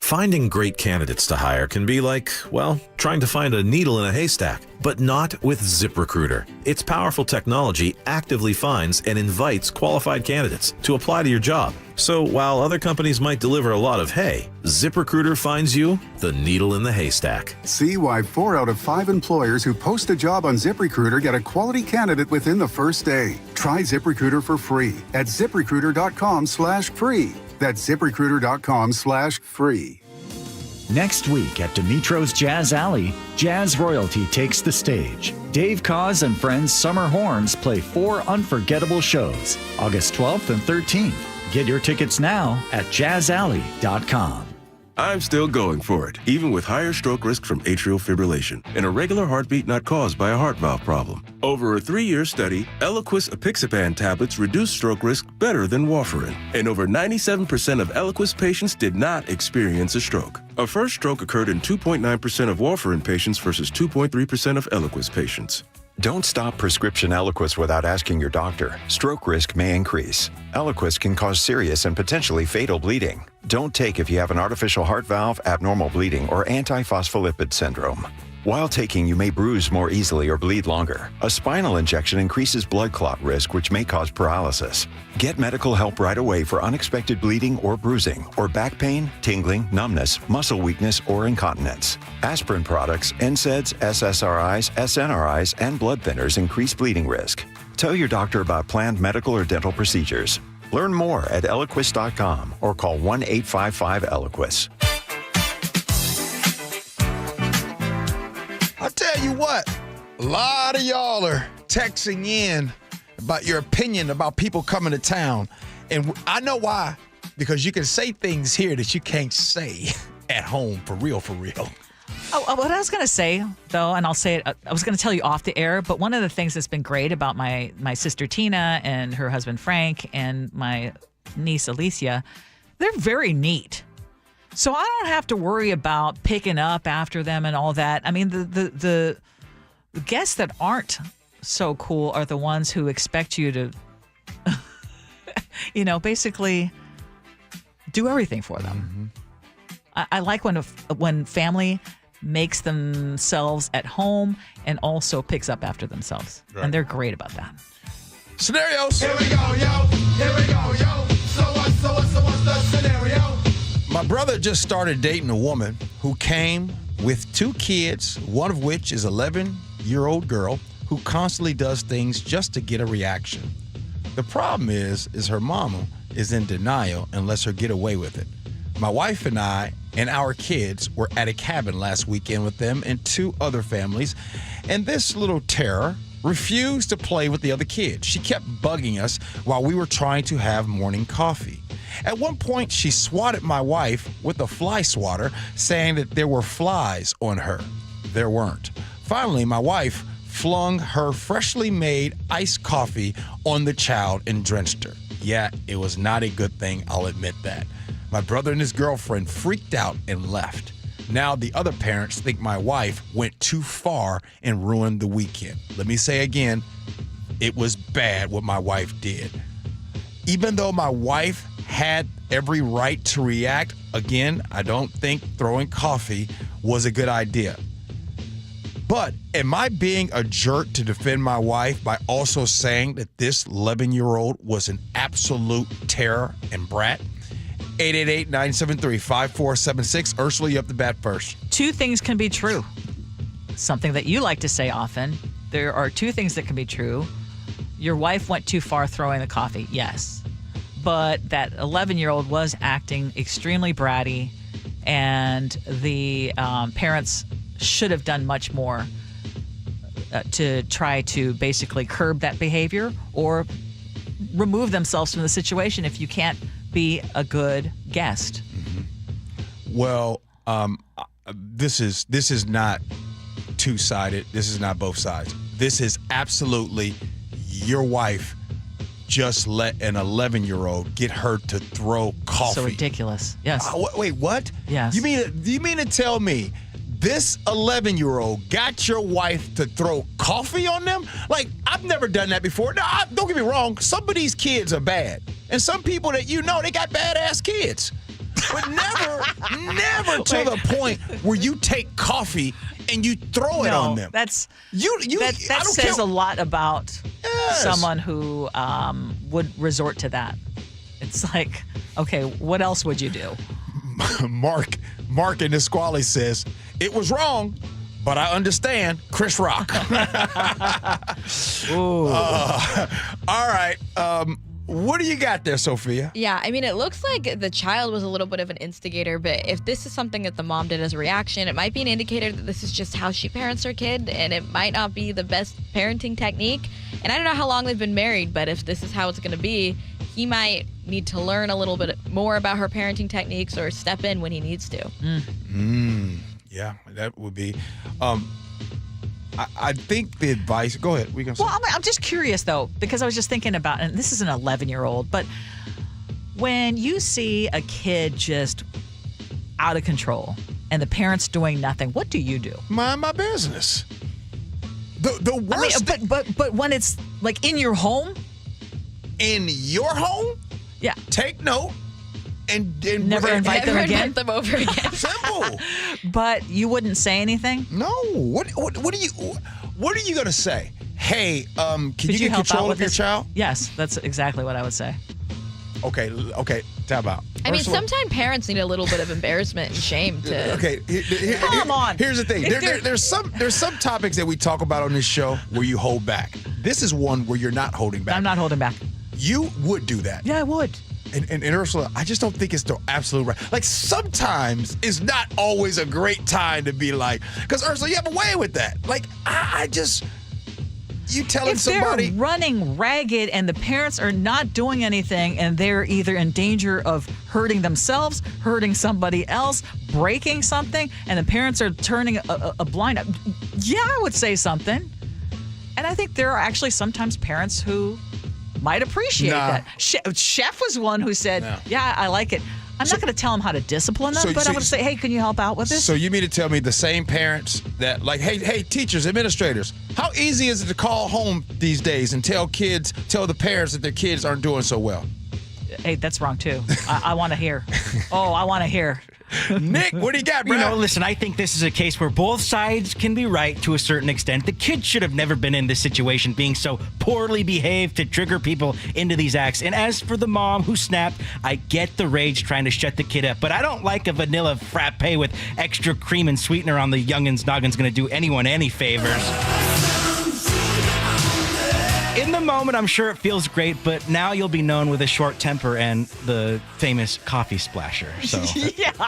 Finding great candidates to hire can be like, well, trying to find a needle in a haystack, but not with ZipRecruiter. Its powerful technology actively finds and invites qualified candidates to apply to your job. So while other companies might deliver a lot of hay, ZipRecruiter finds you the needle in the haystack. See why 4 out of 5 employers who post a job on ZipRecruiter get a quality candidate within the first day. Try ZipRecruiter for free at ZipRecruiter.com/free. That's ZipRecruiter.com/free. Next week at Dimitro's Jazz Alley, Jazz Royalty takes the stage. Dave Koz and Friends Summer Horns play 4 unforgettable shows, August 12th and 13th. Get your tickets now at jazzalley.com. I'm still going for it, even with higher stroke risk from atrial fibrillation and a regular heartbeat not caused by a heart valve problem. Over a 3-year study, Eliquis apixaban tablets reduced stroke risk better than warfarin, and over 97% of Eliquis patients did not experience a stroke. A first stroke occurred in 2.9% of warfarin patients versus 2.3% of Eliquis patients. Don't stop prescription Eliquis without asking your doctor. Stroke risk may increase. Eliquis can cause serious and potentially fatal bleeding. Don't take if you have an artificial heart valve, abnormal bleeding, or antiphospholipid syndrome. While taking, you may bruise more easily or bleed longer. A spinal injection increases blood clot risk, which may cause paralysis. Get medical help right away for unexpected bleeding or bruising, or back pain, tingling, numbness, muscle weakness, or incontinence. Aspirin products, NSAIDs, SSRIs, SNRIs, and blood thinners increase bleeding risk. Tell your doctor about planned medical or dental procedures. Learn more at Eliquis.com or call 1-855-ELIQUIS. I'll tell you what, a lot of y'all are texting in about your opinion about people coming to town. And I know why. Because you can say things here that you can't say at home, for real, for real. Oh, what I was going to say, though, and I'll say it, I was going to tell you off the air, but one of the things that's been great about my sister Tina and her husband Frank and my niece Alicia, they're very neat. So I don't have to worry about picking up after them and all that. I mean, the guests that aren't so cool are the ones who expect you to, basically do everything for them. Mm-hmm. I like when family makes themselves at home and also picks up after themselves. Right. And they're great about that. Scenarios. Here we go, yo. Here we go, yo. So what's the scenario? My brother just started dating a woman who came with 2 kids, one of which is an 11-year-old girl who constantly does things just to get a reaction. The problem is her mama is in denial and lets her get away with it. My wife and I and our kids were at a cabin last weekend with them and 2 other families, and this little terror refused to play with the other kids. She kept bugging us while we were trying to have morning coffee. At one point, she swatted my wife with a fly swatter, saying that there were flies on her. There weren't. Finally, my wife flung her freshly made iced coffee on the child and drenched her. Yeah, it was not a good thing, I'll admit that. My brother and his girlfriend freaked out and left. Now the other parents think my wife went too far and ruined the weekend. Let me say again, it was bad what my wife did. Even though my wife had every right to react, again, I don't think throwing coffee was a good idea. But am I being a jerk to defend my wife by also saying that this 11-year-old was an absolute terror and brat? 888-973-5476. Ursula, you up the bat first. 2 things can be true. Something that you like to say often. There are 2 things that can be true. Your wife went too far throwing the coffee. Yes. But that 11-year-old was acting extremely bratty, and the parents should have done much more to try to basically curb that behavior or remove themselves from the situation if you can't be a good guest. Mm-hmm. Well, this is not two-sided. This is not both sides. This is absolutely your wife just let an 11-year-old get her to throw coffee. So ridiculous. Yes. Wait, what? Yes. You mean to tell me this 11-year-old got your wife to throw coffee on them? Like, I've never done that before. No, don't get me wrong. Some of these kids are bad. And some people that they got badass kids. But never to the point where you take coffee and you throw it on them. That says a lot about someone who would resort to that. It's like, okay, what else would you do? Mark in Nisqually says, it was wrong, but I understand Chris Rock. All right. What do you got there, Sophia? Yeah, I mean, it looks like the child was a little bit of an instigator, but if this is something that the mom did as a reaction, it might be an indicator that this is just how she parents her kid, and it might not be the best parenting technique. And I don't know how long they've been married, but if this is how it's going to be, he might need to learn a little bit more about her parenting techniques or step in when he needs to. Yeah, that would be. I think the advice. Go ahead. I'm just curious though, because I was just thinking about, and this is an 11-year-old, but when you see a kid just out of control and the parents doing nothing, what do you do? Mind my business. The worst. I mean, but when it's like in your home. In your home? Yeah. Take note. And never invite them again. Invite them over again. Simple. But you wouldn't say anything? No. What are you gonna say? Hey, can you get control of your child? Yes, that's exactly what I would say. Okay. Time out. I mean, sometimes parents need a little bit of embarrassment and shame to. Okay. Come on. Here's the thing. There's some topics that we talk about on this show where you hold back. This is one where you're not holding back. I'm not holding back. You would do that. Yeah, I would. And Ursula, I just don't think it's the absolute right. Like, sometimes it's not always a great time to be like, because Ursula, you have a way with that. Like, you telling somebody. If they're running ragged and the parents are not doing anything and they're either in danger of hurting themselves, hurting somebody else, breaking something, and the parents are turning a blind eye, yeah, I would say something. And I think there are actually sometimes parents who might appreciate that. Chef was one who said, yeah, I like it. I'm not going to tell him how to discipline them, but I'm going to say, hey, can you help out with this? So you mean to tell me the same parents that, like, hey, teachers, administrators, how easy is it to call home these days and tell the parents that their kids aren't doing so well? Hey, that's wrong, too. I want to hear. I want to hear. Nick, what do you got, bro? Listen, I think this is a case where both sides can be right to a certain extent. The kid should have never been in this situation, being so poorly behaved to trigger people into these acts. And as for the mom who snapped, I get the rage trying to shut the kid up, but I don't like a vanilla frappe with extra cream and sweetener on the youngin's noggin's going to do anyone any favors. In the moment, I'm sure it feels great, but now you'll be known with a short temper and the famous coffee splasher. So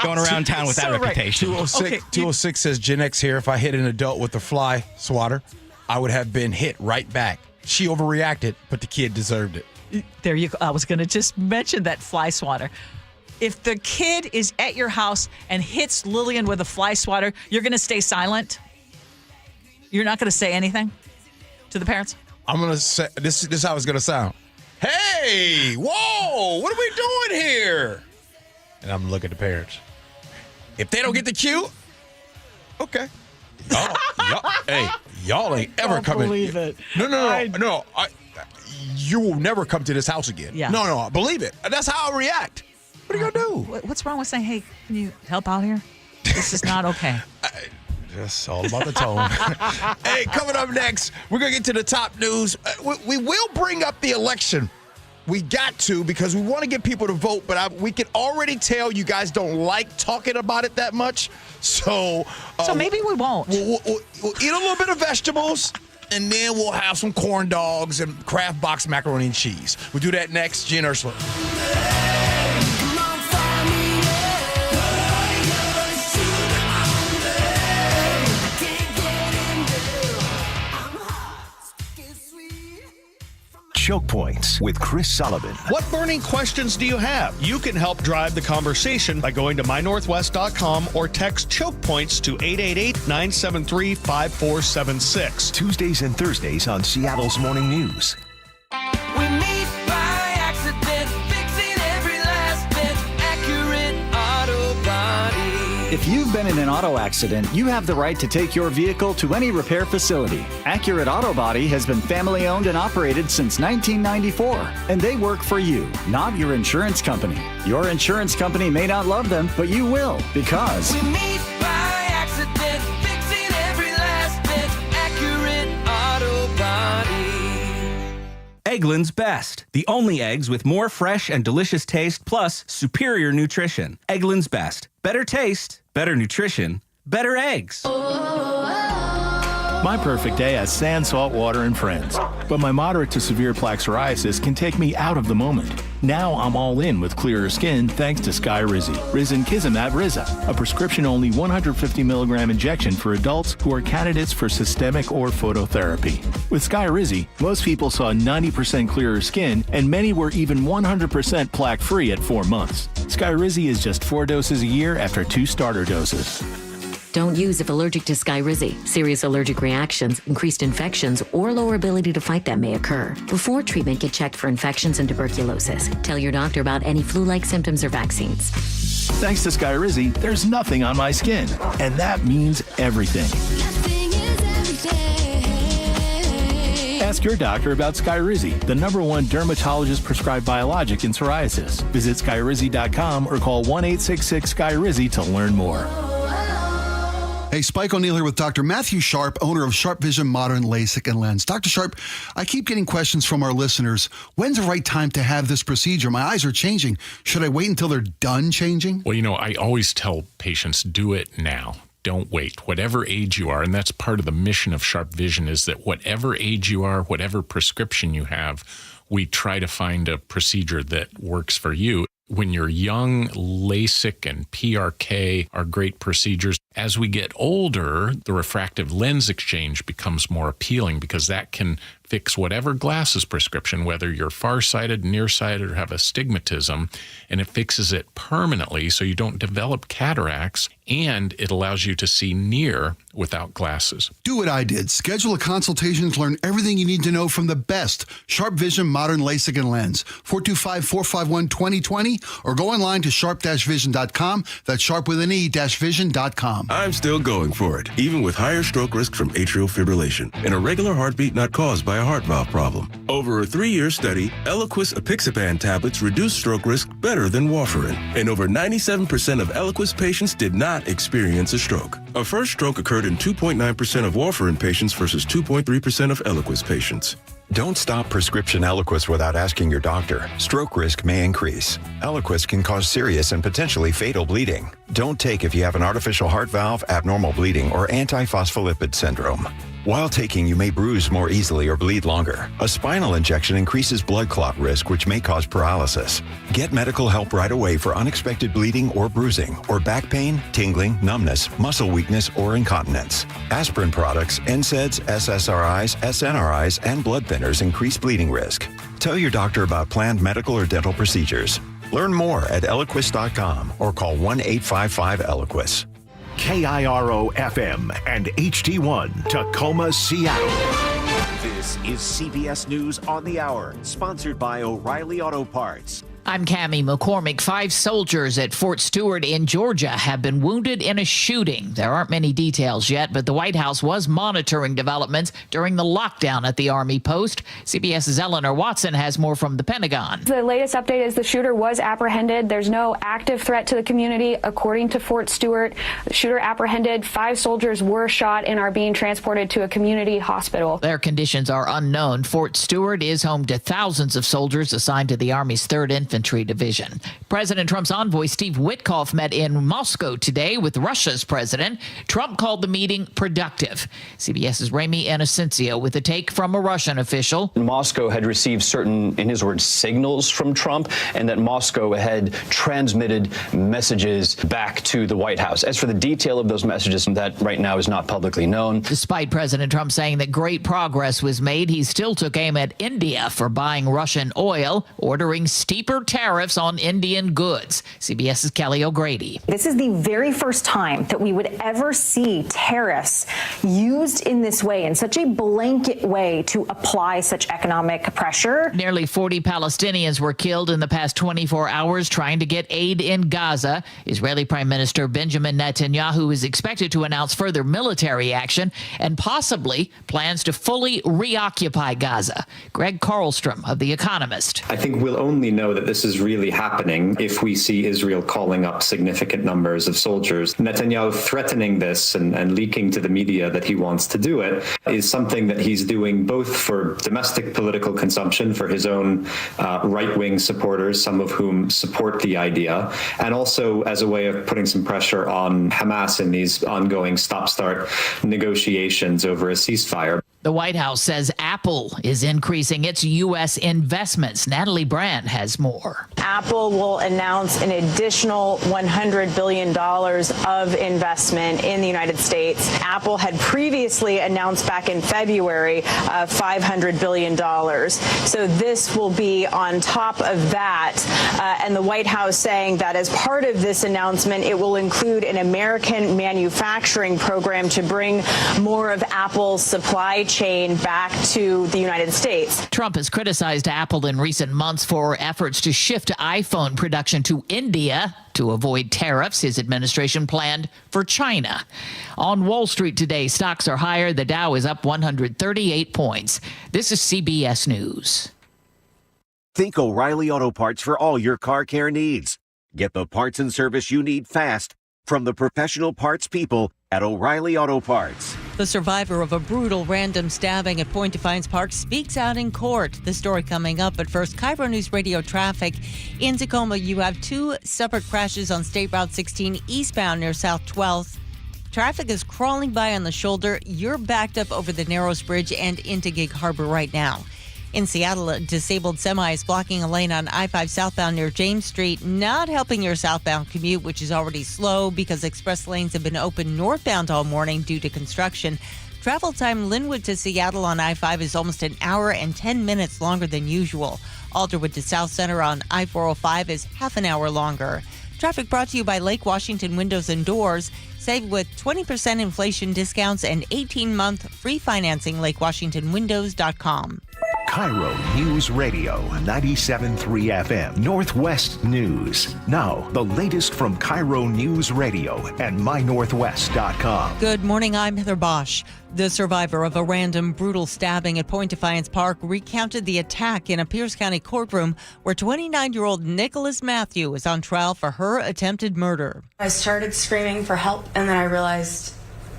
going around town with that reputation. 206 says, Gen X here. If I hit an adult with a fly swatter, I would have been hit right back. She overreacted, but the kid deserved it. There you go. I was going to just mention that fly swatter. If the kid is at your house and hits Lillian with a fly swatter, you're going to stay silent? You're not going to say anything to the parents? I'm going to say, this is how it's going to sound. Hey, whoa, what are we doing here? And I'm looking at the parents. If they don't get the cue, okay. Y'all ain't ever coming. I believe it. No. You will never come to this house again. Yeah. No, believe it. That's how I react. What are you going to do? What's wrong with saying, hey, can you help out here? This is not okay. It's all about the tone. Hey, coming up next, we're going to get to the top news. We will bring up the election. We got to, because we want to get people to vote, but we can already tell you guys don't like talking about it that much. So maybe we won't. We'll eat a little bit of vegetables, and then we'll have some corn dogs and Kraft box macaroni and cheese. We'll do that next. Gee and Ursula. Choke Points with Chris Sullivan. What burning questions do you have? You can help drive the conversation by going to mynorthwest.com or text Choke Points to 888-973-5476. Tuesdays and Thursdays on Seattle's Morning News. We meet by accident, fixing every last bit, accurate auto body. If you've been in an auto accident, you have the right to take your vehicle to any repair facility. Accurate Auto Body has been family owned and operated since 1994, and they work for you, not your insurance company. Your insurance company may not love them, but you will, because We meet by accident, fixing every last bit. Accurate Auto Body. Eggland's Best, the only eggs with more fresh and delicious taste plus superior nutrition. Eggland's Best. Better taste, better nutrition, better eggs. My perfect day has sand, salt water, and friends. But my moderate to severe plaque psoriasis can take me out of the moment. Now I'm all in with clearer skin thanks to Skyrizi. Risankizumab Riza, a prescription-only 150 milligram injection for adults who are candidates for systemic or phototherapy. With Skyrizi, most people saw 90% clearer skin, and many were even 100% plaque-free at 4 months. Skyrizi is just 4 doses a year after 2 starter doses. Don't use if allergic to Skyrizi. Serious allergic reactions, increased infections, or lower ability to fight them may occur. Before treatment, get checked for infections and tuberculosis. Tell your doctor about any flu-like symptoms or vaccines. Thanks to Skyrizi, there's nothing on my skin, and that means everything. Ask your doctor about Skyrizi, the #1 dermatologist-prescribed biologic in psoriasis. Visit Skyrizi.com or call 1-866-SKYRIZI to learn more. Hey, Spike O'Neill here with Dr. Matthew Sharp, owner of Sharp Vision Modern LASIK and Lens. Dr. Sharp, I keep getting questions from our listeners. When's the right time to have this procedure? My eyes are changing. Should I wait until they're done changing? Well, I always tell patients, do it now. Don't wait. Whatever age you are, and that's part of the mission of Sharp Vision, is that whatever age you are, whatever prescription you have, we try to find a procedure that works for you. When you're young, LASIK and PRK are great procedures. As we get older, the refractive lens exchange becomes more appealing because that can fix whatever glasses prescription, whether you're farsighted, nearsighted, or have astigmatism, and it fixes it permanently so you don't develop cataracts, and it allows you to see near without glasses. Do what I did. Schedule a consultation to learn everything you need to know from the best Sharp Vision Modern LASIK and Lens. 425-451-2020 or go online to sharp-vision.com. That's sharp with an E-vision.com. I'm still going for it, even with higher stroke risk from atrial fibrillation, an irregular heartbeat not caused by a heart valve problem. Over a 3-year study, Eliquis apixaban tablets reduced stroke risk better than warfarin, and over 97% of Eliquis patients did not experience a stroke. A first stroke occurred in 2.9% of warfarin patients versus 2.3% of Eliquis patients. Don't stop prescription Eliquis without asking your doctor. Stroke risk may increase. Eliquis can cause serious and potentially fatal bleeding. Don't take if you have an artificial heart valve, abnormal bleeding, or antiphospholipid syndrome. While taking, you may bruise more easily or bleed longer. A spinal injection increases blood clot risk, which may cause paralysis. Get medical help right away for unexpected bleeding or bruising, or back pain, tingling, numbness, muscle weakness, or incontinence. Aspirin products, NSAIDs, SSRIs, SNRIs, and blood thinners increase bleeding risk. Tell your doctor about planned medical or dental procedures. Learn more at Eliquis.com or call 1-855-ELIQUIS. KIRO FM and HD1 Tacoma, Seattle. This is CBS News on the Hour, sponsored by O'Reilly Auto Parts. I'm Cammie McCormick. 5 soldiers at Fort Stewart in Georgia have been wounded in a shooting. There aren't many details yet, but the White House was monitoring developments during the lockdown at the Army post. CBS's Eleanor Watson has more from the Pentagon. The latest update is the shooter was apprehended. There's no active threat to the community, according to Fort Stewart. The shooter apprehended. 5 soldiers were shot and are being transported to a community hospital. Their conditions are unknown. Fort Stewart is home to thousands of soldiers assigned to the Army's 3rd Infantry Division. President Trump's envoy Steve Witkoff met in Moscow today with Russia's president. Trump called the meeting productive. CBS's Ramy Inocencio with a take from a Russian official. Moscow had received certain, in his words, signals from Trump, and that Moscow had transmitted messages back to the White House. As for the detail of those messages, that right now is not publicly known. Despite President Trump saying that great progress was made, he still took aim at India for buying Russian oil, ordering steeper tariffs on Indian goods. CBS's Kelly O'Grady. This is the very first time that we would ever see tariffs used in this way, in such a blanket way to apply such economic pressure. Nearly 40 Palestinians were killed in the past 24 hours trying to get aid in Gaza. Israeli Prime Minister Benjamin Netanyahu is expected to announce further military action and possibly plans to fully reoccupy Gaza. Greg Carlstrom of The Economist. I think we'll only know that this is really happening if we see Israel calling up significant numbers of soldiers. Netanyahu threatening this and leaking to the media that he wants to do it is something that he's doing both for domestic political consumption for his own right-wing supporters, some of whom support the idea, and also as a way of putting some pressure on Hamas in these ongoing stop-start negotiations over a ceasefire. The White House says Apple is increasing its U.S. investments. Natalie Brand has more. Apple will announce an additional $100 billion of investment in the United States. Apple had previously announced back in February $500 billion. So this will be on top of that. And the White House saying that as part of this announcement, it will include an American manufacturing program to bring more of Apple's supply chain back to the United States. Trump has criticized Apple in recent months for efforts to shift iPhone production to India to avoid tariffs his administration planned for China. On Wall Street today, stocks are higher. The Dow is up 138 points. This is CBS News. Think O'Reilly Auto Parts for all your car care needs. Get the parts and service you need fast from the professional parts people at O'Reilly Auto Parts. The survivor of a brutal random stabbing at Point Defiance Park speaks out in court. The story coming up, but first, KIRO Newsradio traffic. In Tacoma, you have two separate crashes on State Route 16 eastbound near South 12th. Traffic is crawling by on the shoulder. You're backed up over the Narrows Bridge and into Gig Harbor right now. In Seattle, a disabled semi is blocking a lane on I-5 southbound near James Street, not helping your southbound commute, which is already slow because express lanes have been open northbound all morning due to construction. Travel time Linwood to Seattle on I-5 is almost an hour and 10 minutes longer than usual. Alderwood to South Center on I-405 is half an hour longer. Traffic brought to you by Lake Washington Windows and Doors. Save with 20% inflation discounts and 18-month free financing. LakeWashingtonWindows.com. KIRO News Radio 97.3 FM Northwest News. Now, the latest from KIRO News Radio and mynorthwest.com. Good morning, I'm Heather Bosch. The survivor of a random brutal stabbing at Point Defiance Park recounted the attack in a Pierce County courtroom where 29-year-old Nicholas Matthew is on trial for her attempted murder. I started screaming for help, and then I realized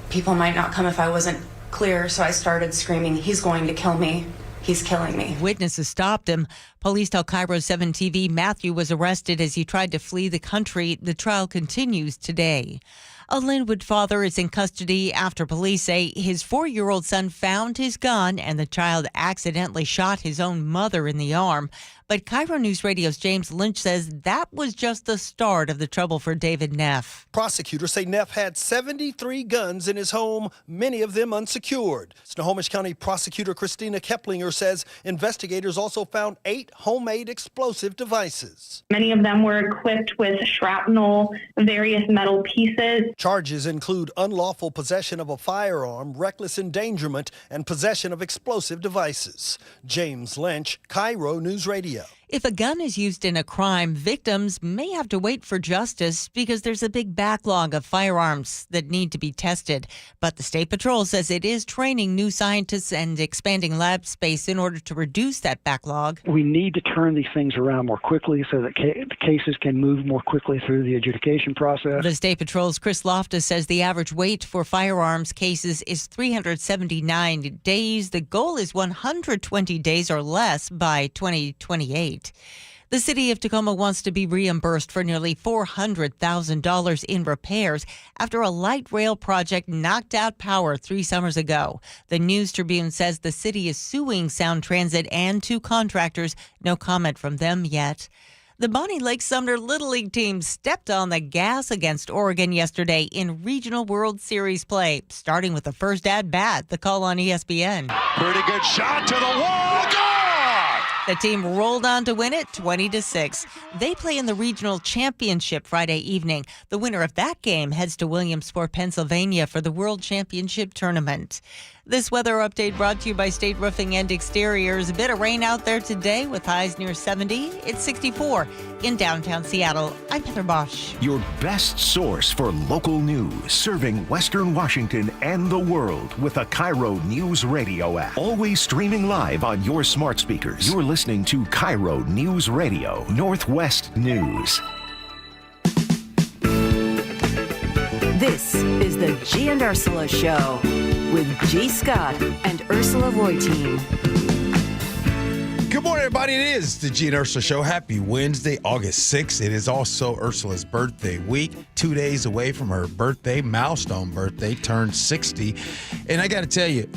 people might not come if I wasn't clear, so I started screaming, "He's going to kill me. He's killing me." Witnesses stopped him. Police tell KIRO 7 TV Matthew was arrested as he tried to flee the country. The trial continues today. A Linwood father is in custody after police say his 4-year-old son found his gun and the child accidentally shot his own mother in the arm. But KIRO News Radio's James Lynch says that was just the start of the trouble for David Neff. Prosecutors say Neff had 73 guns in his home, many of them unsecured. Snohomish County Prosecutor Christina Keplinger says investigators also found 8 homemade explosive devices. Many of them were equipped with shrapnel, various metal pieces. Charges include unlawful possession of a firearm, reckless endangerment, and possession of explosive devices. James Lynch, KIRO News Radio. If a gun is used in a crime, victims may have to wait for justice because there's a big backlog of firearms that need to be tested. But the State Patrol says it is training new scientists and expanding lab space in order to reduce that backlog. We need to turn these things around more quickly so that the cases can move more quickly through the adjudication process. The State Patrol's Chris Loftus says the average wait for firearms cases is 379 days. The goal is 120 days or less by 2028. The city of Tacoma wants to be reimbursed for nearly $400,000 in repairs after a light rail project knocked out power 3 summers ago. The News Tribune says the city is suing Sound Transit and 2 contractors. No comment from them yet. The Bonnie Lake Sumner Little League team stepped on the gas against Oregon yesterday in Regional World Series play, starting with the first at-bat. The call on ESPN. Pretty good shot to the wall. Gone! The team rolled on to win it 20-6. They play in the regional championship Friday evening. The winner of that game heads to Williamsport, Pennsylvania for the World Championship Tournament. This weather update brought to you by State Roofing and Exteriors. A bit of rain out there today with highs near 70. It's 64 in downtown Seattle. I'm Heather Bosch. Your best source for local news, serving Western Washington and the world with the KIRO Newsradio App. Always streaming live on your smart speakers. You're listening to KIRO Newsradio, Northwest News. This is the Gee and Ursula Show with G. Scott and Ursula Reutin. Good morning, everybody. It is the Gee and Ursula Show. Happy Wednesday, August 6th. It is also Ursula's birthday week. 2 days away from her birthday, milestone birthday, turned 60. And I got to tell you,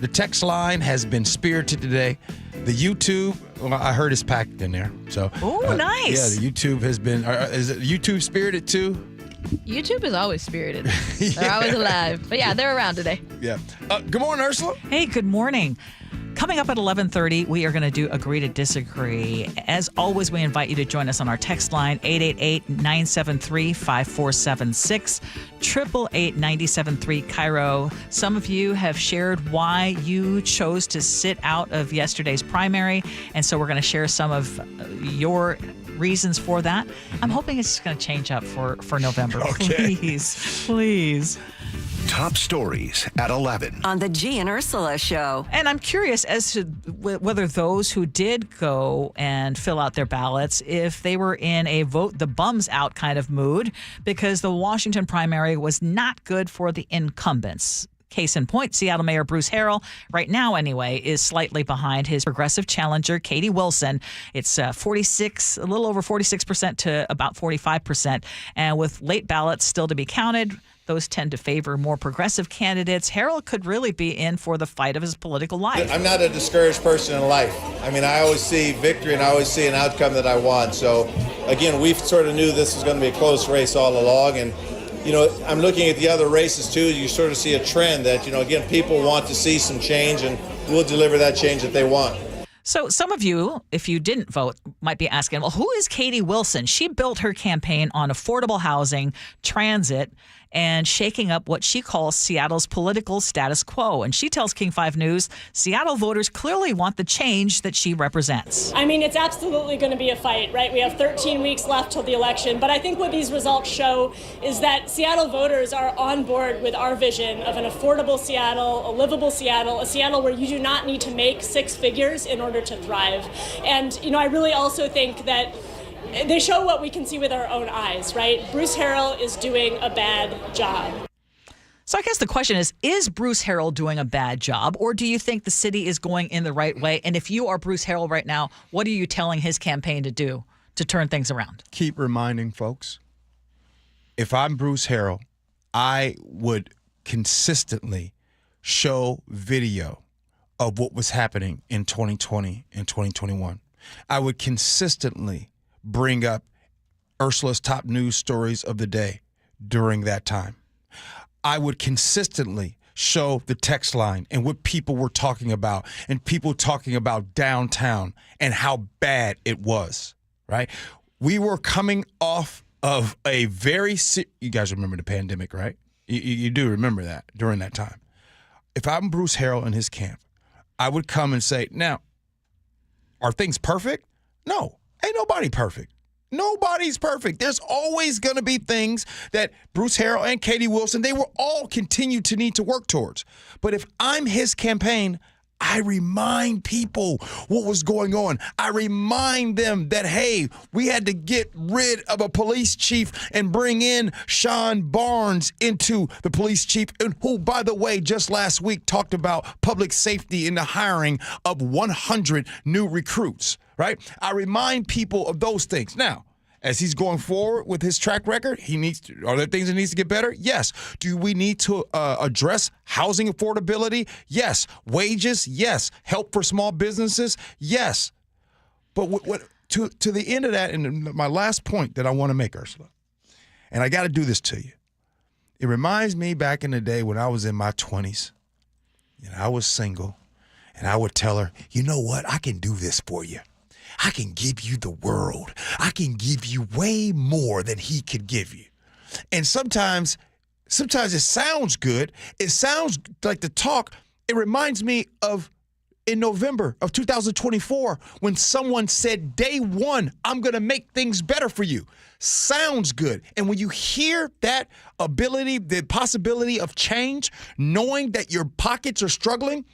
the text line has been spirited today. The YouTube, well, I heard it's packed in there. So, nice. Yeah, the YouTube has been. Is it YouTube spirited too? YouTube is always spirited. They're always alive. But yeah, they're around today. Yeah. Good morning, Ursula. Hey, good morning. Coming up at 11:30, we are going to do Agree to Disagree. As always, we invite you to join us on our text line, 888-973-5476, 888-973-KIRO. Some of you have shared why you chose to sit out of yesterday's primary, and so we're going to share some of your reasons for that. I'm hoping it's going to change up for November. Okay. Please. Top stories at 11. On the Gee and Ursula Show. And I'm curious as to whether those who did go and fill out their ballots, if they were in a vote the bums out kind of mood, because the Washington primary was not good for the incumbents. Case in point, Seattle Mayor Bruce Harrell, right now anyway, is slightly behind his progressive challenger, Katie Wilson. It's a little over 46% to about 45%. And with late ballots still to be counted, those tend to favor more progressive candidates. Harrell could really be in for the fight of his political life. I'm not a discouraged person in life. I mean, I always see victory and I always see an outcome that I want. So, again, we sort of knew this was going to be a close race all along. And, you know, I'm looking at the other races, too. You sort of see a trend that, you know, again, people want to see some change, and we'll deliver that change that they want. So some of you, if you didn't vote, might be asking, well, who is Katie Wilson? She built her campaign on affordable housing, transit, and shaking up what she calls Seattle's political status quo. And she tells King 5 News, Seattle voters clearly want the change that she represents. I mean, it's absolutely going to be a fight, right? We have 13 weeks left till the election. But I think what these results show is that Seattle voters are on board with our vision of an affordable Seattle, a livable Seattle, a Seattle where you do not need to make six figures in order to thrive. And, you know, I really also think that they show what we can see with our own eyes, right? Bruce Harrell is doing a bad job. So I guess the question is Bruce Harrell doing a bad job, or do you think the city is going in the right way? And if you are Bruce Harrell right now, what are you telling his campaign to do to turn things around? Keep reminding folks, if I'm Bruce Harrell, I would consistently show video of what was happening in 2020 and 2021. I would consistently bring up Ursula's top news stories of the day during that time. I would consistently show the text line and what people were talking about, and people talking about downtown and how bad it was, right? We were coming off of a very you guys remember the pandemic, right? You do remember that during that time. If I'm Bruce Harrell in his camp, I would come and say, now, are things perfect? No, ain't nobody perfect. Nobody's perfect. There's always going to be things that Bruce Harrell and Katie Wilson, they will all continue to need to work towards. But if I'm his campaign, I remind people what was going on. I remind them that, hey, we had to get rid of a police chief and bring in Sean Barnes into the police chief, and who, by the way, just last week talked about public safety in the hiring of 100 new recruits, right? I remind people of those things. Now, as he's going forward with his track record, are there things that needs to get better? Yes. Do we need to address housing affordability? Yes. Wages? Yes. Help for small businesses? Yes. But to the end of that, and my last point that I want to make, Ursula, and I got to do this to you. It reminds me back in the day when I was in my 20s, and I was single, And I would tell her, you know what? I can do this for you. I can give you the world. I can give you way more than he could give you. And sometimes it sounds good. It sounds like the talk. It reminds me of in November of 2024 when someone said, day one, I'm going to make things better for you. Sounds good. And when you hear that ability, the possibility of change, knowing that your pockets are struggling,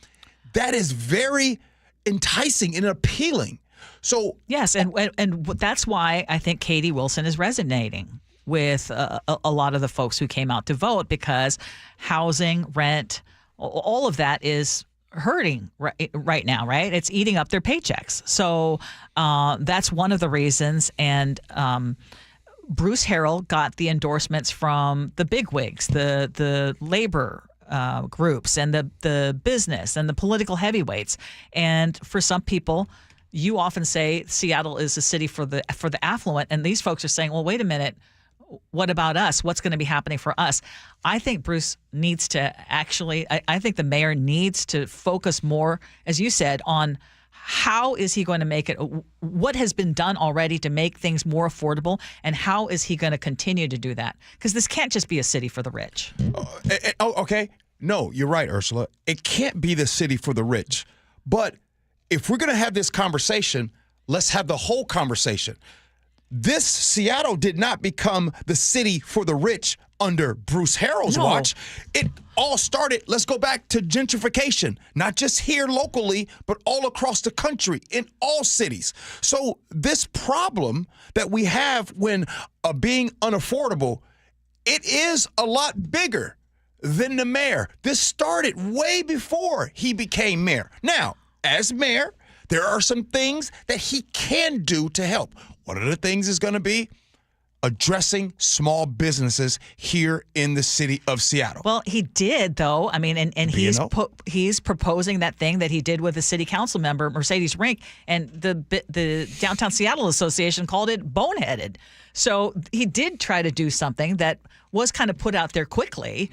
that is very enticing and appealing. So yes, and that's why I think Katie Wilson is resonating with a lot of the folks who came out to vote, because housing, rent, all of that is hurting right now, right? It's eating up their paychecks. So that's one of the reasons. And Bruce Harrell got the endorsements from the bigwigs, the labor groups, and the business and the political heavyweights. And for some people, you often say Seattle is a city for the affluent, and these folks are saying, well, wait a minute, what about us? What's going to be happening for us? I think Bruce needs to actually, I think the mayor needs to focus more, as you said, on how is he going to make it, what has been done already to make things more affordable, and how is he going to continue to do that? Because this can't just be a city for the rich. Okay. No, you're right, Ursula. It can't be the city for the rich. But if we're going to have this conversation, let's have the whole conversation. This Seattle did not become the city for the rich under Bruce Harrell's watch. It all started, let's go back to gentrification, not just here locally, but all across the country, in all cities. So this problem that we have when being unaffordable, it is a lot bigger than the mayor. This started way before he became mayor. Now, as mayor, there are some things that he can do to help. One of the things is going to be addressing small businesses here in the city of Seattle. Well, he did, though. I mean, and he's proposing that thing that he did with the city council member, Mercedes Rink, and the Downtown Seattle Association called it boneheaded. So he did try to do something that was kind of put out there quickly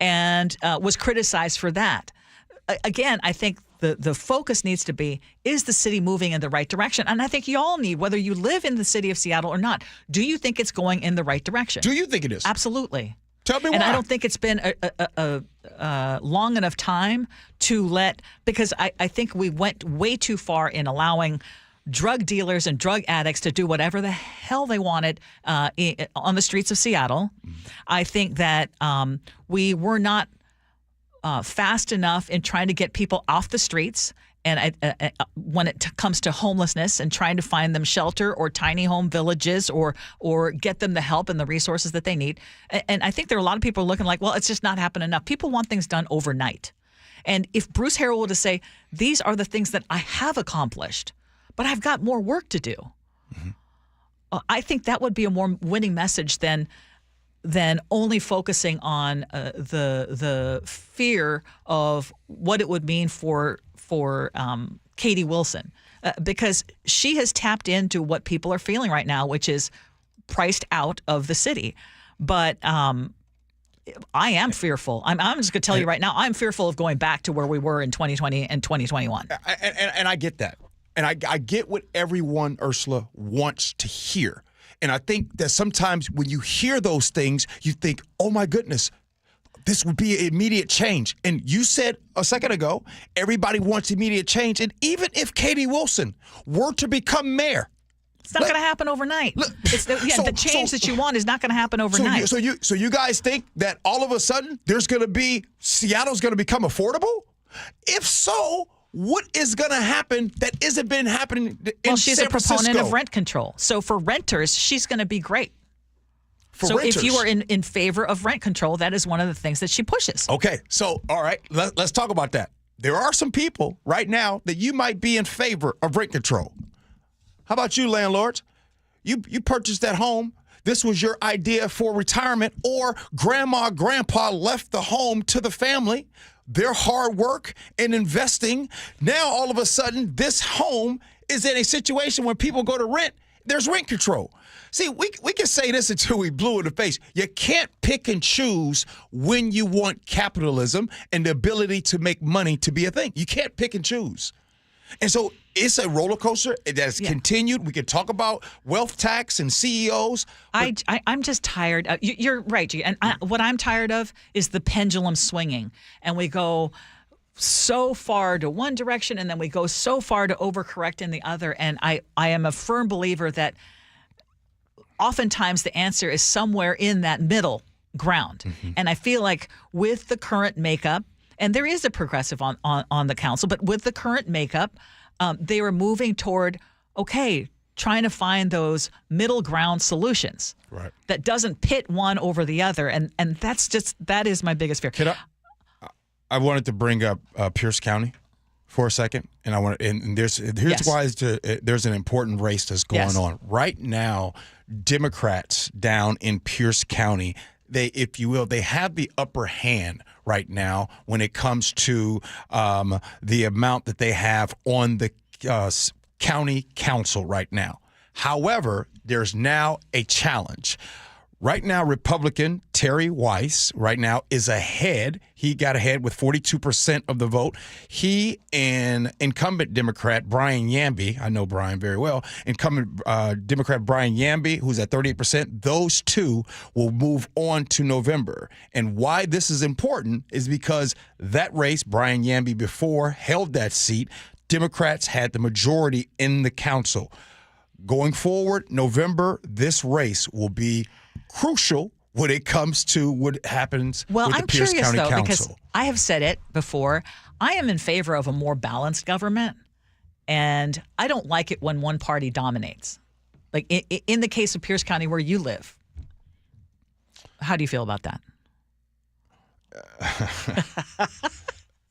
and was criticized for that. Again, I think the focus needs to be, is the city moving in the right direction? And I think you all need, whether you live in the city of Seattle or not, do you think it's going in the right direction? Do you think it is? Absolutely. Tell me why. And I don't think it's been a long enough time to because I think we went way too far in allowing drug dealers and drug addicts to do whatever the hell they wanted on the streets of Seattle. I think that we were not fast enough in trying to get people off the streets, and when it comes to homelessness and trying to find them shelter or tiny home villages or get them the help and the resources that they need. And I think there are a lot of people looking like, well, it's just not happening enough. People want things done overnight. And if Bruce Harrell were to say, these are the things that I have accomplished, but I've got more work to do, I think that would be a more winning message than only focusing on the fear of what it would mean for Katie Wilson, because she has tapped into what people are feeling right now, which is priced out of the city. But I am fearful. I'm just going to tell you right now, I'm fearful of going back to where we were in 2020 and 2021. And I get that. And I get what everyone, Ursula, wants to hear. And I think that sometimes when you hear those things, you think, oh, my goodness, this would be immediate change. And you said a second ago, everybody wants immediate change. And even if Katie Wilson were to become mayor, it's not going to happen overnight. The change that you want is not going to happen overnight. So you guys think that all of a sudden Seattle's going to become affordable? If so, what is going to happen that isn't been happening in she's San a proponent Francisco? of rent control. So for renters, she's going to be great. Renters. If you are in favor of rent control, that is one of the things that she pushes. Okay, so all right, let's talk about that. There are some people right now that you might be in favor of rent control. How about you, landlords? You purchased that home. This was your idea for retirement, or grandma, grandpa left the home to the family. Their hard work and investing. Now, all of a sudden, this home is in a situation when people go to rent. there's rent control. See, we can say this until we blue in the face. You can't pick and choose when you want capitalism and the ability to make money to be a thing. You can't pick and choose. And so it's a roller coaster that's continued. We can talk about wealth tax and CEOs. I'm just tired. You're right, G. And what I'm tired of is the pendulum swinging. And we go so far to one direction, and then we go so far to overcorrect in the other. And I am a firm believer that oftentimes the answer is somewhere in that middle ground. Mm-hmm. And I feel like with the current makeup, and there is a progressive on the council, but with the current makeup, they were moving toward, trying to find those middle ground solutions that doesn't pit one over the other. And that is my biggest fear. I wanted to bring up Pierce County for a second, and here's why there's an important race that's going on right now. Democrats down in Pierce County, they have the upper hand right now when it comes to the amount that they have on the county council right now. However, there's now a challenge. Right now, Republican Terry Weiss right now is ahead. He got ahead with 42% of the vote. He and incumbent Democrat Brian Yamby, I know Brian very well, incumbent Democrat Brian Yamby, who's at 38%, those two will move on to November. And why this is important is because that race, Brian Yamby before held that seat, Democrats had the majority in the council. Going forward, November, this race will be crucial when it comes to what happens with the Pierce County Council. Because I have said it before, I am in favor of a more balanced government, and I don't like it when one party dominates. Like in the case of Pierce County where you live. How do you feel about that?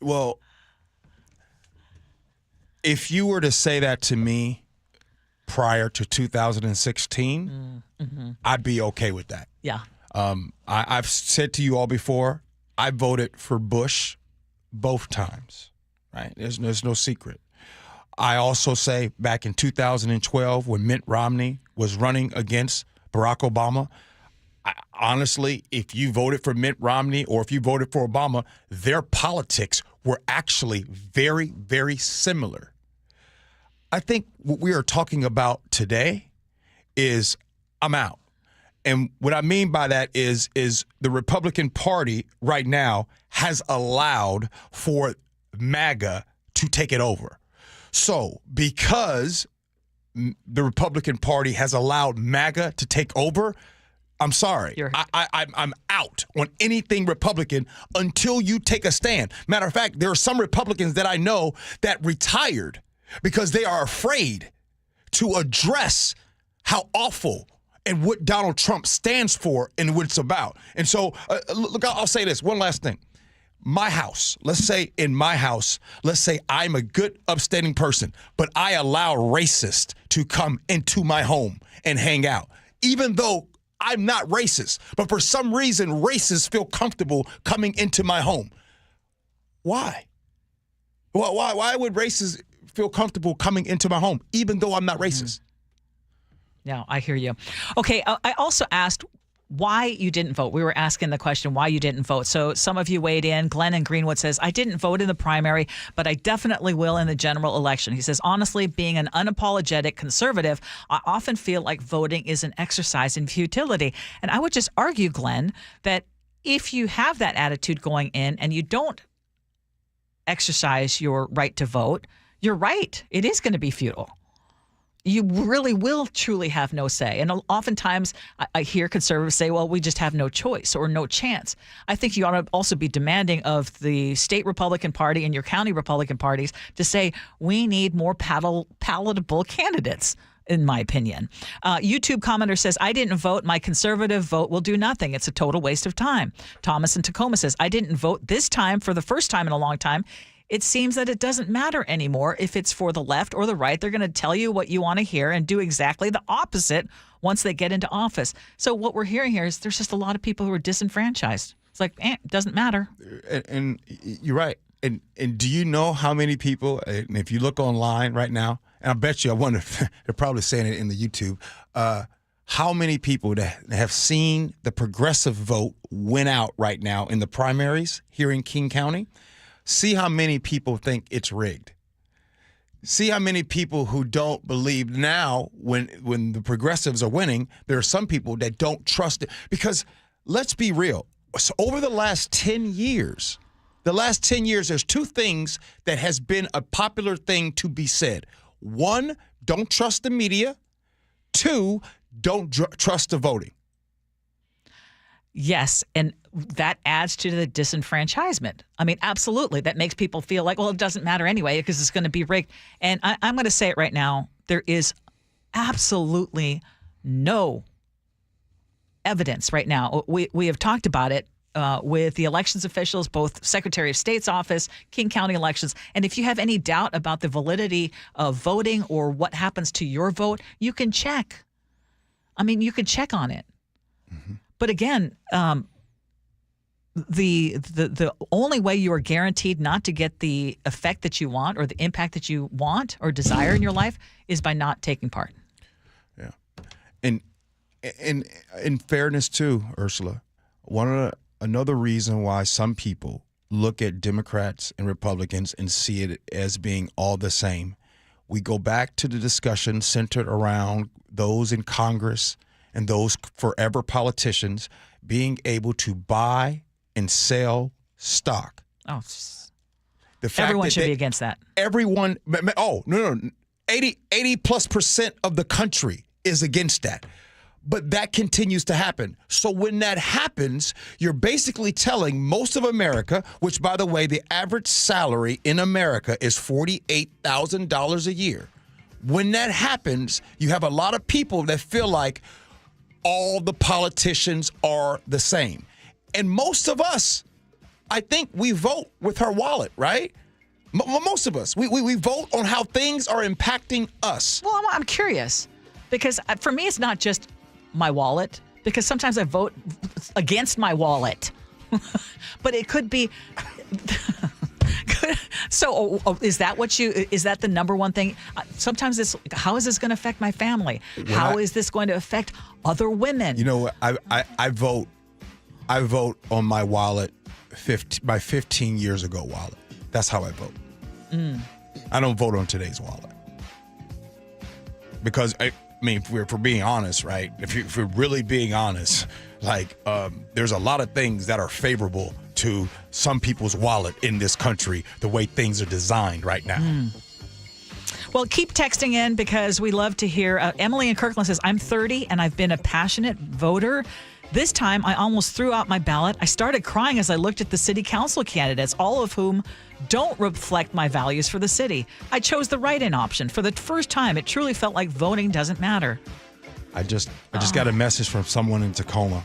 Well, if you were to say that to me prior to 2016, I'd be okay with that. Yeah. I've said to you all before, I voted for Bush both times, right? There's no secret. I also say back in 2012 when Mitt Romney was running against Barack Obama, honestly, if you voted for Mitt Romney or if you voted for Obama, their politics were actually very, very similar. I think what we are talking about today is I'm out. And what I mean by that is the Republican Party right now has allowed for MAGA to take it over. So because the Republican Party has allowed MAGA to take over, I'm sorry. I'm out on anything Republican until you take a stand. Matter of fact, there are some Republicans that I know that retired because they are afraid to address how awful and what Donald Trump stands for and what it's about. And so, look, I'll say this, one last thing. My house, let's say in my house, let's say I'm a good, upstanding person, but I allow racists to come into my home and hang out, even though I'm not racist. But for some reason, racists feel comfortable coming into my home. Why? Well, why would racists feel comfortable coming into my home, even though I'm not racist? Yeah, I hear you. Okay, I also asked why you didn't vote. We were asking the question why you didn't vote. So some of you weighed in. Glenn in Greenwood says, I didn't vote in the primary, but I definitely will in the general election. He says, honestly, being an unapologetic conservative, I often feel like voting is an exercise in futility. And I would just argue, Glenn, that if you have that attitude going in and you don't exercise your right to vote, you're right. It is going to be futile. You really will truly have no say. And oftentimes I hear conservatives say, well, we just have no choice or no chance. I think you ought to also be demanding of the state Republican Party and your county Republican parties to say, we need more palatable candidates, in my opinion. YouTube commenter says, I didn't vote. My conservative vote will do nothing. It's a total waste of time. Thomas in Tacoma says, I didn't vote this time for the first time in a long time. It seems that it doesn't matter anymore if it's for the left or the right. They're going to tell you what you want to hear and do exactly the opposite once they get into office. So what we're hearing here is there's just a lot of people who are disenfranchised. It's like, it doesn't matter. And you're right. And do you know how many people, and if you look online right now, and I bet you, I wonder, they're probably saying it in the YouTube, how many people that have seen the progressive vote win out right now in the primaries here in King County. See how many people think it's rigged. See how many people who don't believe now when the progressives are winning, there are some people that don't trust it. Because let's be real. So over the last 10 years, there's two things that has been a popular thing to be said. One, don't trust the media. Two, don't trust the voting. Yes, and that adds to the disenfranchisement. I mean, absolutely. That makes people feel like, well, it doesn't matter anyway because it's going to be rigged. And I'm going to say it right now. There is absolutely no evidence right now. We have talked about it with the elections officials, both Secretary of State's office, King County elections. And if you have any doubt about the validity of voting or what happens to your vote, you can check. I mean, you can check on it. Mm-hmm. But again, the only way you are guaranteed not to get the effect that you want or the impact that you want or desire in your life is by not taking part. Yeah, and in fairness too, Ursula, another reason why some people look at Democrats and Republicans and see it as being all the same, we go back to the discussion centered around those in Congress and those forever politicians being able to buy and sell stock. Oh, the fact everyone should be against that. Everyone, no, 80+% of the country is against that. But that continues to happen. So when that happens, you're basically telling most of America, which, by the way, the average salary in America is $48,000 a year. When that happens, you have a lot of people that feel like all the politicians are the same. And most of us, I think we vote with our wallet, right? Most of us. We vote on how things are impacting us. Well, I'm curious because for me, it's not just my wallet, because sometimes I vote against my wallet. But it could be... So is that the number one thing? Sometimes it's, how is this going to affect my family? How is this going to affect other women? You know what? I vote on my wallet, my 15 years ago wallet. That's how I vote. I don't vote on today's wallet. Because, I mean, if we're being honest, right? If we're really being honest, like there's a lot of things that are favorable to some people's wallet in this country, the way things are designed right now. Well, keep texting in because we love to hear. Emily in Kirkland says, I'm 30 and I've been a passionate voter. This time, I almost threw out my ballot. I started crying as I looked at the city council candidates, all of whom don't reflect my values for the city. I chose the write-in option. For the first time, it truly felt like voting doesn't matter. I just got a message from someone in Tacoma.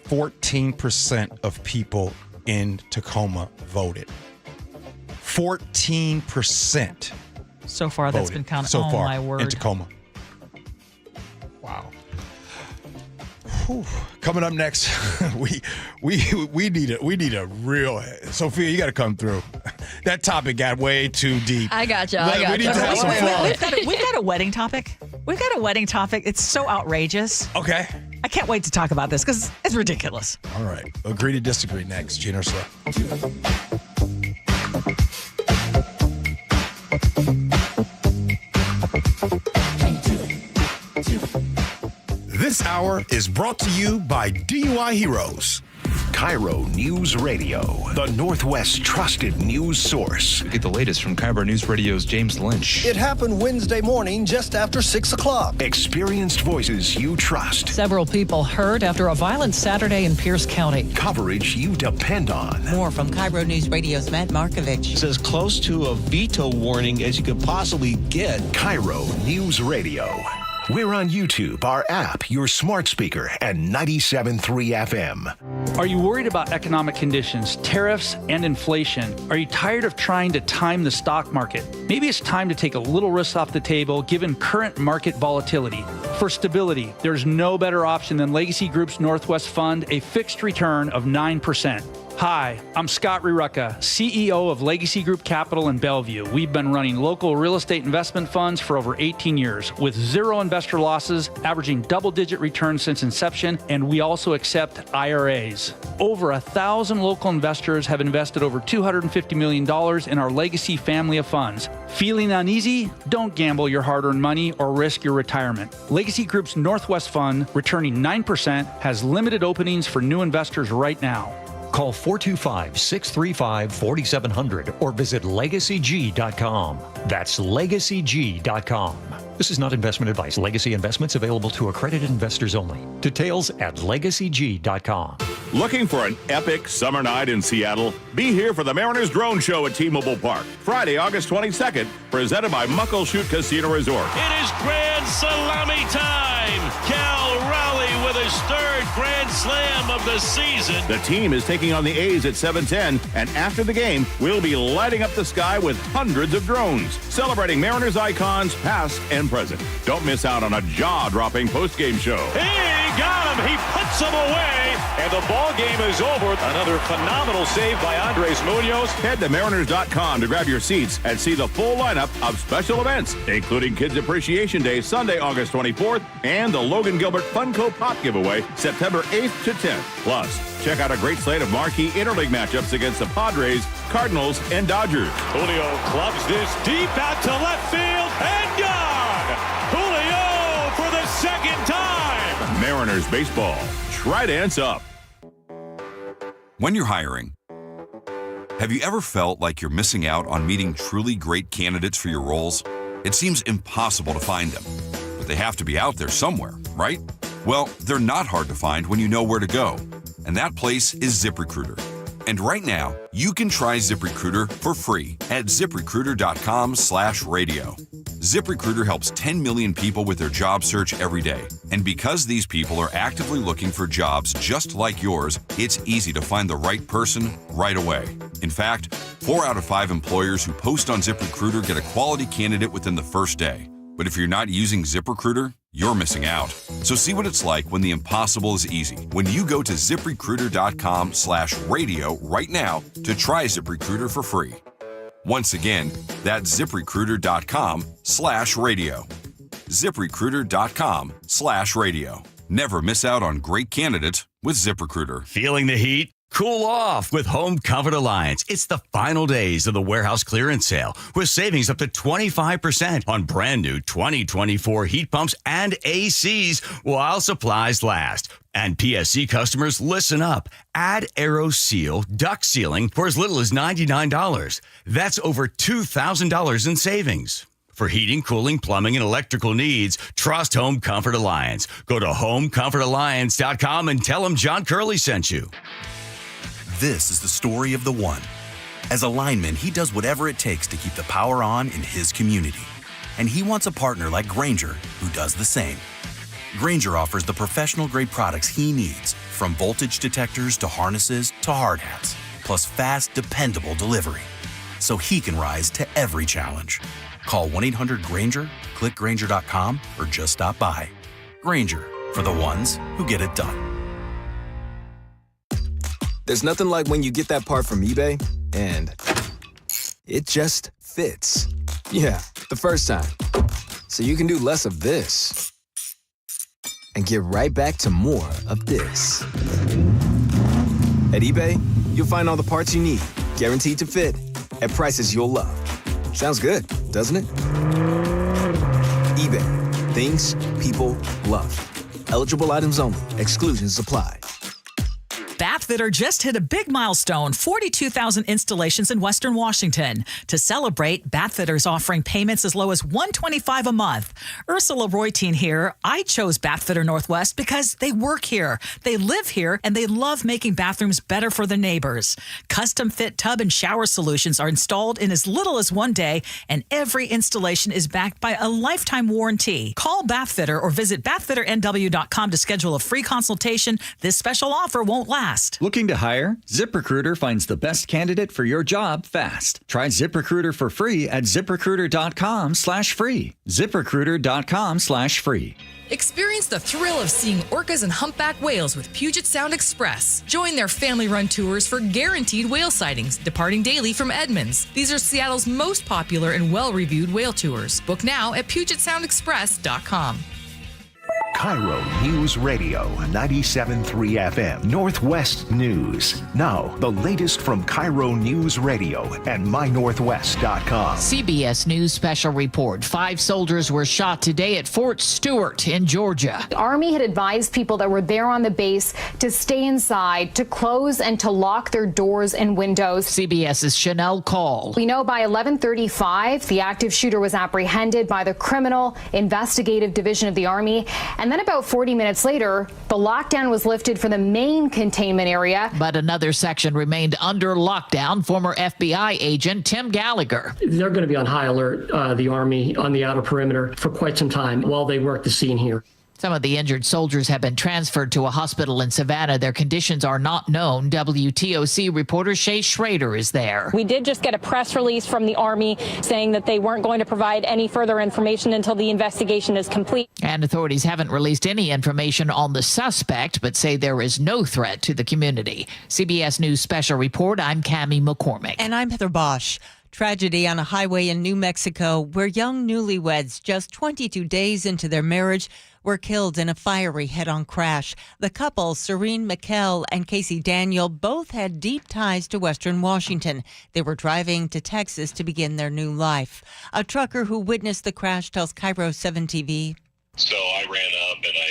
14% of people in Tacoma voted. 14%. So far, that's been counted. So far, my word. in Tacoma. Wow. Whew. Coming up next, we need a real Sophia. You got to come through. That topic got way too deep. I got you. We need to have some fun. We've got a wedding topic. It's so outrageous. Okay. I can't wait to talk about this because it's ridiculous. All right. Agree to disagree next. Gee Ursula. This hour is brought to you by DUI Heroes. KIRO Newsradio, the Northwest's trusted news source. Get the latest from KIRO Newsradio's James Lynch. It happened Wednesday morning just after 6 o'clock. Experienced voices you trust. Several people hurt after a violent Saturday in Pierce County. Coverage you depend on. More from KIRO Newsradio's Matt Markovich. It's as close to a veto warning as you could possibly get. KIRO Newsradio. We're on YouTube, our app, your smart speaker, and 97.3 FM. Are you worried about economic conditions, tariffs, and inflation? Are you tired of trying to time the stock market? Maybe it's time to take a little risk off the table given current market volatility. For stability, there's no better option than Legacy Group's Northwest Fund, a fixed return of 9%. Hi, I'm Scott Rurecka, CEO of Legacy Group Capital in Bellevue. We've been running local real estate investment funds for over 18 years with zero investor losses, averaging double-digit returns since inception, and we also accept IRAs. Over 1,000 local investors have invested over $250 million in our Legacy family of funds. Feeling uneasy? Don't gamble your hard-earned money or risk your retirement. Legacy Group's Northwest Fund, returning 9%, has limited openings for new investors right now. Call 425-635-4700 or visit LegacyG.com. That's LegacyG.com. This is not investment advice. Legacy investments available to accredited investors only. Details at LegacyG.com. Looking for an epic summer night in Seattle? Be here for the Mariners Drone Show at T-Mobile Park, Friday, August 22nd, presented by Muckleshoot Casino Resort. It is Grand Salami time. Cal Raleigh with his third Grand Slam of the season. The team is taking on the A's at 7:10, and after the game, we'll be lighting up the sky with hundreds of drones, celebrating Mariners icons past and present. Don't miss out on a jaw-dropping post-game show. He got him. He puts him away, and the ball game is over. Another phenomenal save by Andres Munoz. Head to Mariners.com to grab your seats and see the full lineup of special events, including Kids Appreciation Day, Sunday, August 24th, and the Logan Gilbert Funko Pop giveaway, September 8th to 10th. Plus, check out a great slate of marquee interleague matchups against the Padres, Cardinals, and Dodgers. Julio clubs this deep out to left field, and gone! Julio for the second time! Mariners baseball. Try dance up. When you're hiring, have you ever felt like you're missing out on meeting truly great candidates for your roles? It seems impossible to find them, but they have to be out there somewhere, right? Well, they're not hard to find when you know where to go, and that place is ZipRecruiter. And right now, you can try ZipRecruiter for free at ZipRecruiter.com/radio. ZipRecruiter helps 10 million people with their job search every day. And because these people are actively looking for jobs just like yours, it's easy to find the right person right away. In fact, 4 out of 5 employers who post on ZipRecruiter get a quality candidate within the first day. But if you're not using ZipRecruiter, you're missing out. So see what it's like when the impossible is easy. When you go to ZipRecruiter.com/radio right now to try ZipRecruiter for free. Once again, that's ZipRecruiter.com/radio. ZipRecruiter.com/radio. Never miss out on great candidates with ZipRecruiter. Feeling the heat? Cool off with Home Comfort Alliance. It's the final days of the warehouse clearance sale with savings up to 25% on brand new 2024 heat pumps and ACs while supplies last. And PSC customers, listen up. Add AeroSeal duct sealing for as little as $99. That's over $2,000 in savings. For heating, cooling, plumbing, and electrical needs, trust Home Comfort Alliance. Go to homecomfortalliance.com and tell them John Curley sent you. This is the story of the one. As a lineman, he does whatever it takes to keep the power on in his community. And he wants a partner like Grainger who does the same. Grainger offers the professional-grade products he needs, from voltage detectors to harnesses to hard hats, plus fast, dependable delivery, so he can rise to every challenge. Call 1-800-GRAINGER, click Grainger.com, or just stop by. Grainger, for the ones who get it done. There's nothing like when you get that part from eBay and it just fits. Yeah, the first time. So you can do less of this and get right back to more of this. At eBay, you'll find all the parts you need, guaranteed to fit, at prices you'll love. Sounds good, doesn't it? eBay, things people love. Eligible items only. Exclusions apply. Bathfitter just hit a big milestone, 42,000 installations in Western Washington. To celebrate, Bathfitter is offering payments as low as $125 a month. Ursula Reutin here. I chose Bathfitter Northwest because they work here, they live here, and they love making bathrooms better for their neighbors. Custom fit tub and shower solutions are installed in as little as 1 day, and every installation is backed by a lifetime warranty. Call Bathfitter or visit bathfitternw.com to schedule a free consultation. This special offer won't last. Looking to hire? ZipRecruiter finds the best candidate for your job fast. Try ZipRecruiter for free at ZipRecruiter.com/free. ZipRecruiter.com/free. Experience the thrill of seeing orcas and humpback whales with Puget Sound Express. Join their family-run tours for guaranteed whale sightings, departing daily from Edmonds. These are Seattle's most popular and well-reviewed whale tours. Book now at PugetSoundExpress.com. KIRO News Radio 97.3 FM Northwest News. Now, the latest from KIRO News Radio and mynorthwest.com. CBS News special report. 5 soldiers were shot today at Fort Stewart in Georgia. The Army had advised people that were there on the base to stay inside, to close and to lock their doors and windows. CBS's Chanel Call. We know by 11:35, the active shooter was apprehended by the Criminal Investigative Division of the Army. And then about 40 minutes later, the lockdown was lifted for the main containment area. But another section remained under lockdown. Former FBI agent Tim Gallagher. They're going to be on high alert, the Army, on the outer perimeter for quite some time while they work the scene here. Some of the injured soldiers have been transferred to a hospital in Savannah. Their conditions are not known. WTOC reporter Shay Schrader is there. We did just get a press release from the Army saying that they weren't going to provide any further information until the investigation is complete. And authorities haven't released any information on the suspect, but say there is no threat to the community. CBS News Special Report, I'm Cammie McCormick. And I'm Heather Bosch. Tragedy on a highway in New Mexico where young newlyweds just 22 days into their marriage were killed in a fiery head-on crash. The couple, Serene McKell and Casey Daniel, both had deep ties to Western Washington. They were driving to Texas to begin their new life. A trucker who witnessed the crash tells KIRO 7 TV. So I ran up and I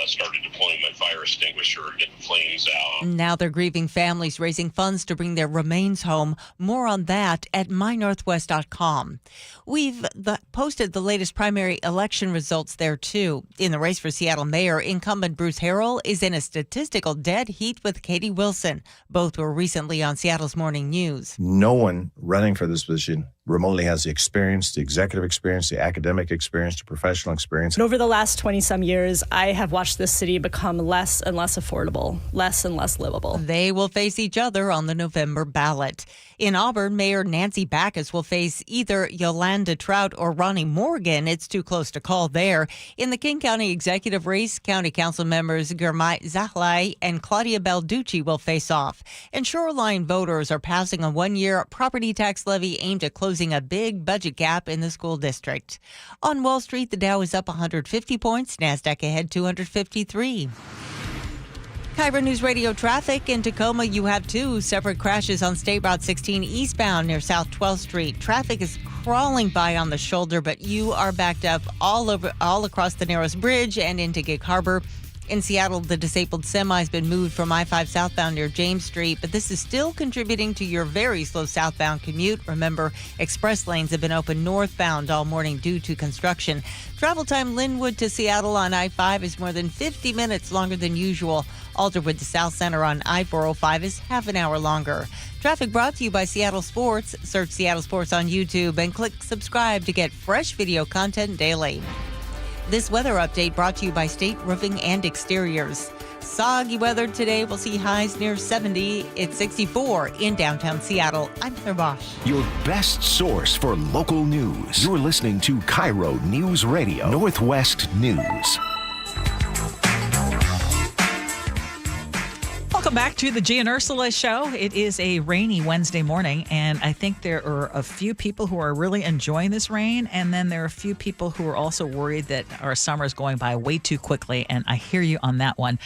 started deploying my fire extinguisher, getting flames out. Now they're grieving families, raising funds to bring their remains home. More on that at mynorthwest.com. We've posted the latest primary election results there, too. In the race for Seattle mayor, incumbent Bruce Harrell is in a statistical dead heat with Katie Wilson. Both were recently on Seattle's Morning News. No one running for this position remotely has the experience, the executive experience, the academic experience, the professional experience. And over the last 20-some years, I have watched this city become less and less affordable, less and less livable. They will face each other on the November ballot. In Auburn, Mayor Nancy Backus will face either Yolanda Trout or Ronnie Morgan. It's too close to call there. In the King County executive race, County Council members Gurmai Zahlai and Claudia Balducci will face off. And Shoreline voters are passing a one-year property tax levy aimed at closing a big budget gap in the school district. On Wall Street, the Dow is up 150 points, NASDAQ ahead 253. KIRO News Radio traffic in Tacoma. You have 2 separate crashes on State Route 16 eastbound near South 12th Street. Traffic is crawling by on the shoulder, but you are backed up all across the Narrows Bridge and into Gig Harbor. In Seattle, the disabled semi has been moved from I-5 southbound near James Street, but this is still contributing to your very slow southbound commute. Remember, express lanes have been open northbound all morning due to construction. Travel time Linwood to Seattle on I-5 is more than 50 minutes longer than usual. Alderwood to South Center on I-405 is half an hour longer. Traffic brought to you by Seattle Sports. Search Seattle Sports on YouTube and click subscribe to get fresh video content daily. This weather update brought to you by State Roofing and Exteriors. Soggy weather today. We'll see highs near 70. It's 64 in downtown Seattle. I'm Heather Bosch. Your best source for local news. You're listening to KIRO News Radio, Northwest News. Welcome back to the Gee and Ursula Show. It is a rainy Wednesday morning, and I think there are a few people who are really enjoying this rain, and then there are a few people who are also worried that our summer is going by way too quickly, and I hear you on that one.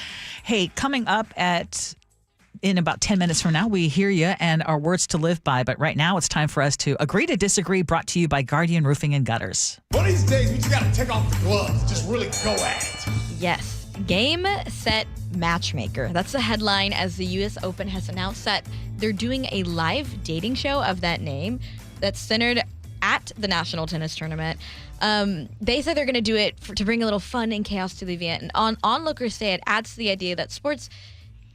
Hey, coming up in about 10 minutes from now, we hear you and our words to live by, but right now it's time for us to agree to disagree, brought to you by Guardian Roofing and Gutters. One of these days, we just got to take off the gloves, just really go at it. Yes. Game, set, matchmaker. That's the headline as the U.S. Open has announced that they're doing a live dating show of that name that's centered at the National Tennis Tournament. They said they're going to do it to bring a little fun and chaos to the event. And onlookers say it adds to the idea that sports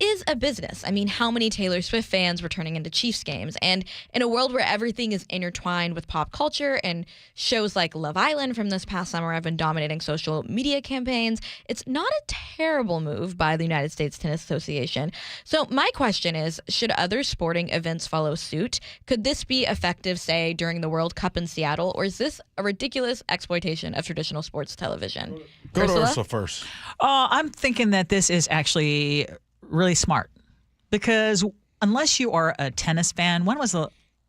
is a business. I mean, how many Taylor Swift fans were turning into Chiefs games? And in a world where everything is intertwined with pop culture and shows like Love Island from this past summer have been dominating social media campaigns, it's not a terrible move by the United States Tennis Association. So my question is, should other sporting events follow suit? Could this be effective, say, during the World Cup in Seattle, or is this a ridiculous exploitation of traditional sports television? Go to Ursula first. I'm thinking that this is actually really smart, because unless you are a tennis fan,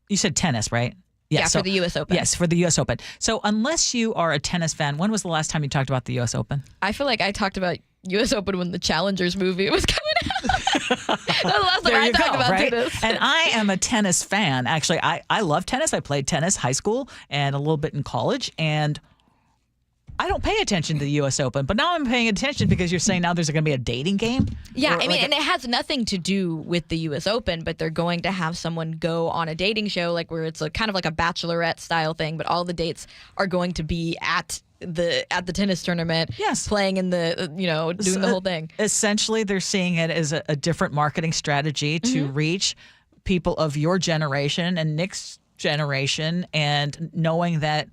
you said tennis, right? Yeah, for the U.S. Open. Yes, for the U.S. Open. So unless you are a tennis fan, when was the last time you talked about the U.S. Open? I feel like I talked about U.S. Open when the Challengers movie was coming out. That was the last time I talked about tennis. And I am a tennis fan. Actually, I love tennis. I played tennis high school and a little bit in college, and I don't pay attention to the U.S. Open, but now I'm paying attention because you're saying now there's going to be a dating game? Yeah, I mean, and it has nothing to do with the U.S. Open, but they're going to have someone go on a dating show, like where it's kind of like a bachelorette style thing, but all the dates are going to be at the tennis tournament, playing in the, doing the whole thing. Essentially, they're seeing it as a different marketing strategy to reach people of your generation and Nick's generation, and knowing that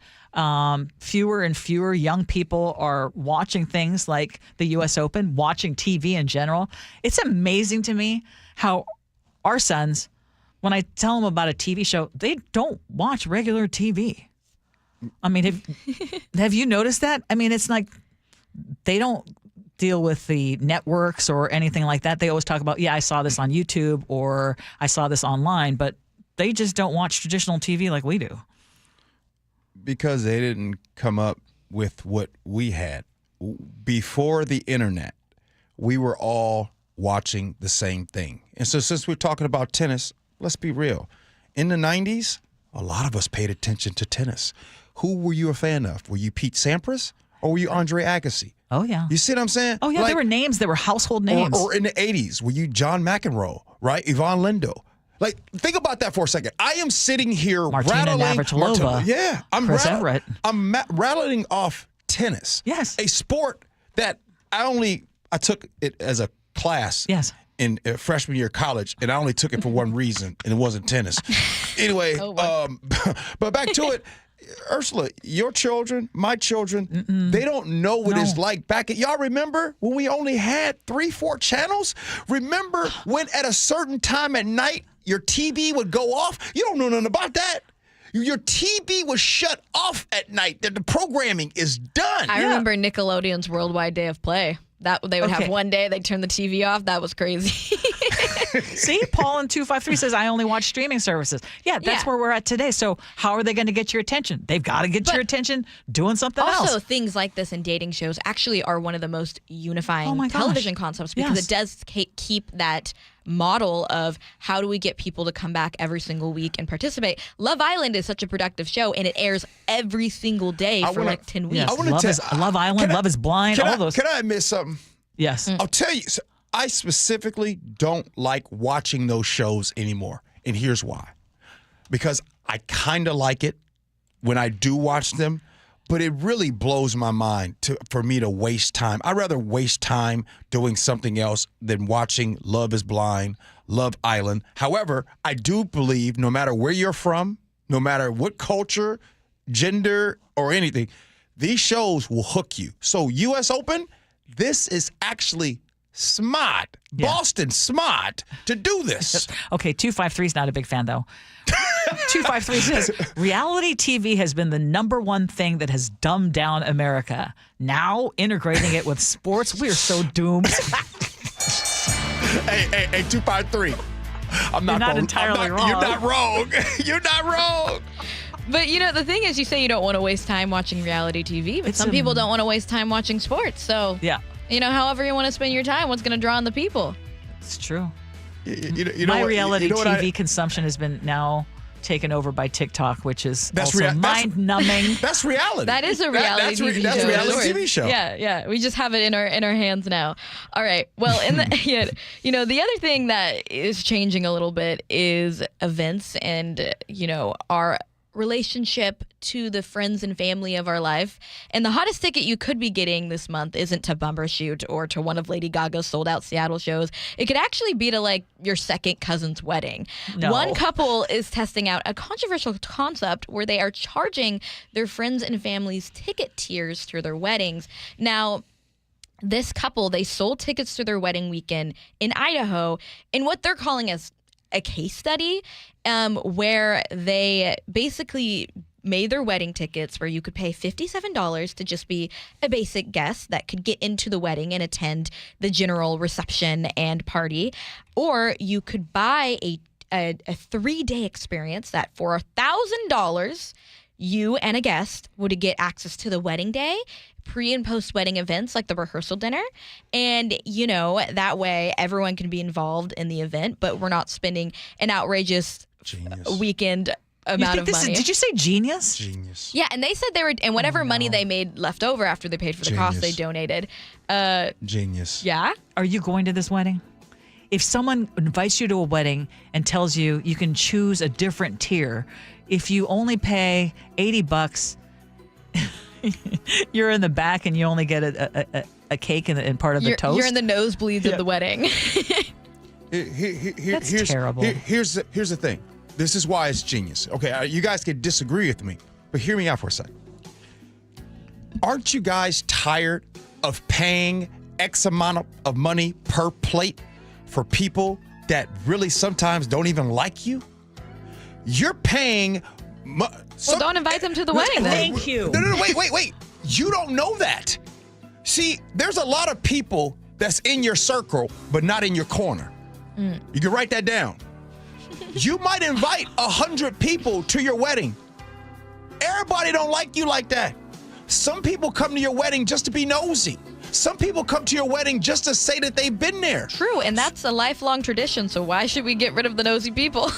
fewer and fewer young people are watching things like the U.S. Open, watching TV in general. It's amazing to me how our sons, when I tell them about a TV show, they don't watch regular TV. I mean, have you noticed that? I mean, it's like they don't deal with the networks or anything like that. They always talk about, I saw this on YouTube or I saw this online, but they just don't watch traditional TV like we do. Because they didn't come up with what we had. Before the internet, we were all watching the same thing. And so since we're talking about tennis, let's be real. In the 90s, a lot of us paid attention to tennis. Who were you a fan of? Were you Pete Sampras or were you Andre Agassi? Oh, yeah. You see what I'm saying? Oh, yeah, there were names that were household names. Or in the 80s, were you John McEnroe, right? Yvonne Lindo. Like, think about that for a second. I am sitting here rattling. I'm rattling off tennis. Yes. A sport that I took it as a class. Yes. In freshman year of college, and I only took it for one reason, and it wasn't tennis. Anyway, but back to it. Ursula, your children, my children, they don't know what it's like back at. Y'all remember when we only had 3-4 channels? Remember when at a certain time at night your TV would go off? You don't know nothing about that. Your TV was shut off at night. That the programming is done. I remember Nickelodeon's Worldwide Day of Play. That they would have one day, they'd turn the TV off. That was crazy. See, Paul in 253 says, I only watch streaming services. Yeah, that's where we're at today. So how are they going to get your attention? They've got to get your attention doing something else. Also, things like this in dating shows actually are one of the most unifying television concepts, because it does keep that model of how do we get people to come back every single week and participate. Love Island is such a productive show, and it airs every single day for like 10 weeks. Love Island, Love is Blind, all those. Can I admit something? Yes. I'll tell you. So I specifically don't like watching those shows anymore. And here's why. Because I kind of like it when I do watch them, but it really blows my mind for me to waste time. I'd rather waste time doing something else than watching Love is Blind, Love Island. However, I do believe no matter where you're from, no matter what culture, gender, or anything, these shows will hook you. So U.S. Open, this is actually smart. Boston smart to do this. Okay, 253 is not a big fan, though. 253 says, reality TV has been the number one thing that has dumbed down America. Now, integrating it with sports, we are so doomed. Hey, 253. You're not entirely wrong. You're not wrong. You're not wrong. But, the thing is, you say you don't want to waste time watching reality TV, but some people don't want to waste time watching sports. So, however you want to spend your time, what's going to draw in the people? It's true. My reality TV consumption has been now taken over by TikTok, which is also mind-numbing. That's reality. That is a reality TV show. That's a reality TV show. Yeah. We just have it in our hands now. All right. Well, the other thing that is changing a little bit is events and, our relationship to the friends and family of our life. And the hottest ticket you could be getting this month isn't to Bumbershoot or to one of Lady Gaga's sold-out Seattle shows. It could actually be to, like, your second cousin's wedding. No. One couple is testing out a controversial concept where they are charging their friends and family's ticket tiers to their weddings. Now, this couple, they sold tickets to their wedding weekend in Idaho in what they're calling as a case study, where they basically made their wedding tickets where you could pay $57 to just be a basic guest that could get into the wedding and attend the general reception and party, or you could buy a 3-day experience that for $1,000 you and a guest would get access to the wedding day, pre and post wedding events like the rehearsal dinner. And, you know, that way everyone can be involved in the event, but we're not spending an outrageous weekend amount of money. Did you say genius? Genius. Yeah, and they said they were, and whatever money they made left over after they paid for the cost, they donated. Genius. Yeah? Are you going to this wedding? If someone invites you to a wedding and tells you you can choose a different tier, if you only pay $80, you're in the back and you only get a cake and part of the toast. You're in the nosebleeds of the wedding. That's terrible. Here's the thing. This is why it's genius. Okay, you guys can disagree with me, but hear me out for a second. Aren't you guys tired of paying X amount of money per plate for people that really sometimes don't even like you? You're paying... Well, don't invite them to the wedding then. Thank you. No, wait. You don't know that. See, there's a lot of people that's in your circle, but not in your corner. You can write that down. You might invite 100 people to your wedding. Everybody don't like you like that. Some people come to your wedding just to be nosy. Some people come to your wedding just to say that they've been there. True, and that's a lifelong tradition, so why should we get rid of the nosy people?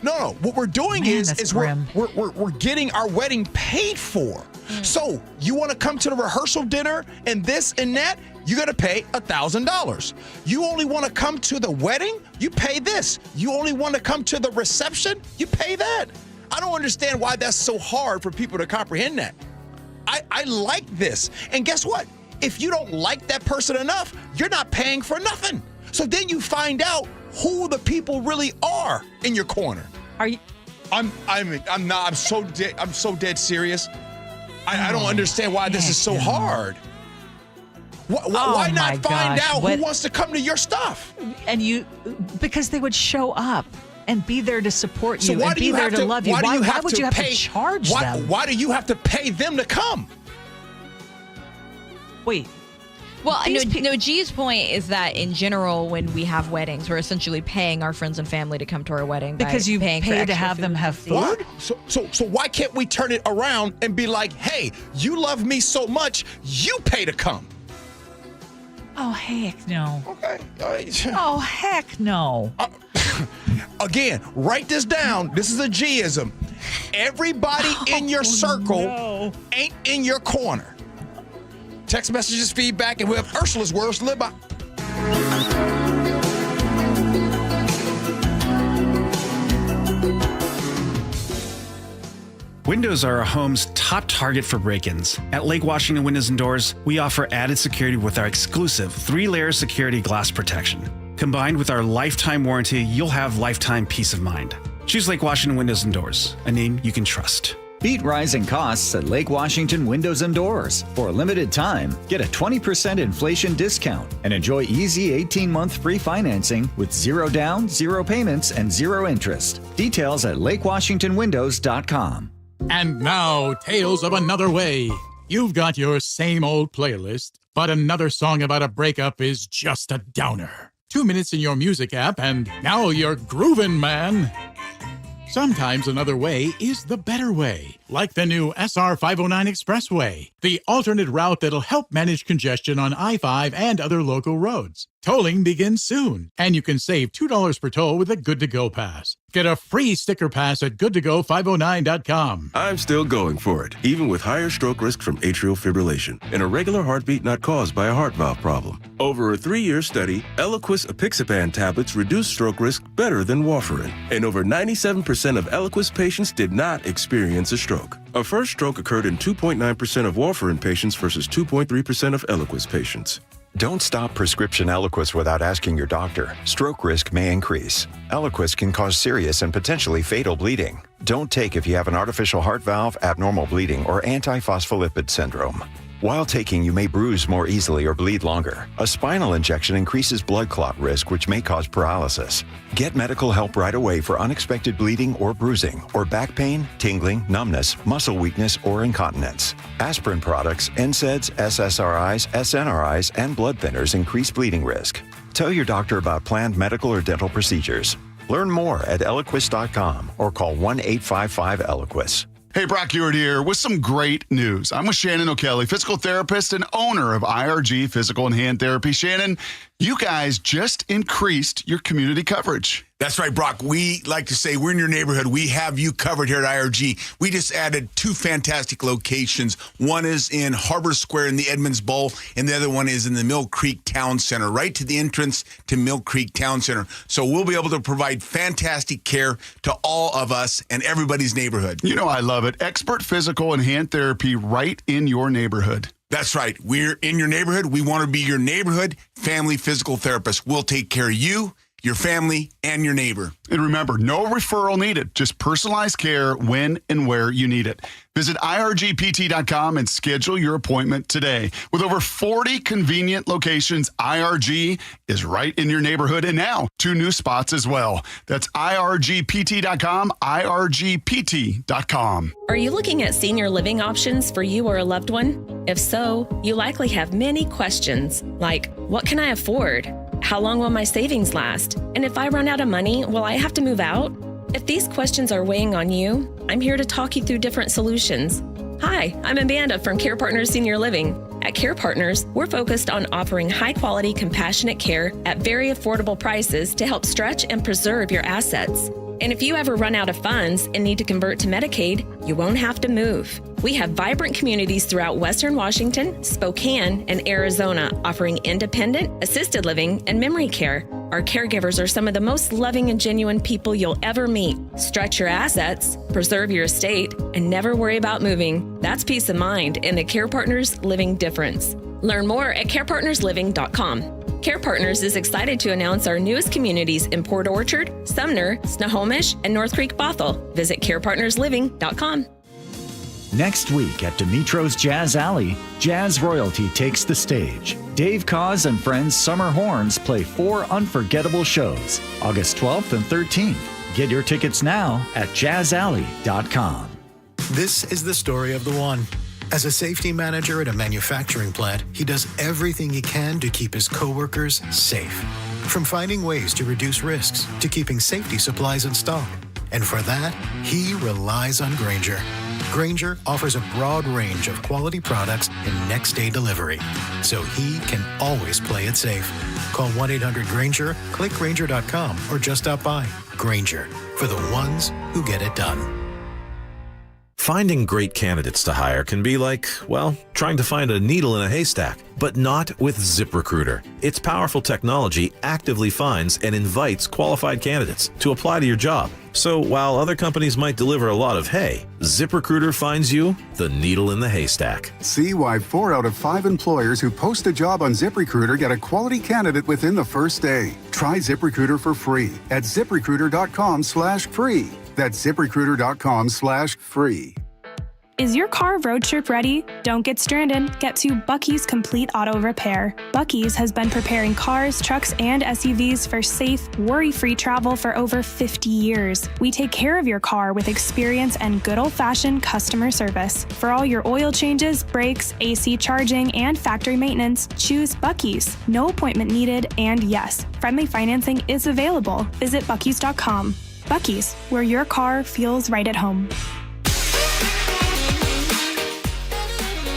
No. What we're doing is we're getting our wedding paid for. So you want to come to the rehearsal dinner and this and that, you got to pay $1,000. You only want to come to the wedding, you pay this. You only want to come to the reception, you pay that. I don't understand why that's so hard for people to comprehend that. I like this. And guess what? If you don't like that person enough, you're not paying for nothing. So then you find out who the people really are in your corner. Are you? I'm so dead serious. I don't understand why this is so hard. Why not find out who wants to come to your stuff? And because they would show up and be there to support you and be there to love you. Why would you have to charge them? Why do you have to pay them to come? Wait. Well, Gee's point is that in general, when we have weddings, we're essentially paying our friends and family to come to our wedding because you pay to have them have food. What? So why can't we turn it around and be like, hey, you love me so much, you pay to come? Oh, heck no. Okay. Oh, heck no. Again, write this down. This is a G-ism. Everybody in your circle ain't in your corner. Text messages, feedback, and we have Ursula's words to live by. Windows are a home's top target for break-ins. At Lake Washington Windows and Doors, we offer added security with our exclusive 3-layer security glass protection. Combined with our lifetime warranty, you'll have lifetime peace of mind. Choose Lake Washington Windows and Doors, a name you can trust. Beat rising costs at Lake Washington Windows and Doors. For a limited time, get a 20% inflation discount and enjoy easy 18-month free financing with 0 down, 0 payments, and 0 interest. Details at lakewashingtonwindows.com. And now, Tales of Another Way. You've got your same old playlist, but another song about a breakup is just a downer. 2 minutes in your music app, and now you're groovin', man. Sometimes another way is the better way, like the new SR 509 Expressway, the alternate route that'll help manage congestion on I-5 and other local roads. Tolling begins soon, and you can save $2 per toll with a Good to Go pass. Get a free sticker pass at goodtogo509.com. I'm still going for it, even with higher stroke risk from atrial fibrillation, an irregular heartbeat not caused by a heart valve problem. Over a 3-year study, Eliquis apixaban tablets reduce stroke risk better than warfarin, and over 97% of Eliquis patients did not experience a stroke. A first stroke occurred in 2.9% of warfarin patients versus 2.3% of Eliquis patients. Don't stop prescription Eliquis without asking your doctor. Stroke risk may increase. Eliquis can cause serious and potentially fatal bleeding. Don't take if you have an artificial heart valve, abnormal bleeding, or antiphospholipid syndrome. While taking, you may bruise more easily or bleed longer. A spinal injection increases blood clot risk, which may cause paralysis. Get medical help right away for unexpected bleeding or bruising, or back pain, tingling, numbness, muscle weakness, or incontinence. Aspirin products, NSAIDs, SSRIs, SNRIs, and blood thinners increase bleeding risk. Tell your doctor about planned medical or dental procedures. Learn more at Eliquis.com or call 1-855-ELIQUIS. Hey, Brock Ewart here with some great news. I'm with Shannon O'Kelly, physical therapist and owner of IRG Physical and Hand Therapy. Shannon, you guys just increased your community coverage. That's right, Brock. We like to say we're in your neighborhood. We have you covered here at IRG. We just added 2 fantastic locations. One is in Harbor Square in the Edmonds Bowl, and the other one is in the Mill Creek Town Center, right to the entrance to Mill Creek Town Center. So we'll be able to provide fantastic care to all of us and everybody's neighborhood. You know I love it. Expert physical and hand therapy right in your neighborhood. That's right. We're in your neighborhood. We want to be your neighborhood family physical therapist. We'll take care of you, your family, and your neighbor. And remember, no referral needed, just personalized care when and where you need it. Visit IRGPT.com and schedule your appointment today. With over 40 convenient locations, IRG is right in your neighborhood, and now 2 new spots as well. That's IRGPT.com, IRGPT.com. Are you looking at senior living options for you or a loved one? If so, you likely have many questions like, what can I afford? How long will my savings last? And if I run out of money, will I have to move out? If these questions are weighing on you, I'm here to talk you through different solutions. Hi, I'm Amanda from Care Partners Senior Living. At Care Partners, we're focused on offering high-quality, compassionate care at very affordable prices to help stretch and preserve your assets. And if you ever run out of funds and need to convert to Medicaid, you won't have to move. We have vibrant communities throughout Western Washington, Spokane, and Arizona offering independent, assisted living, and memory care. Our caregivers are some of the most loving and genuine people you'll ever meet. Stretch your assets, preserve your estate, and never worry about moving. That's peace of mind and the Care Partners Living difference. Learn more at carepartnersliving.com. Care Partners is excited to announce our newest communities in Port Orchard, Sumner, Snohomish, and North Creek Bothell. Visit carepartnersliving.com. Next week at Dimitro's Jazz Alley, jazz royalty takes the stage. Dave Koz and Friends Summer Horns play 4 unforgettable shows, August 12th and 13th. Get your tickets now at jazzalley.com. This is the story of the one. As a safety manager at a manufacturing plant, he does everything he can to keep his coworkers safe. From finding ways to reduce risks to keeping safety supplies in stock. And for that, he relies on Grainger. Grainger offers a broad range of quality products and next-day delivery, so he can always play it safe. Call 1-800-GRAINGER, click Grainger.com, or just stop by. Grainger, for the ones who get it done. Finding great candidates to hire can be like, well, trying to find a needle in a haystack, but not with ZipRecruiter. Its powerful technology actively finds and invites qualified candidates to apply to your job. So while other companies might deliver a lot of hay, ZipRecruiter finds you the needle in the haystack. See why 4 out of 5 employers who post a job on ZipRecruiter get a quality candidate within the first day. Try ZipRecruiter for free at ZipRecruiter.com/free. That's ZipRecruiter.com/free. Is your car road trip ready? Don't get stranded. Get to Bucky's Complete Auto Repair. Bucky's has been preparing cars, trucks, and SUVs for safe, worry-free travel for over 50 years. We take care of your car with experience and good old-fashioned customer service. For all your oil changes, brakes, AC charging, and factory maintenance, choose Bucky's. No appointment needed, and yes, friendly financing is available. Visit Bucky's.com. Bucky's, where your car feels right at home.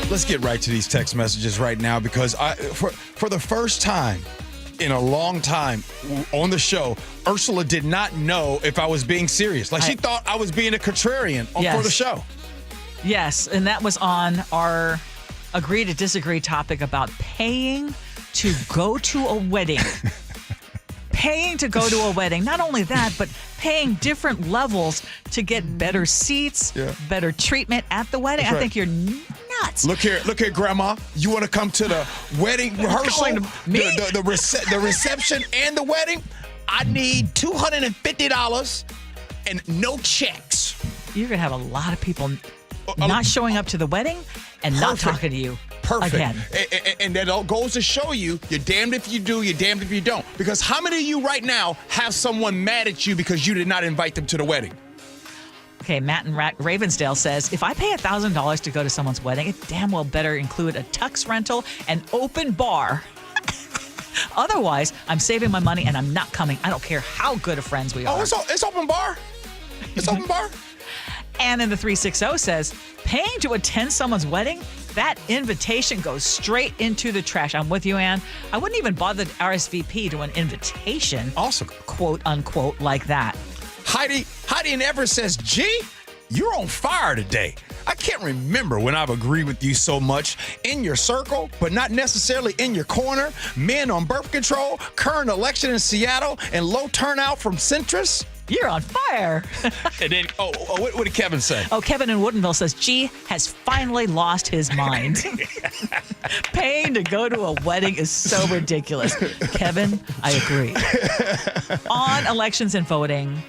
Let's get right to these text messages right now because for the first time in a long time on the show, Ursula did not know if I was being serious. Like, she thought I was being a contrarian for the show. Yes, and that was on our agree to disagree topic about paying to go to a wedding. Paying to go to a wedding. Not only that, but paying different levels to get better seats, better treatment at the wedding. That's I think you're nuts. Look here, Grandma. You want to come to the wedding rehearsal, the reception, and the wedding? I need $250 and no checks. You're gonna have a lot of people not showing up to the wedding and not talking to you. Perfect. Again. And that all goes to show you, you're damned if you do, you're damned if you don't. Because how many of you right now have someone mad at you because you did not invite them to the wedding? Okay, Matt in Ravensdale says, if I pay $1,000 to go to someone's wedding, it damn well better include a tux rental and open bar. Otherwise, I'm saving my money and I'm not coming. I don't care how good of friends we are. Oh, it's open bar. It's open bar. And in the 360 says, paying to attend someone's wedding, that invitation goes straight into the trash. I'm with you, Ann. I wouldn't even bother to RSVP to an invitation. Awesome. Quote unquote like that. Heidi in Everett says, Gee, you're on fire today. I can't remember when I've agreed with you so much. In your circle, but not necessarily in your corner. Men on birth control, current election in Seattle, and low turnout from centrists. You're on fire. And then, what did Kevin say? Oh, Kevin in Woodinville says, Gee has finally lost his mind. Paying to go to a wedding is so ridiculous. Kevin, I agree. On elections and voting,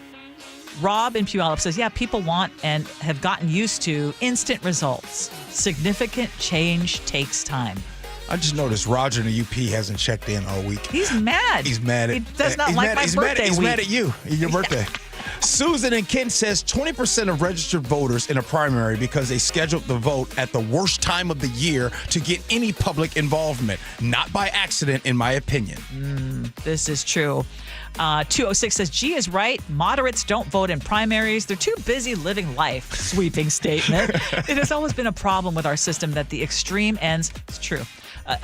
Rob in Puyallup says, yeah, people want and have gotten used to instant results. Significant change takes time. I just noticed Roger in the UP hasn't checked in all week. He's mad. He's mad at He does not like my birthday He's week. mad at you. Your birthday. Susan in Kent says 20% of registered voters in a primary because they scheduled the vote at the worst time of the year to get any public involvement. Not by accident, in my opinion. This is true. 206 says, G is right. Moderates don't vote in primaries. They're too busy living life. Sweeping statement. It has always been a problem with our system that the extreme ends, it's true,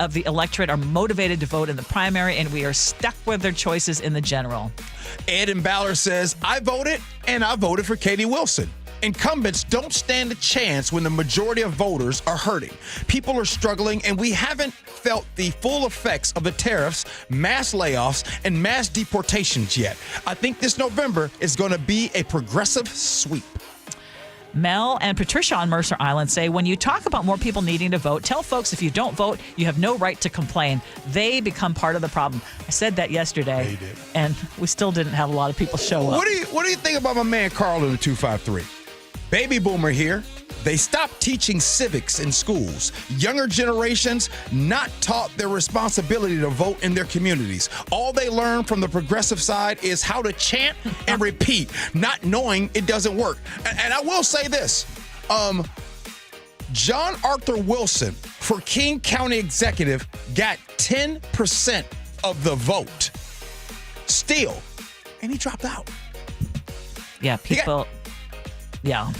of the electorate are motivated to vote in the primary, and we are stuck with their choices in the general. Ed in Ballard says, I voted, and I voted for Katie Wilson. Incumbents don't stand a chance when the majority of voters are hurting. People are struggling, and we haven't felt the full effects of the tariffs, mass layoffs, and mass deportations yet. I think this November is going to be a progressive sweep. Mel and Patricia on Mercer Island say, when you talk about more people needing to vote, tell folks if you don't vote, you have no right to complain. They become part of the problem. I said that yesterday, Yeah, you did. and we still didn't have a lot of people show up. What do you think about my man Carl in the 253? Baby boomer here. They stopped teaching civics in schools. Younger generations not taught their responsibility to vote in their communities. All they learn from the progressive side is how to chant and repeat, not knowing it doesn't work. And I will say this. John Arthur Wilson for King County Executive got 10% of the vote. Still. And he dropped out. Yeah, people... Yeah.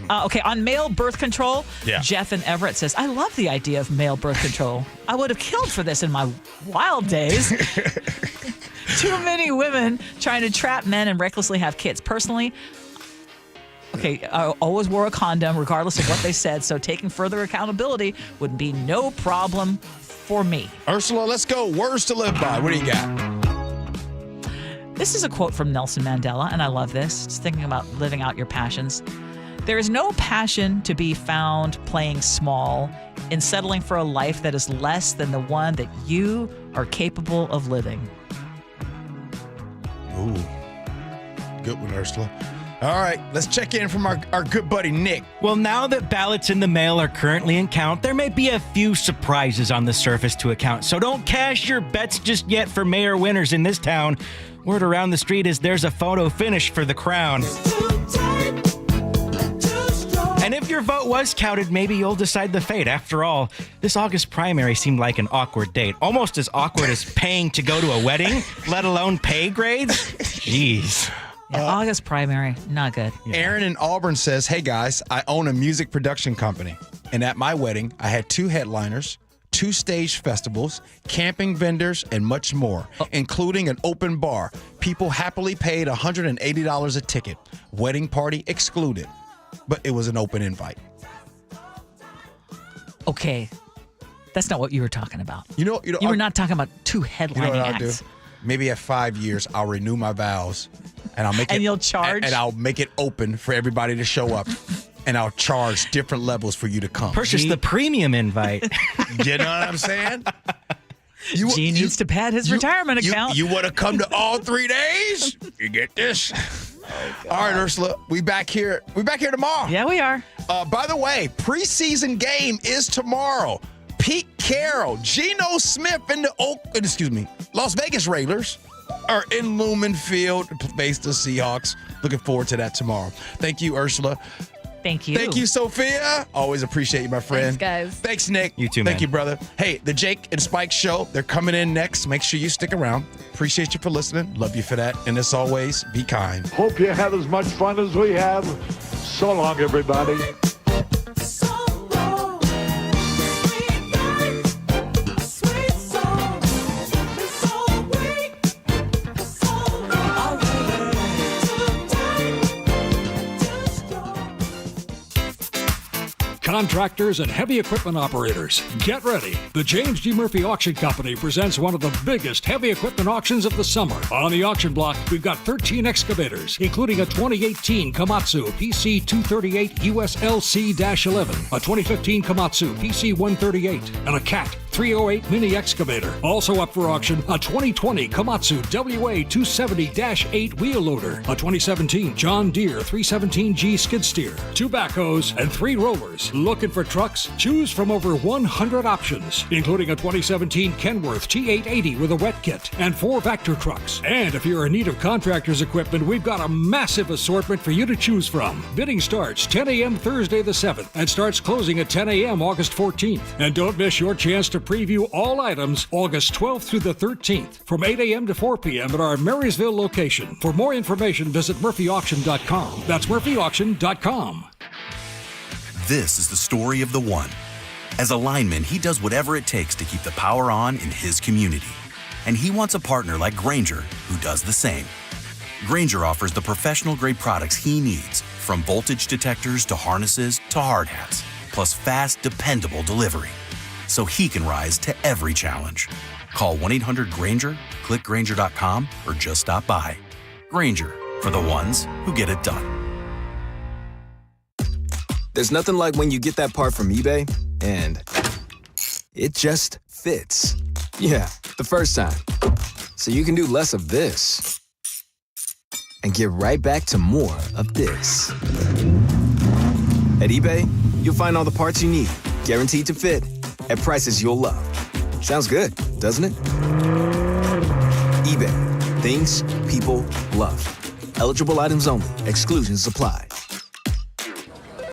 Okay, on male birth control, Jeff in Everett says, I love the idea of male birth control. I would have killed for this in my wild days. Too many women trying to trap men and recklessly have kids. Personally, I always wore a condom regardless of what they said, so taking further accountability would be no problem for me. Ursula, let's go. Words to live by. What do you got? This is a quote from Nelson Mandela, and I love this. Just thinking about living out your passions. There is no passion to be found playing small in settling for a life that is less than the one that you are capable of living. Ooh, good one, Ursula. All right, let's check in from our good buddy, Nick. Well, now that ballots in the mail are currently in count, there may be a few surprises on the surface to account. So don't cash your bets just yet for mayor winners in this town. Word around the street is there's a photo finish for the crown. And if your vote was counted, maybe you'll decide the fate. After all, this August primary seemed like an awkward date. Almost as awkward as paying to go to a wedding, let alone pay grades. Jeez. Yeah, August primary, not good. Aaron in Auburn says, hey guys, I own a music production company. And at my wedding, I had 2 headliners, 2-stage festivals, camping vendors, and much more, including an open bar. People happily paid $180 a ticket. Wedding party excluded, but it was an open invite. Okay. That's not what you were talking about. You were not talking about 2 headlining acts. Do? Maybe at 5 years, I'll renew my vows, and I'll make it. And you'll charge. And I'll make it open for everybody to show up, and I'll charge different levels for you to come. Purchase the premium invite. You know what I'm saying? Gee needs to pad his retirement account. You want to come to all 3 days? You get this. All right, Ursula, we back here. We back here tomorrow. Yeah, we are. By the way, preseason game is tomorrow. Pete Carroll, Geno Smith, and the Las Vegas Raiders are in Lumen Field to face the Seahawks. Looking forward to that tomorrow. Thank you, Ursula. Thank you. Thank you, Sophia. Always appreciate you, my friend. Thanks, guys. Thanks, Nick. You too, Thank man. you, brother. Hey, the Jake and Spike Show, they're coming in next. Make sure you stick around. Appreciate you for listening. Love you for that. And as always, be kind. Hope you had as much fun as we have. So long, everybody. Contractors and heavy equipment operators, get ready. The James G. Murphy Auction Company presents one of the biggest heavy equipment auctions of the summer. On the auction block, we've got 13 excavators, including a 2018 Komatsu PC-238 USLC-11, a 2015 Komatsu PC-138, and a CAT 308 mini excavator. Also up for auction, a 2020 Komatsu WA-270-8 wheel loader, a 2017 John Deere 317G skid steer, 2 backhoes, and 3 rollers. Looking for trucks? Choose from over 100 options, including a 2017 Kenworth T880 with a wet kit and 4 Vector trucks. And if you're in need of contractor's equipment, we've got a massive assortment for you to choose from. Bidding starts 10 a.m. Thursday the 7th and starts closing at 10 a.m. August 14th. And don't miss your chance to preview all items August 12th through the 13th from 8 a.m. to 4 p.m. at our Marysville location. For more information, visit murphyauction.com. That's murphyauction.com. This is the story of the one. As a lineman, he does whatever it takes to keep the power on in his community. And he wants a partner like Grainger who does the same. Grainger offers the professional-grade products he needs, from voltage detectors to harnesses to hard hats, plus fast, dependable delivery, so he can rise to every challenge. Call 1-800-GRAINGER, click Grainger.com, or just stop by. Grainger, for the ones who get it done. There's nothing like when you get that part from eBay and it just fits. Yeah, the first time. So you can do less of this and get right back to more of this. At eBay, you'll find all the parts you need, guaranteed to fit, at prices you'll love. Sounds good, doesn't it? eBay, things people love. Eligible items only. Exclusions apply.